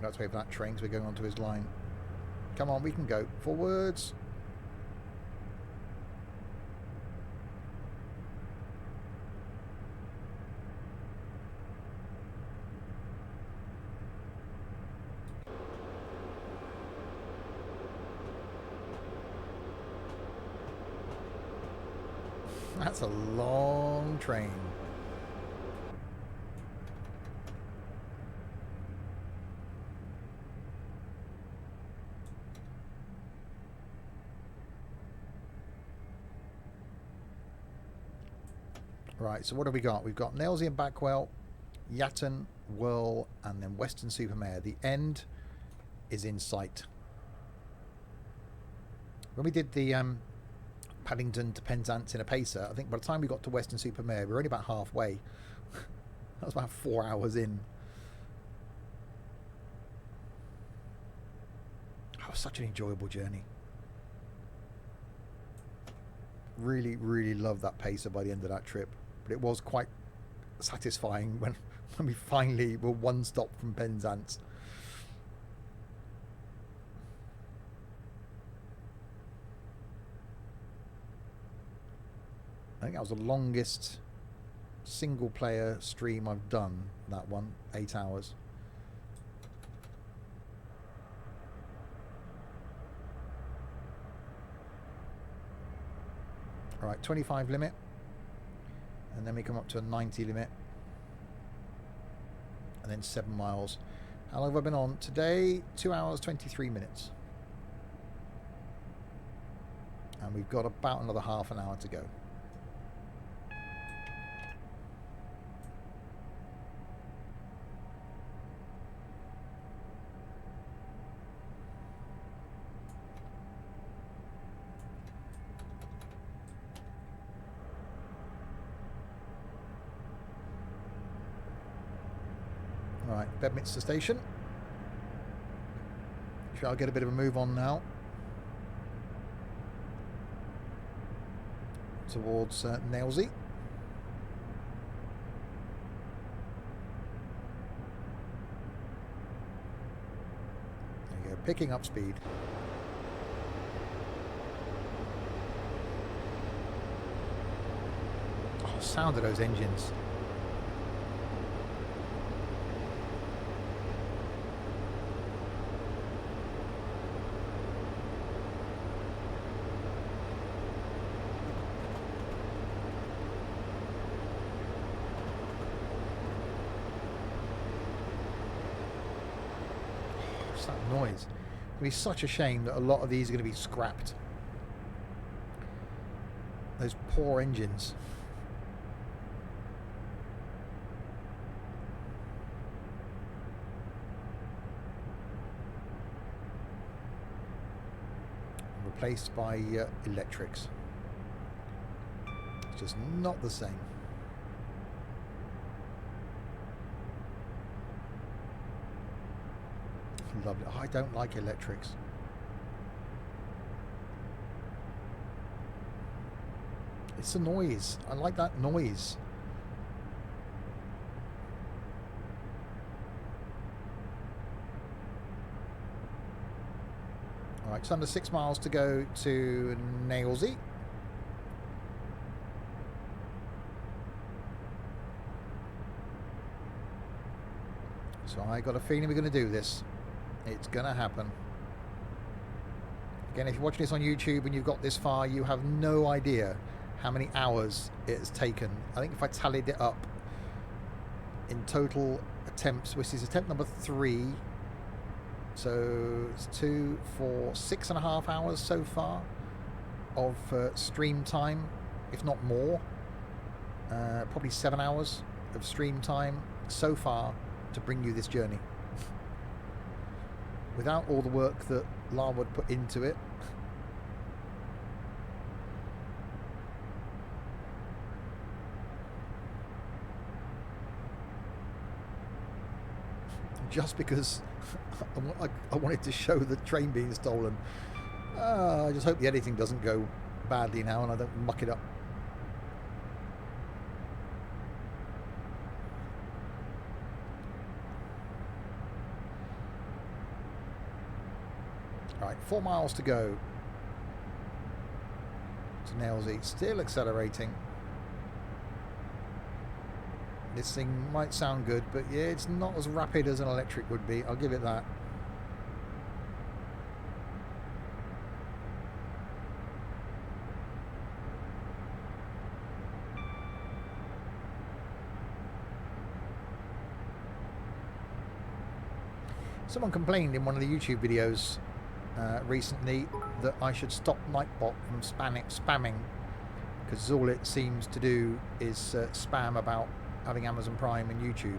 Let's wait for that train because we're going onto his line. Come on, we can go. Forwards. That's a long train. Right, so what have we got? We've got Nailsea and Backwell, Yatton, Whirl, and then Weston Super Mare. The end is in sight. When we did the Paddington to Penzance in a pacer, I think by the time we got to Weston Super Mare, we were only about halfway. That was about 4 hours in. That was such an enjoyable journey. Really, really loved that pacer by the end of that trip. But it was quite satisfying when we finally were one stop from Penzance. I think that was the longest single player stream I've done, that one, 8 hours. Right, 25 limit, and then we come up to a 90 limit, and then 7 miles. How long have I been on today? 2 hours 23 minutes, and we've got about another half an hour to go. Right, Bedminster Station. Shall I get a bit of a move on now towards Nailsea. There you go, picking up speed. Oh, sound of those engines. That noise. It'd be such a shame that a lot of these are going to be scrapped. Those poor engines. Replaced by electrics. It's just not the same. Lovely. Oh, I don't like electrics. It's the noise. I like that noise. Alright, it's under 6 miles to go to Nailsea. So I got a feeling we're going to do this. It's going to happen. Again, if you're watching this on YouTube and you've got this far, you have no idea how many hours it has taken. I think if I tallied it up in total attempts, which is attempt number 3, so it's 2, 4, 6.5 hours so far of stream time, if not more. Probably 7 hours of stream time so far to bring you this journey. Without all the work that Larwood put into it. Just because I wanted to show the train being stolen. I just hope the editing doesn't go badly now and I don't muck it up. Right, 4 miles to go to Nailsea. Still accelerating. This thing might sound good, but yeah, it's not as rapid as an electric would be. I'll give it that. Someone complained in one of the YouTube videos recently that I should stop Nightbot from spamming, because all it seems to do is spam about having Amazon Prime and YouTube.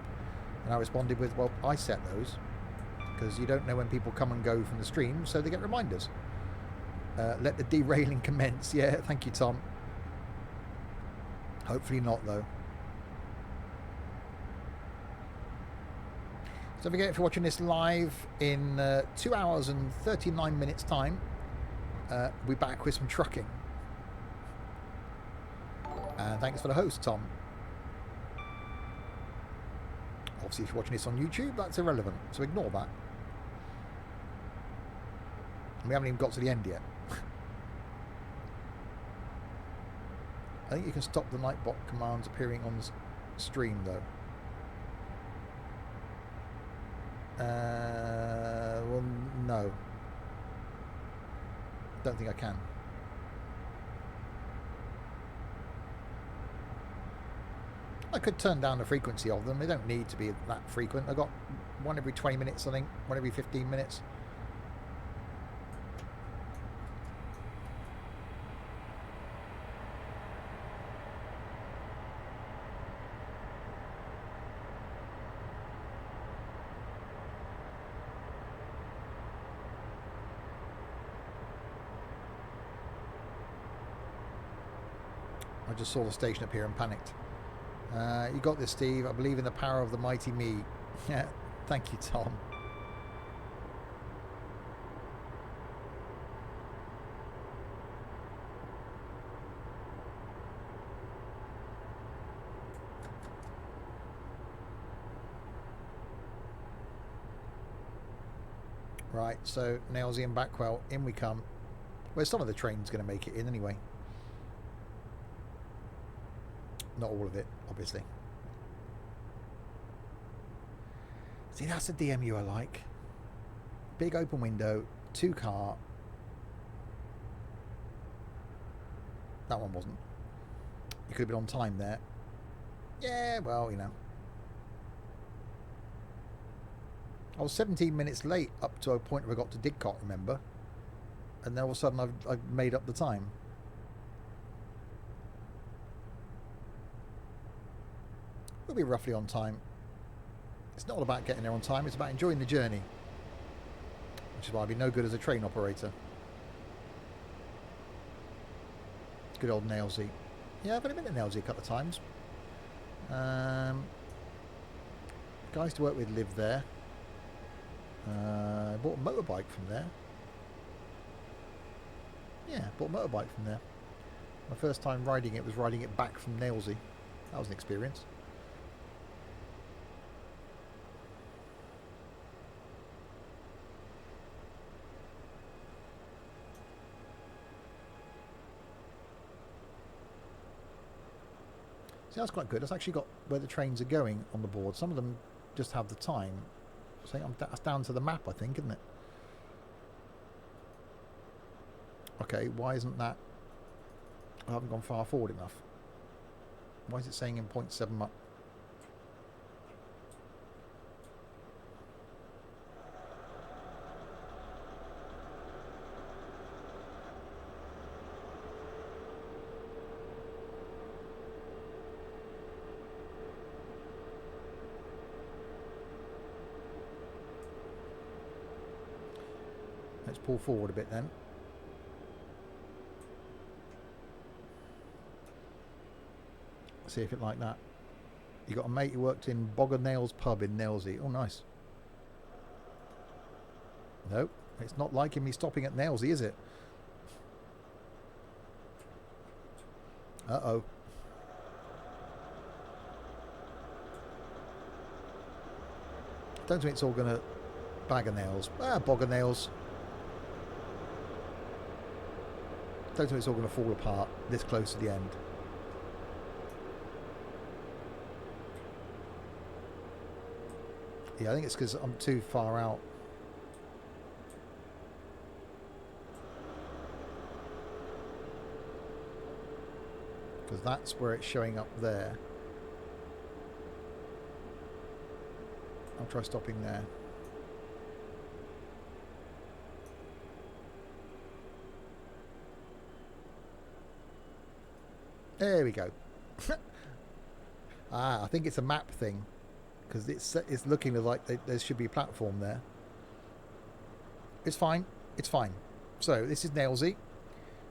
And I responded with, well, I set those because you don't know when people come and go from the stream, so they get reminders. Let the derailing commence. Yeah, thank you, Tom. Hopefully not, though. So don't forget, if you're watching this live in 2 hours and 39 minutes time, we're back with some trucking. And thanks for the host, Tom. Obviously, if you're watching this on YouTube, that's irrelevant, so ignore that. We haven't even got to the end yet. I think you can stop the Nightbot commands appearing on the stream, though. Well, no. Don't think I can. I could turn down the frequency of them. They don't need to be that frequent. I got one every 20 minutes, I think. One every 15 minutes. I just saw the station appear and panicked. You got this, Steve. I believe in the power of the mighty me. Yeah, thank you, Tom. Right, so Nailsea and Backwell, in we come. Well, some of the train's going to make it in anyway. Not all of it, obviously. See, that's the DMU I like. Big open window, 2 car. That one wasn't. You could have been on time there. Yeah, well, you know. I was 17 minutes late up to a point where I got to Didcot, remember? And then all of a sudden I've made up the time. We'll be roughly on time. It's not all about getting there on time, it's about enjoying the journey. Which is why I'd be no good as a train operator. Good old Nailsea. Yeah, I've only been to Nailsea a couple of times. Guys to work with live there. Bought a motorbike from there. Yeah, bought a motorbike from there. My first time riding it was riding it back from Nailsea. That was an experience. See, that's quite good. It's actually got where the trains are going on the board. Some of them just have the time. So that's down to the map, I think, isn't it? Okay, why isn't that... I haven't gone far forward enough. Why is it saying in 0.7 miles? Let's pull forward a bit then. See if it like that. You got a mate who worked in Bogger Nails pub in Nailsea. Oh, nice. Nope, it's not liking me stopping at Nailsea, is it? Uh-oh. Don't think it's all going to bag of nails. Ah, Bogger Nails. Don't think it's all going to fall apart this close to the end. Yeah, I think it's because I'm too far out. Because that's where it's showing up there. I'll try stopping there. There we go. I think it's a map thing. Because it's looking like there should be a platform there. It's fine. It's fine. So this is Nailsea.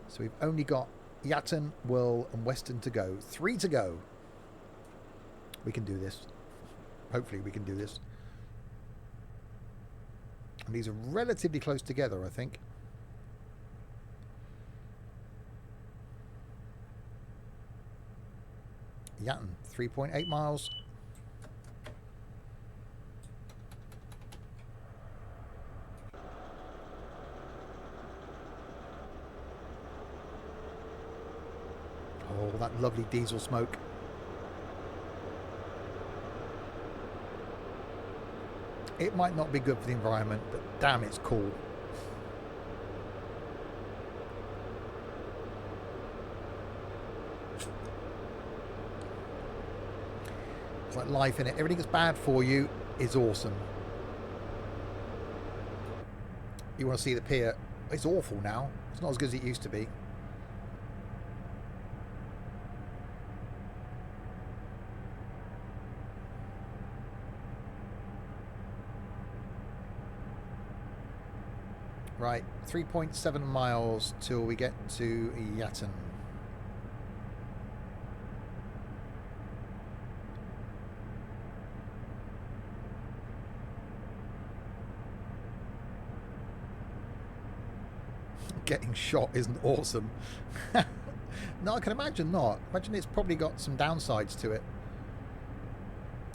So we've only got Yatton, Whirl and Weston to go. 3 to go. We can do this. Hopefully we can do this. And these are relatively close together, I think. Yatton, 3.8 miles. Oh, that lovely diesel smoke. It might not be good for the environment, but damn, it's cool. It's like life in it. Everything that's bad for you is awesome. You want to see the pier? It's awful now. It's not as good as it used to be. Right, 3.7 miles till we get to Yatton. Getting shot isn't awesome. No, I can imagine not. Imagine it's probably got some downsides to it.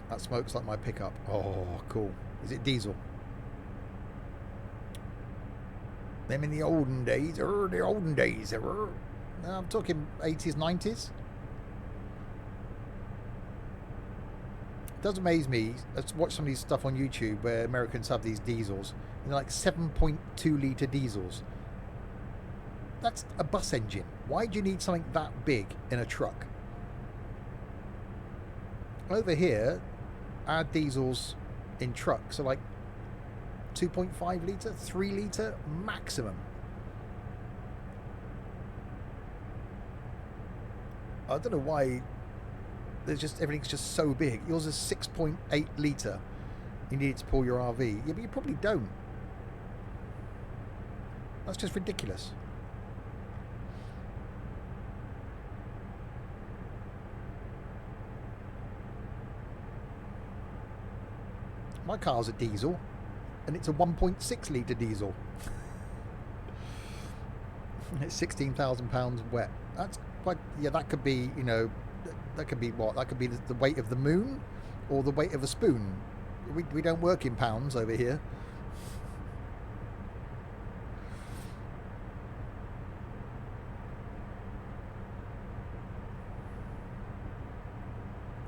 That smoke's like my pickup. Oh, cool. Is it diesel? Them in the olden days, the olden days. I'm talking 80s, 90s. It does amaze me. Let's watch some of these stuff on YouTube where Americans have these diesels. They're like 7.2 litre diesels. That's a bus engine. Why do you need something that big in a truck? Over here, our diesels in trucks are like 2.5 litre, 3 litre maximum. I don't know why everything's just so big. Yours is 6.8 litre. You need it to pull your RV. Yeah, but you probably don't. That's just ridiculous. My car's a diesel, and it's a 1.6 litre diesel. It's £16,000 wet. That's quite. Yeah, that could be. You know, that could be what? That could be the weight of the moon, or the weight of a spoon. We don't work in pounds over here.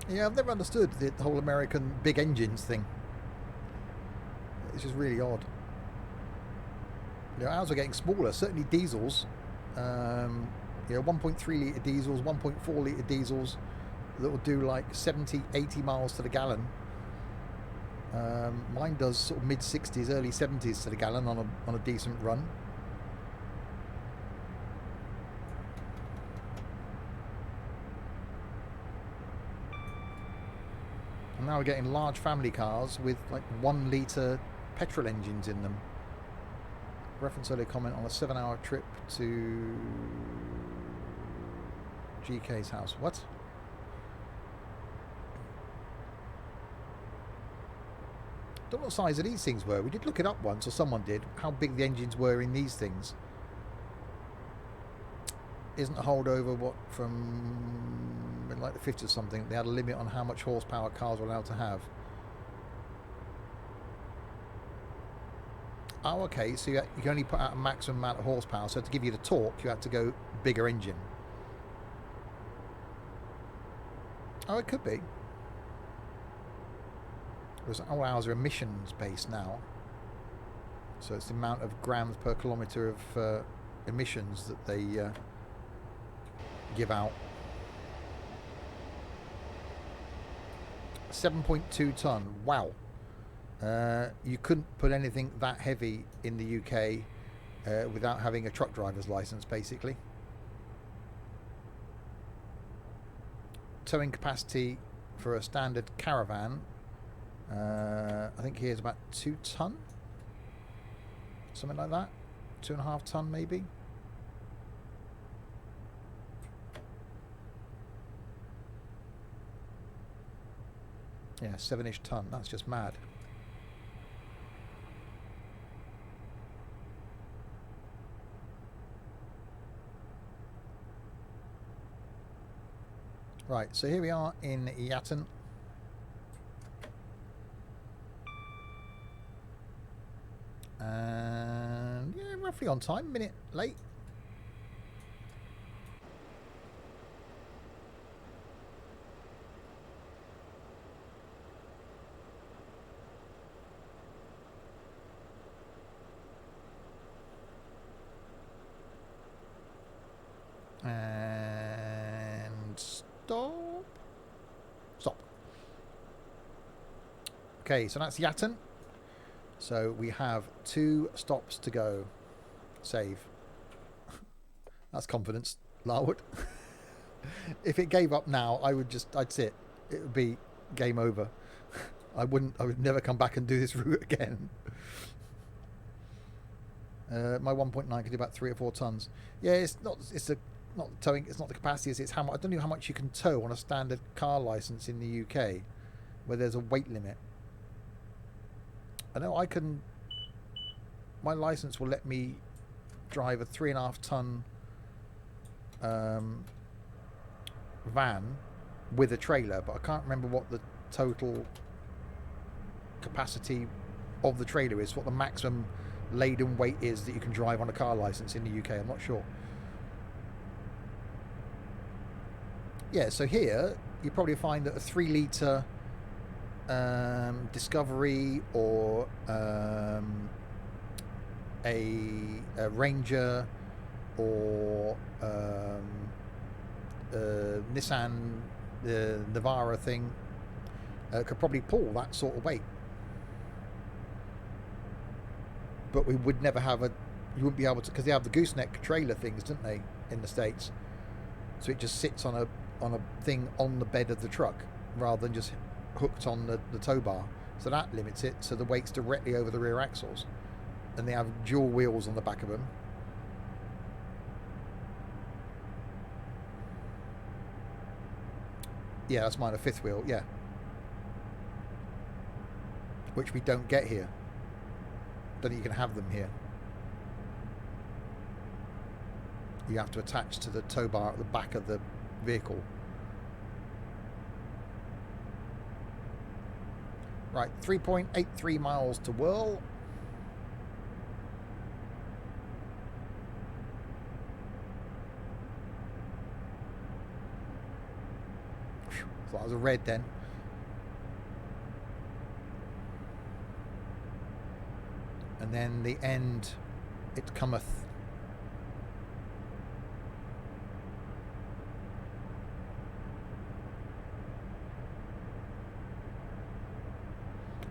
Yeah, I've never understood the whole American big engines thing. It's just really odd. You know, ours are getting smaller. Certainly diesels. You know, 1.3 litre diesels, 1.4 litre diesels that will do like 70, 80 miles to the gallon. Mine does sort of mid 60s, early 70s to the gallon on a decent run. And now we're getting large family cars with like 1 litre petrol engines in them. Reference earlier comment on a 7-hour trip to GK's house. What? Don't know what size of these things were. We did look it up once, or someone did, how big the engines were in these things. Isn't a holdover what from in like the 50s or something? They had a limit on how much horsepower cars were allowed to have. Oh, okay, so you can only put out a maximum amount of horsepower, so to give you the torque you had to go bigger engine. Oh, it could be. Because all ours are emissions based now, so it's the amount of grams per kilometre of emissions that they give out. 7.2 tonne. Wow. You couldn't put anything that heavy in the UK without having a truck driver's license, basically. Towing capacity for a standard caravan, I think here's about 2 tonne, something like that. 2.5 tonne maybe. Yeah, 7-ish tonne. That's just mad. Right, so here we are in Yatton. And yeah, roughly on time, minute late. And stop. Okay, so that's Yatton. So we have 2 stops to go. Save. That's confidence, Larwood. If it gave up now, I'd sit. It would be game over. I would never come back and do this route again. My 1.9 can do about 3 or 4 tons. Yeah, it's not towing. It's not the capacity. It's how much. I don't know how much you can tow on a standard car license in the UK, where there's a weight limit. I know I can. My license will let me drive a 3.5 ton van with a trailer, but I can't remember what the total capacity of the trailer is. What the maximum laden weight is that you can drive on a car license in the UK. I'm not sure. Yeah, so here you probably find that a 3 litre Discovery or a Ranger or Nissan Navara thing could probably pull that sort of weight. but we would never have you wouldn't be able to, because they have the gooseneck trailer things, don't they, in the States? So it just sits on a thing on the bed of the truck rather than just hooked on the tow bar. So that limits it, so the weight's directly over the rear axles. And they have dual wheels on the back of them. Yeah, that's mine, a fifth wheel, yeah. Which we don't get here. Don't think you can have them here. You have to attach to the tow bar at the back of the vehicle. Right, 3.83 miles to Whirl. Thought I was a red then. And then the end, it cometh.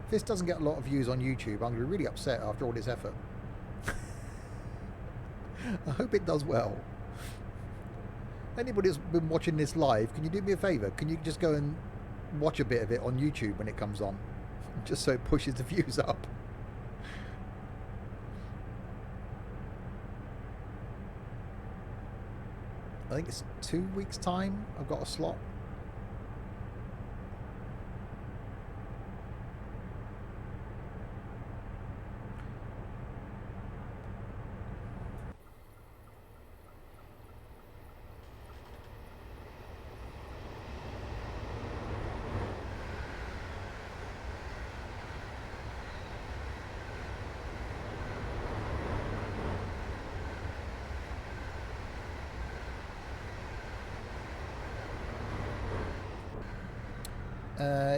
If this doesn't get a lot of views on YouTube, I'm going to be really upset after all this effort. I hope it does well. Anybody that's been watching this live, can you do me a favour? Can you just go and watch a bit of it on YouTube when it comes on? Just so it pushes the views up. I think it's 2 weeks' time I've got a slot.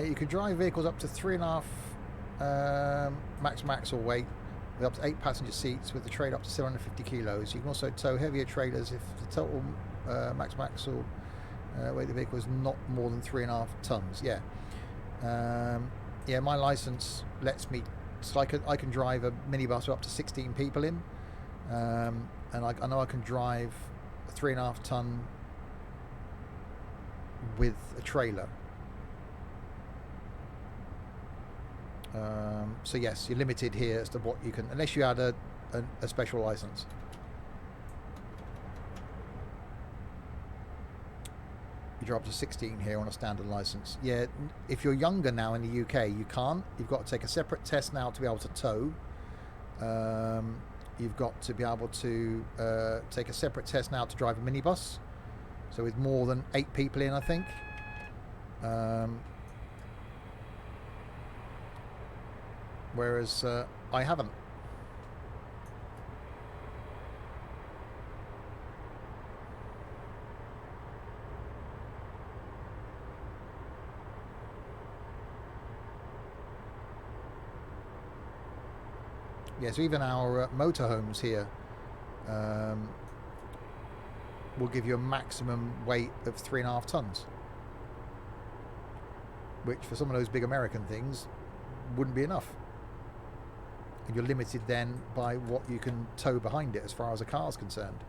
You can drive vehicles up to 3.5 max axle weight with up to 8 passenger seats with the trailer up to 750 kilos. You can also tow heavier trailers if the total max axle weight of the vehicle is not more than 3.5 tons. Yeah, yeah. My license lets me, so I can drive a minibus with up to 16 people in, and I know I can drive a 3.5 ton with a trailer. So yes, you're limited here as to what you can, unless you had a special license. You drive up to 16 here on a standard license. Yeah, if you're younger now in the UK, you can't. You've got to take a separate test now to be able to tow. You've got to be able to take a separate test now to drive a minibus. So with more than 8 people in, I think. Whereas I haven't. Yeah, so even our motorhomes here will give you a maximum weight of 3.5 tons, which for some of those big American things wouldn't be enough. And you're limited then by what you can tow behind it as far as a car is concerned.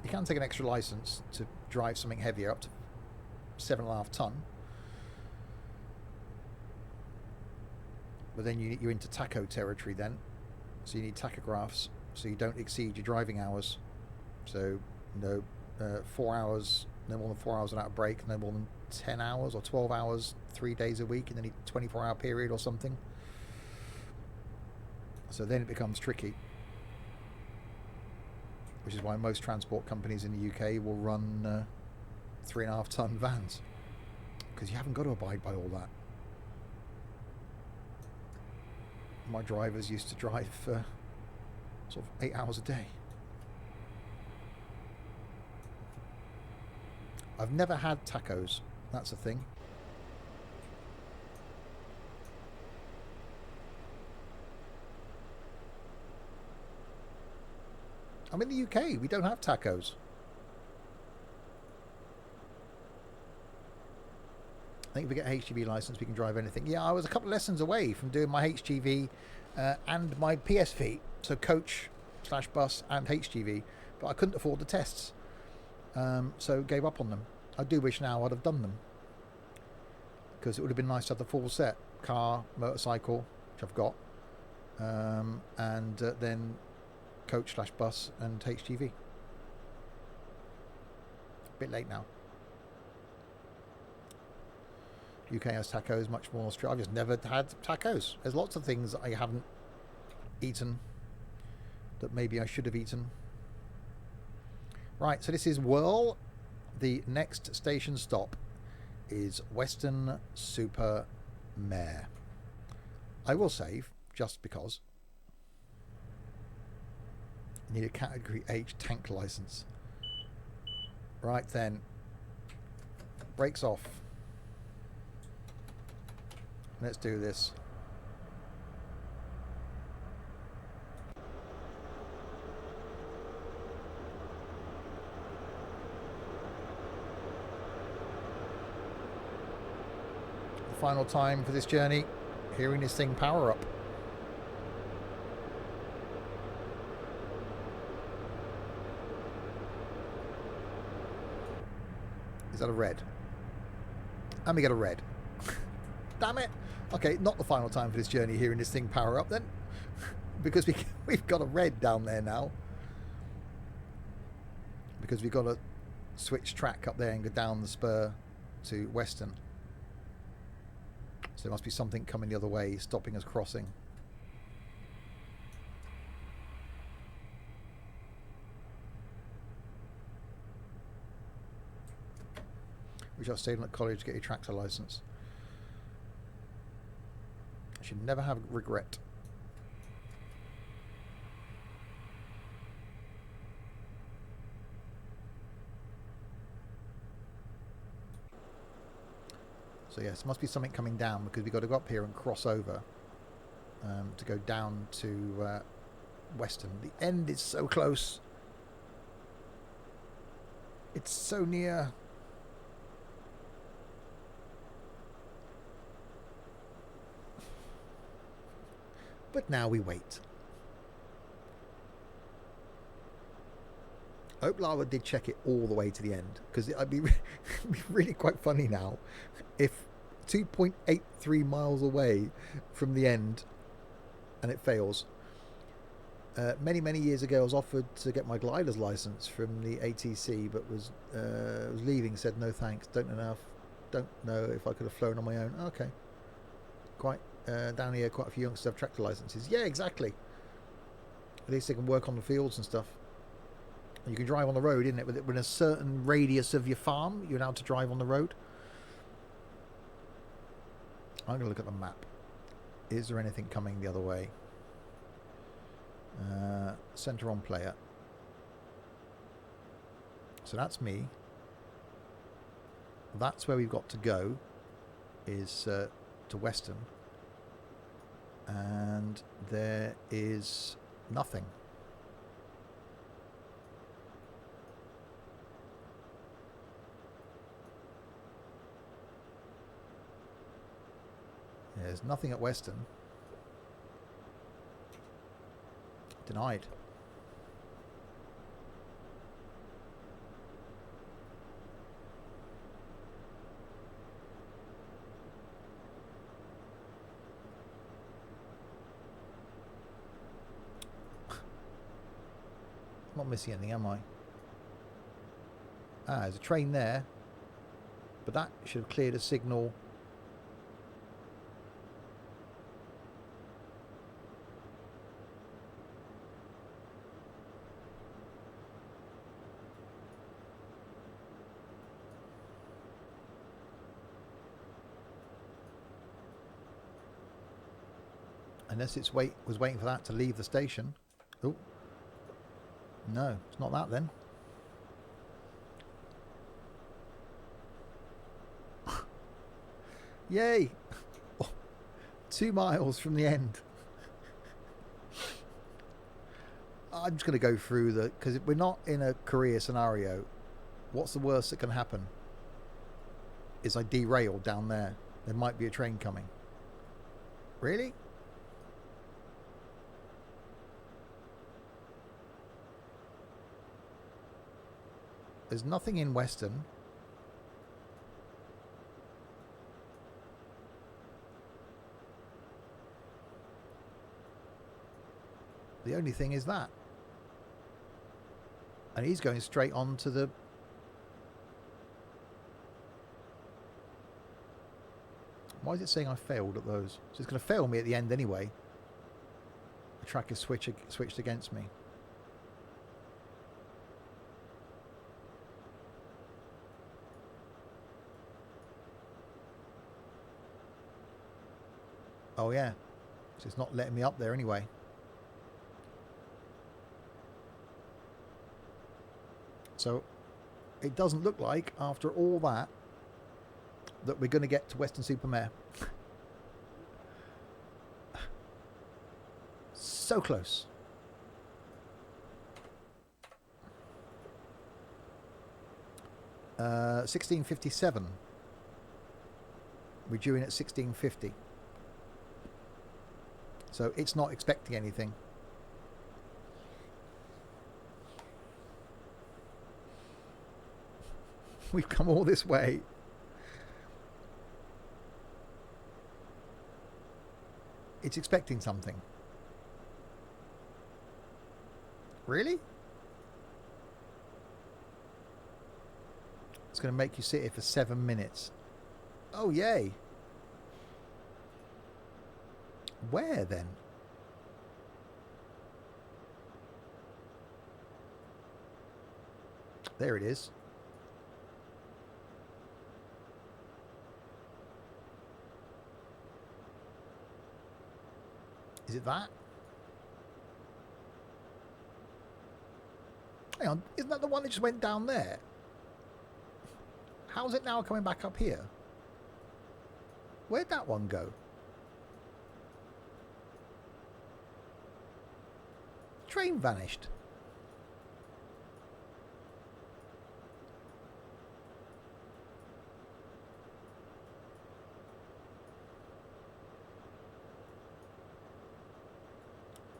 You can take an extra license to drive something heavier up to 7.5 ton. But then you're into tacho territory then. So you need tachographs so you don't exceed your driving hours. So 4 hours, no more than 4 hours without a break, no more than 10 hours or 12 hours 3 days a week in any 24-hour period or something. So then it becomes tricky, which is why most transport companies in the UK will run 3.5 ton vans, because you haven't got to abide by all that. My drivers used to drive sort of 8 hours a day. I've never had tacos. That's a thing. I'm in the UK. We don't have tacos. think if we get a HGV license, we can drive anything. Yeah, I was a couple of lessons away from doing my HGV and my PSV, so coach / bus and HGV, but I couldn't afford the tests, so gave up on them. I do wish now I'd have done them, because it would have been nice to have the full set: car, motorcycle, which I've got, and then coach / bus and HGV. Bit late now. UK has tacos, much more Australia. I've just never had tacos. There's lots of things that I haven't eaten that maybe I should have eaten. Right, so this is Whirl. The next station stop is Weston Super Mare. I will save, just because. I need a Category H tank license. Right then. Brakes off. Let's do this. The final time for this journey, hearing this thing power up. Is that a red? And we get a red. Damn it. Okay, not the final time for this journey, hearing this thing power up then. Because we've got a red down there now. Because we've got to switch track up there and go down the spur to Weston. So there must be something coming the other way, stopping us crossing. Which I've stayed on at college to get your tractor license. I should never have regret. So yes, there must be something coming down, because we've got to go up here and cross over to go down to Weston. The end is so close. It's so near. But now we wait. I hope Lava did check it all the way to the end, because it'd be really quite funny now if 2.83 miles away from the end and it fails. Many years ago I was offered to get my glider's license from the ATC, but was leaving, said no thanks, don't know if I could have flown on my own. Okay, quite down here quite a few youngsters have tractor licenses. Yeah, exactly. At least they can work on the fields and stuff. You can drive on the road, isn't it? Within a certain radius of your farm, you're allowed to drive on the road. I'm going to look at the map. Is there anything coming the other way? Center on player. So that's me. That's where we've got to go, is to Weston. And there is nothing. There's nothing at Weston. Denied. Not missing anything, am I? Ah, there's a train there, but that should have cleared a signal. Unless it's was waiting for that to leave the station. Oh. No, it's not that then. Yay! Oh, 2 miles from the end. I'm just going to go through because we're not in a career scenario. What's the worst that can happen? is I derailed down there. There might be a train coming. Really? There's nothing in Weston. The only thing is that. And he's going straight on to the... Why is it saying I failed at those? So it's going to fail me at the end anyway. The track is switched against me. Oh yeah. So it's not letting me up there anyway. So it doesn't look like, after all that, that we're going to get to Weston Super Mare. So close. Uh, 16:57. We're due in at 16:50. So it's not expecting anything. We've come all this way. It's expecting something. Really? It's going to make you sit here for 7 minutes. Oh, yay. Where then? There it is. Is it that? Hang on, isn't that the one that just went down there? How's it now coming back up here? Where'd that one go? Train vanished.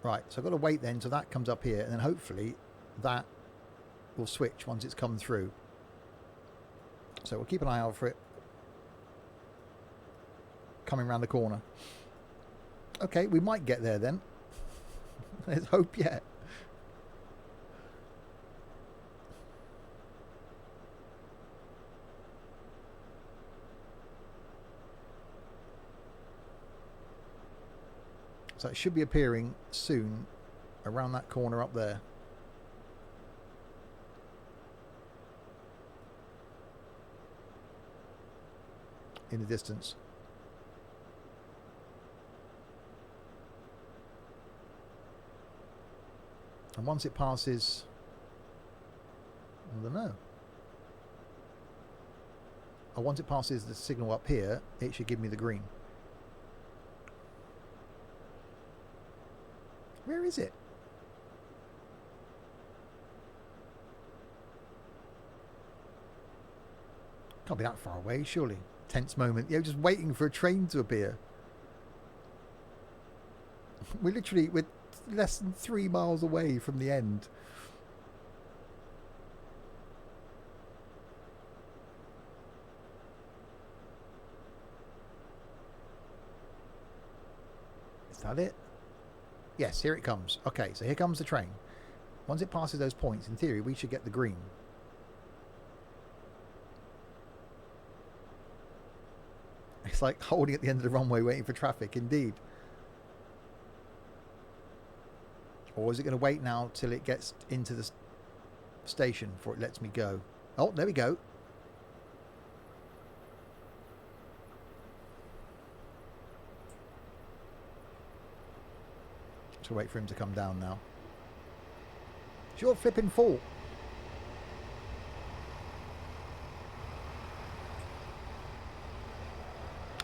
Right, so I've got to wait then until that comes up here, and then hopefully that will switch once it's come through. So we'll keep an eye out for it coming around the corner. Okay, we might get there then. Let's hope yet. So it should be appearing soon around that corner up there. In the distance. And once it passes, I don't know. Oh, once it passes the signal up here, it should give me the green. Where is it? Can't be that far away, surely. Tense moment. You're just waiting for a train to appear. We're less than 3 miles away from the end. Is that it? Yes, here it comes. Okay, so here comes the train. Once it passes those points, in theory, we should get the green. It's like holding at the end of the runway waiting for traffic, indeed. Or is it going to wait now till it gets into the station before it lets me go? Oh, there we go. So wait for him to come down now. It's your flipping fault.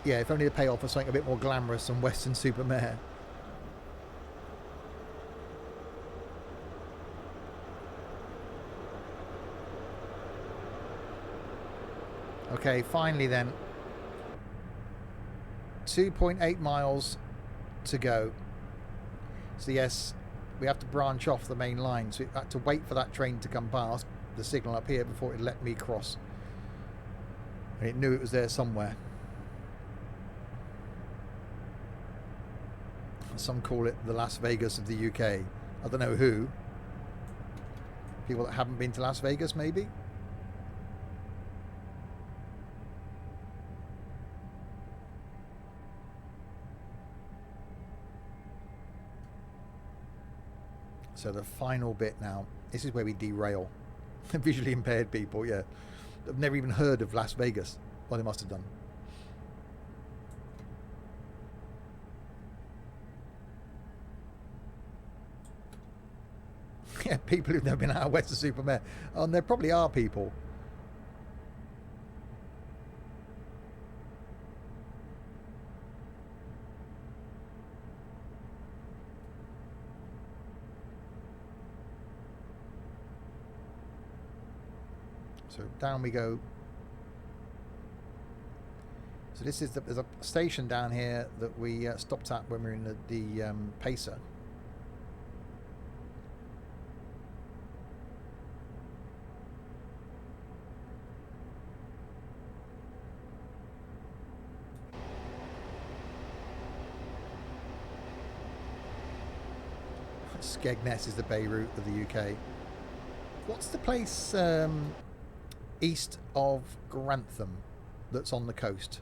Yeah, if only the payoff was something a bit more glamorous than Weston Super Mare. Okay, finally then. 2.8 miles to go. So yes, we have to branch off the main line. So we had to wait for that train to come past the signal up here before it let me cross. And it knew it was there somewhere. Some call it the Las Vegas of the UK. I don't know who. People that haven't been to Las Vegas, maybe? So the final bit now. This is where we derail. Visually impaired people, yeah. I've never even heard of Las Vegas. Well, they must have done. Yeah, people who've never been out of Weston Super Mare. Oh, and there probably are people. So down we go. So this is there's a station down here that we stopped at when we were in the Pacer. Skegness is the Beirut of the UK. What's the place east of Grantham that's on the coast?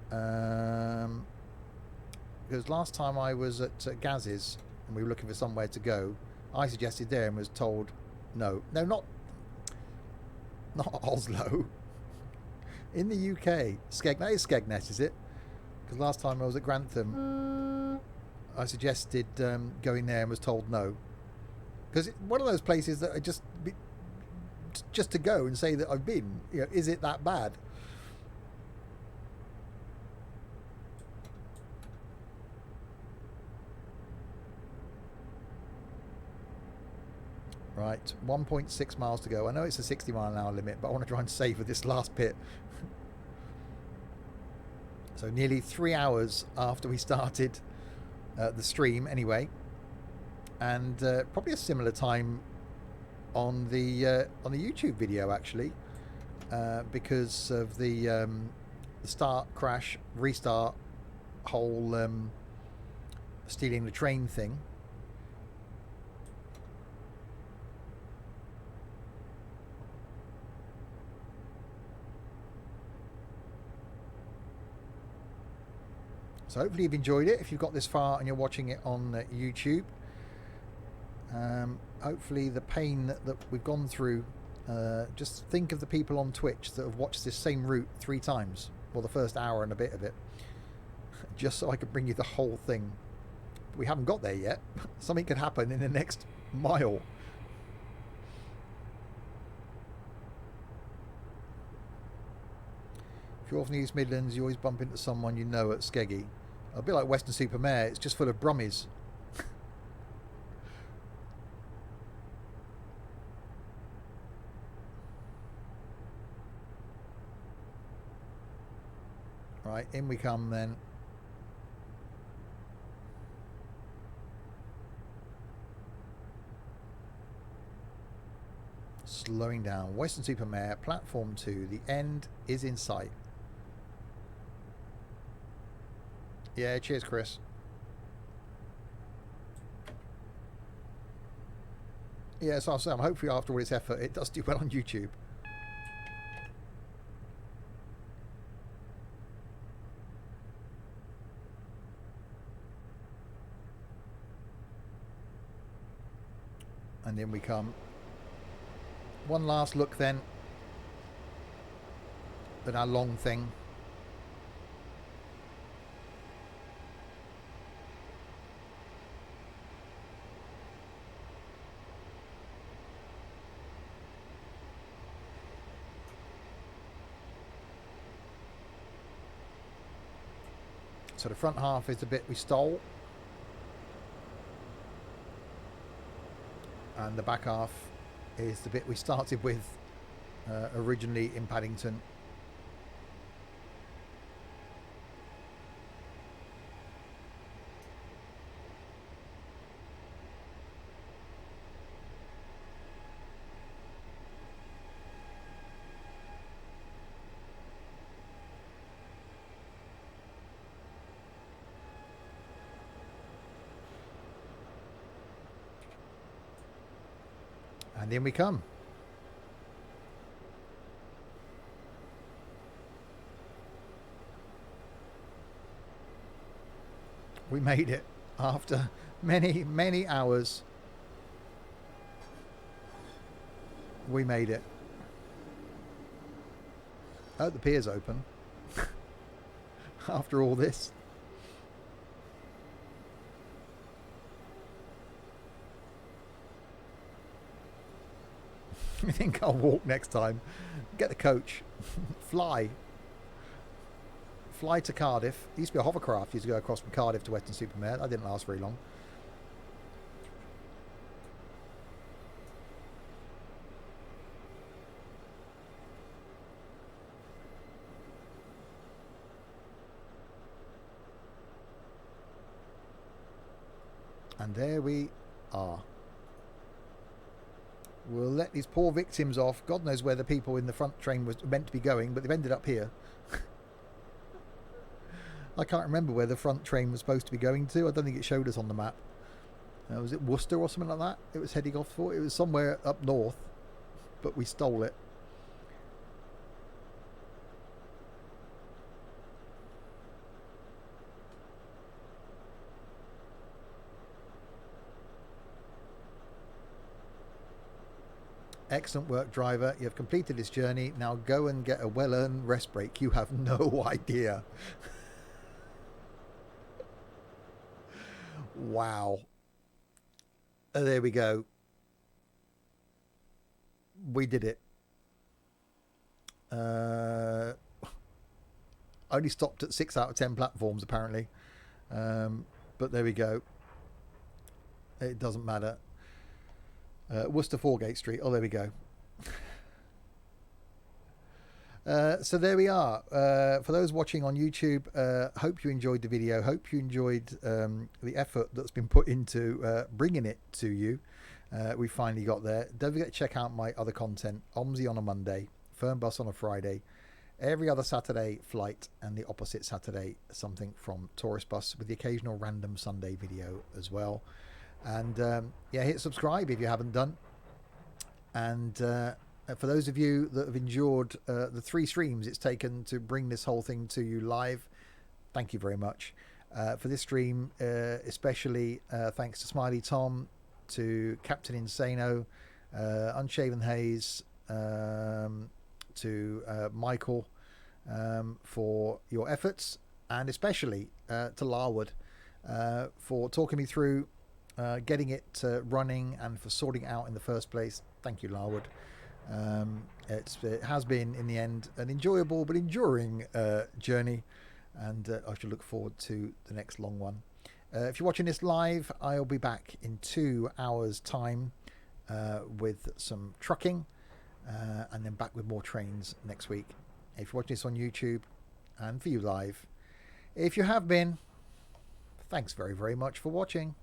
Because last time I was at Gaz's and we were looking for somewhere to go, I suggested there and was told no, not Oslo. In the UK, Skegness is Skegness, is it? Because last time I was at Grantham, I suggested going there and was told no. Because one of those places that I just to go and say that I've been, you know, is it that bad? Right, 1.6 miles to go. I know it's a 60-mile-an-hour limit, but I want to try and savour this last bit. So nearly 3 hours after we started the stream, anyway, and probably a similar time on the YouTube video actually, because of the start, crash, restart, whole stealing the train thing. So hopefully you've enjoyed it if you've got this far and you're watching it on YouTube. Hopefully the pain that we've gone through, just think of the people on Twitch that have watched this same route 3 times, well, the first hour and a bit of it, just so I could bring you the whole thing. But we haven't got there yet. Something could happen in the next mile. If you're off in the East Midlands, you always bump into someone you know at Skeggy. A bit like Weston Super Mare, it's just full of brummies. Right, in we come then. Slowing down. Weston Super Mare, platform 2. The end is in sight. Yeah, cheers, Chris. Yeah, so I'm hopefully after all this effort, it does do well on YouTube. And in we come. One last look then at our long thing. So the front half is the bit we stole, and the back half is the bit we started with originally in Paddington. in we come. We made it after many, many hours. We made it. Oh, the pier's open. After all this. I think I'll walk next time. Get the coach. Fly. Fly to Cardiff. It used to be a hovercraft. Used to go across from Cardiff to Weston Super Mare. That didn't last very long. And there we are. We'll let these poor victims off. God knows where the people in the front train was meant to be going, but they've ended up here. I can't remember where the front train was supposed to be going to. I don't think it showed us on the map. Was it Worcester or something like that? It was heading off for. It was somewhere up north, but we stole it. Excellent work, driver. You have completed this journey. Now go and get a well-earned rest break. You have no idea. Wow. There we go. We did it. Only stopped at 6 out of 10 platforms, apparently. But there we go. It doesn't matter. Worcester Foregate Street. Oh, there we go. So there we are. For those watching on YouTube, hope you enjoyed the video. Hope you enjoyed the effort that's been put into bringing it to you. We finally got there. Don't forget to check out my other content. OMSI on a Monday, Fernbus on a Friday, every other Saturday flight, and the opposite Saturday something from Tourist Bus, with the occasional random Sunday video as well. And yeah, hit subscribe if you haven't done. And for those of you that have endured the 3 streams it's taken to bring this whole thing to you live, thank you very much. For this stream, especially thanks to Smiley Tom, to Captain Insano, Unshaven Hayes, to Michael, for your efforts, and especially to Larwood for talking me through getting it running and for sorting it out in the first place. Thank you, Larwood. It has been, in the end, an enjoyable but enduring journey, and I shall look forward to the next long one. If you're watching this live, I'll be back in 2 hours' time with some trucking, and then back with more trains next week. If you're watching this on YouTube, and for you live, if you have been, thanks very, very much for watching.